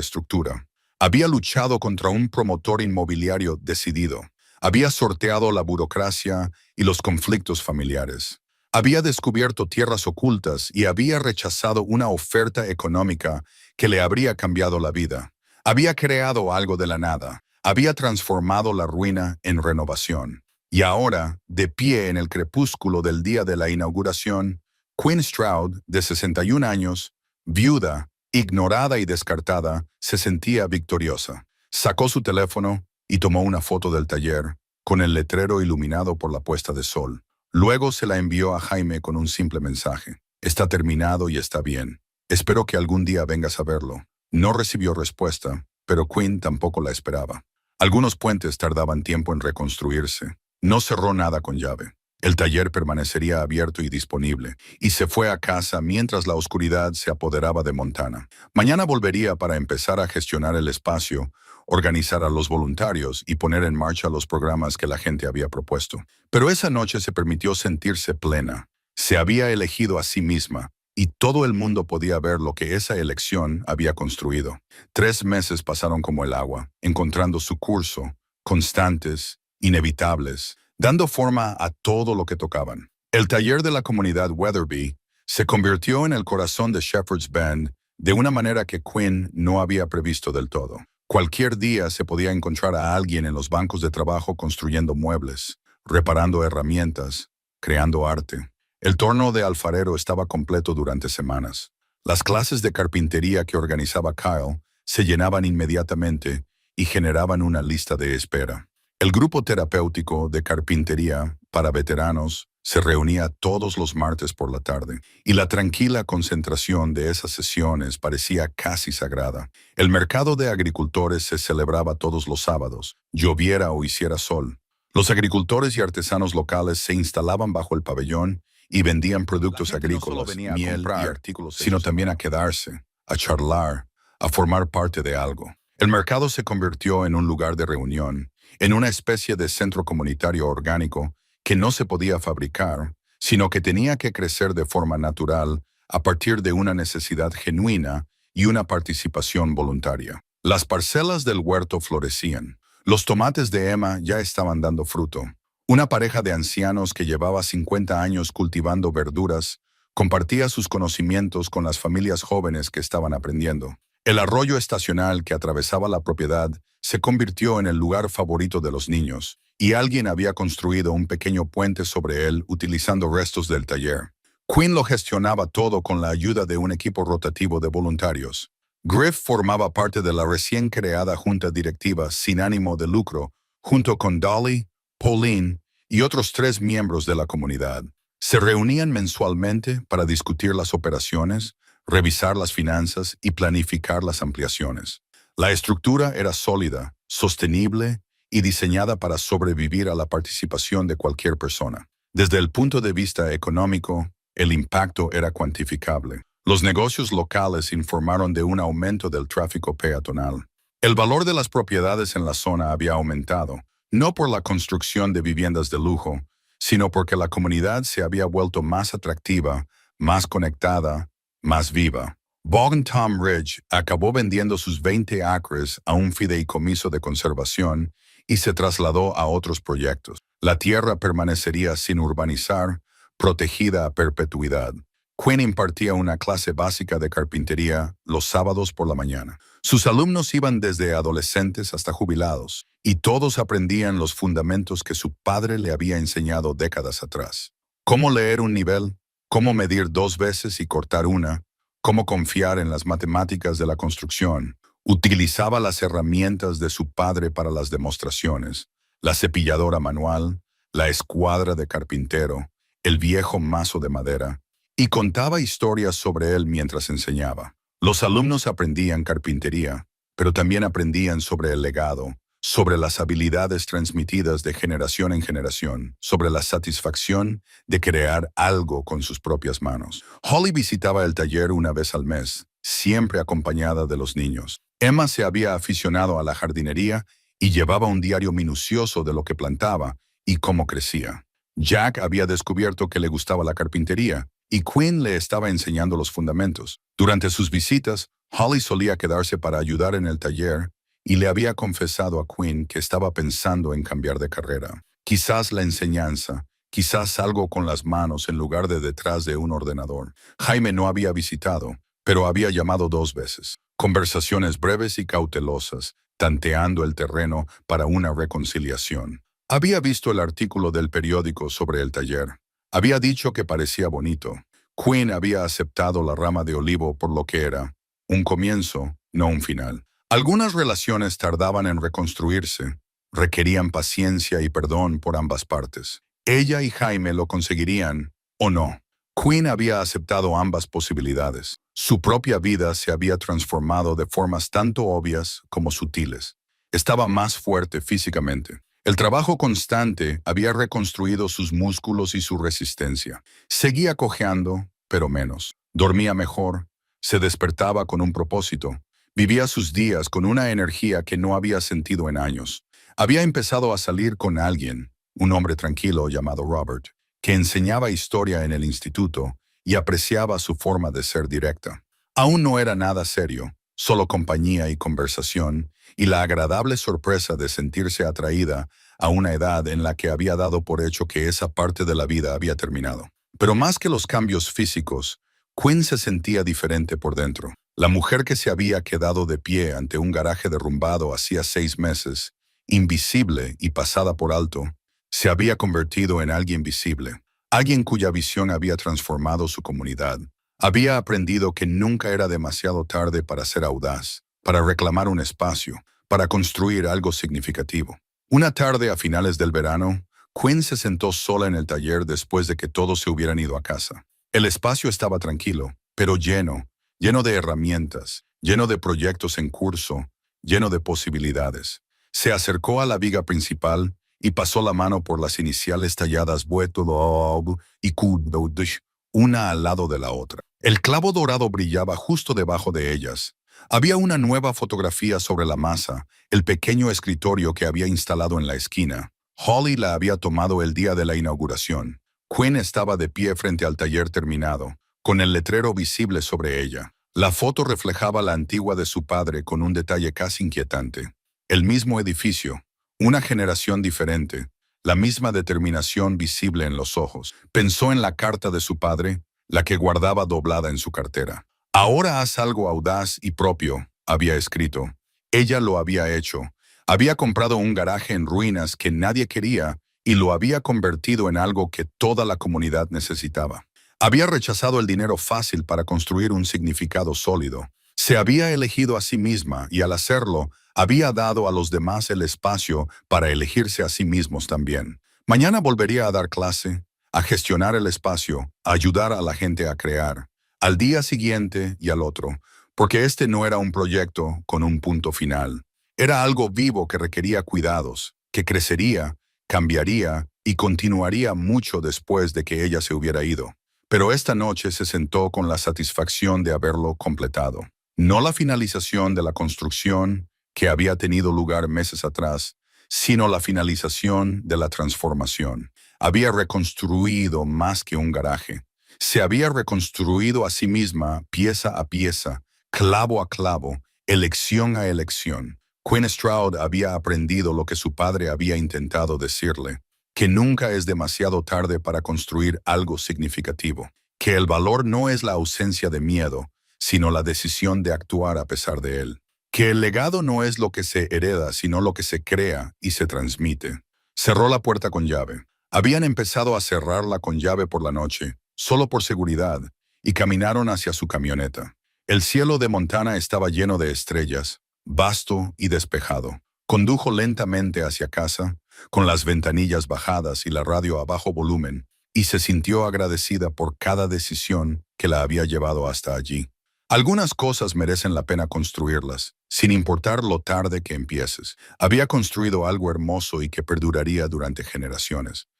estructura. Había luchado contra un promotor inmobiliario decidido. Había sorteado la burocracia y los conflictos familiares. Había descubierto tierras ocultas y había rechazado una oferta económica que le habría cambiado la vida. Había creado algo de la nada. Había transformado la ruina en renovación. Y ahora, de pie en el crepúsculo del día de la inauguración, Quinn Stroud, de 61 años, viuda, ignorada y descartada, se sentía victoriosa. Sacó su teléfono y tomó una foto del taller, con el letrero iluminado por la puesta de sol. Luego se la envió a Jaime con un simple mensaje. Está terminado y está bien. Espero que algún día vengas a verlo. No recibió respuesta, pero Quinn tampoco la esperaba. Algunos puentes tardaban tiempo en reconstruirse. No cerró nada con llave. El taller permanecería abierto y disponible, y se fue a casa mientras la oscuridad se apoderaba de Montana. Mañana volvería para empezar a gestionar el espacio, organizar a los voluntarios y poner en marcha los programas que la gente había propuesto. Pero esa noche se permitió sentirse plena. Se había elegido a sí misma, y todo el mundo podía ver lo que esa elección había construido. 3 meses pasaron como el agua, encontrando su curso, constantes, inevitables, dando forma a todo lo que tocaban. El taller de la comunidad Weatherby se convirtió en el corazón de Shepherd's Bend de una manera que Quinn no había previsto del todo. Cualquier día se podía encontrar a alguien en los bancos de trabajo construyendo muebles, reparando herramientas, creando arte. El torno de alfarero estaba completo durante semanas. Las clases de carpintería que organizaba Kyle se llenaban inmediatamente y generaban una lista de espera. El grupo terapéutico de carpintería para veteranos se reunía todos los martes por la tarde, y la tranquila concentración de esas sesiones parecía casi sagrada. El mercado de agricultores se celebraba todos los sábados, lloviera o hiciera sol. Los agricultores y artesanos locales se instalaban bajo el pabellón y vendían productos agrícolas, miel y artículos, sino también a quedarse, a charlar, a formar parte de algo. El mercado se convirtió en un lugar de reunión, en una especie de centro comunitario orgánico que no se podía fabricar, sino que tenía que crecer de forma natural a partir de una necesidad genuina y una participación voluntaria. Las parcelas del huerto florecían. Los tomates de Emma ya estaban dando fruto. Una pareja de ancianos que llevaba 50 años cultivando verduras compartía sus conocimientos con las familias jóvenes que estaban aprendiendo. El arroyo estacional que atravesaba la propiedad se convirtió en el lugar favorito de los niños, y alguien había construido un pequeño puente sobre él utilizando restos del taller. Quinn lo gestionaba todo con la ayuda de un equipo rotativo de voluntarios. Griff formaba parte de la recién creada junta directiva sin ánimo de lucro, junto con Dolly, Pauline y otros 3 miembros de la comunidad. Se reunían mensualmente para discutir las operaciones, revisar las finanzas y planificar las ampliaciones. La estructura era sólida, sostenible y diseñada para sobrevivir a la participación de cualquier persona. Desde el punto de vista económico, el impacto era cuantificable. Los negocios locales informaron de un aumento del tráfico peatonal. El valor de las propiedades en la zona había aumentado, no por la construcción de viviendas de lujo, sino porque la comunidad se había vuelto más atractiva, más conectada, más viva. Bog Tom Ridge acabó vendiendo sus 20 acres a un fideicomiso de conservación y se trasladó a otros proyectos. La tierra permanecería sin urbanizar, protegida a perpetuidad. Quinn impartía una clase básica de carpintería los sábados por la mañana. Sus alumnos iban desde adolescentes hasta jubilados, y todos aprendían los fundamentos que su padre le había enseñado décadas atrás. Cómo leer un nivel, cómo medir 2 veces y cortar una, cómo confiar en las matemáticas de la construcción. Utilizaba las herramientas de su padre para las demostraciones, la cepilladora manual, la escuadra de carpintero, el viejo mazo de madera, y contaba historias sobre él mientras enseñaba. Los alumnos aprendían carpintería, pero también aprendían sobre el legado, sobre las habilidades transmitidas de generación en generación, sobre la satisfacción de crear algo con sus propias manos. Holly visitaba el taller una vez al mes, siempre acompañada de los niños. Emma se había aficionado a la jardinería y llevaba un diario minucioso de lo que plantaba y cómo crecía. Jack había descubierto que le gustaba la carpintería, y Quinn le estaba enseñando los fundamentos. Durante sus visitas, Holly solía quedarse para ayudar en el taller y le había confesado a Quinn que estaba pensando en cambiar de carrera. Quizás la enseñanza, quizás algo con las manos en lugar de detrás de un ordenador. Jaime no había visitado, pero había llamado 2 veces. Conversaciones breves y cautelosas, tanteando el terreno para una reconciliación. Había visto el artículo del periódico sobre el taller. Había dicho que parecía bonito. Quinn había aceptado la rama de olivo por lo que era, un comienzo, no un final. Algunas relaciones tardaban en reconstruirse, requerían paciencia y perdón por ambas partes. Ella y Jaime lo conseguirían, o no. Quinn había aceptado ambas posibilidades. Su propia vida se había transformado de formas tanto obvias como sutiles. Estaba más fuerte físicamente. El trabajo constante había reconstruido sus músculos y su resistencia. Seguía cojeando, pero menos. Dormía mejor, se despertaba con un propósito. Vivía sus días con una energía que no había sentido en años. Había empezado a salir con alguien, un hombre tranquilo llamado Robert, que enseñaba historia en el instituto y apreciaba su forma de ser directa. Aún no era nada serio, solo compañía y conversación, y la agradable sorpresa de sentirse atraída a una edad en la que había dado por hecho que esa parte de la vida había terminado. Pero más que los cambios físicos, Quinn se sentía diferente por dentro. La mujer que se había quedado de pie ante un garaje derrumbado hacía 6 meses, invisible y pasada por alto, se había convertido en alguien visible, alguien cuya visión había transformado su comunidad. Había aprendido que nunca era demasiado tarde para ser audaz, para reclamar un espacio, para construir algo significativo. Una tarde a finales del verano, Quinn se sentó sola en el taller después de que todos se hubieran ido a casa. El espacio estaba tranquilo, pero lleno de herramientas, lleno de proyectos en curso, lleno de posibilidades. Se acercó a la viga principal y pasó la mano por las iniciales talladas Buetolob y Kudodush, una al lado de la otra. El clavo dorado brillaba justo debajo de ellas. Había una nueva fotografía sobre la masa, el pequeño escritorio que había instalado en la esquina. Holly la había tomado el día de la inauguración. Quinn estaba de pie frente al taller terminado, con el letrero visible sobre ella. La foto reflejaba la antigua de su padre con un detalle casi inquietante. El mismo edificio, una generación diferente, la misma determinación visible en los ojos. Pensó en la carta de su padre, la que guardaba doblada en su cartera. Ahora haz algo audaz y propio, había escrito. Ella lo había hecho. Había comprado un garaje en ruinas que nadie quería y lo había convertido en algo que toda la comunidad necesitaba. Había rechazado el dinero fácil para construir un significado sólido. Se había elegido a sí misma y al hacerlo, había dado a los demás el espacio para elegirse a sí mismos también. Mañana volvería a dar clase, a gestionar el espacio, a ayudar a la gente a crear, al día siguiente y al otro, porque este no era un proyecto con un punto final. Era algo vivo que requería cuidados, que crecería, cambiaría y continuaría mucho después de que ella se hubiera ido. Pero esta noche se sentó con la satisfacción de haberlo completado. No la finalización de la construcción que había tenido lugar meses atrás, sino la finalización de la transformación. Había reconstruido más que un garaje. Se había reconstruido a sí misma, pieza a pieza, clavo a clavo, elección a elección. Quinn Stroud había aprendido lo que su padre había intentado decirle, que nunca es demasiado tarde para construir algo significativo, que el valor no es la ausencia de miedo, sino la decisión de actuar a pesar de él, que el legado no es lo que se hereda, sino lo que se crea y se transmite. Cerró la puerta con llave. Habían empezado a cerrarla con llave por la noche, solo por seguridad, y caminaron hacia su camioneta. El cielo de Montana estaba lleno de estrellas, vasto y despejado. Condujo lentamente hacia casa, con las ventanillas bajadas y la radio a bajo volumen, y se sintió agradecida por cada decisión que la había llevado hasta allí. Algunas cosas merecen la pena construirlas, sin importar lo tarde que empieces. Había construido algo hermoso y que perduraría durante generaciones.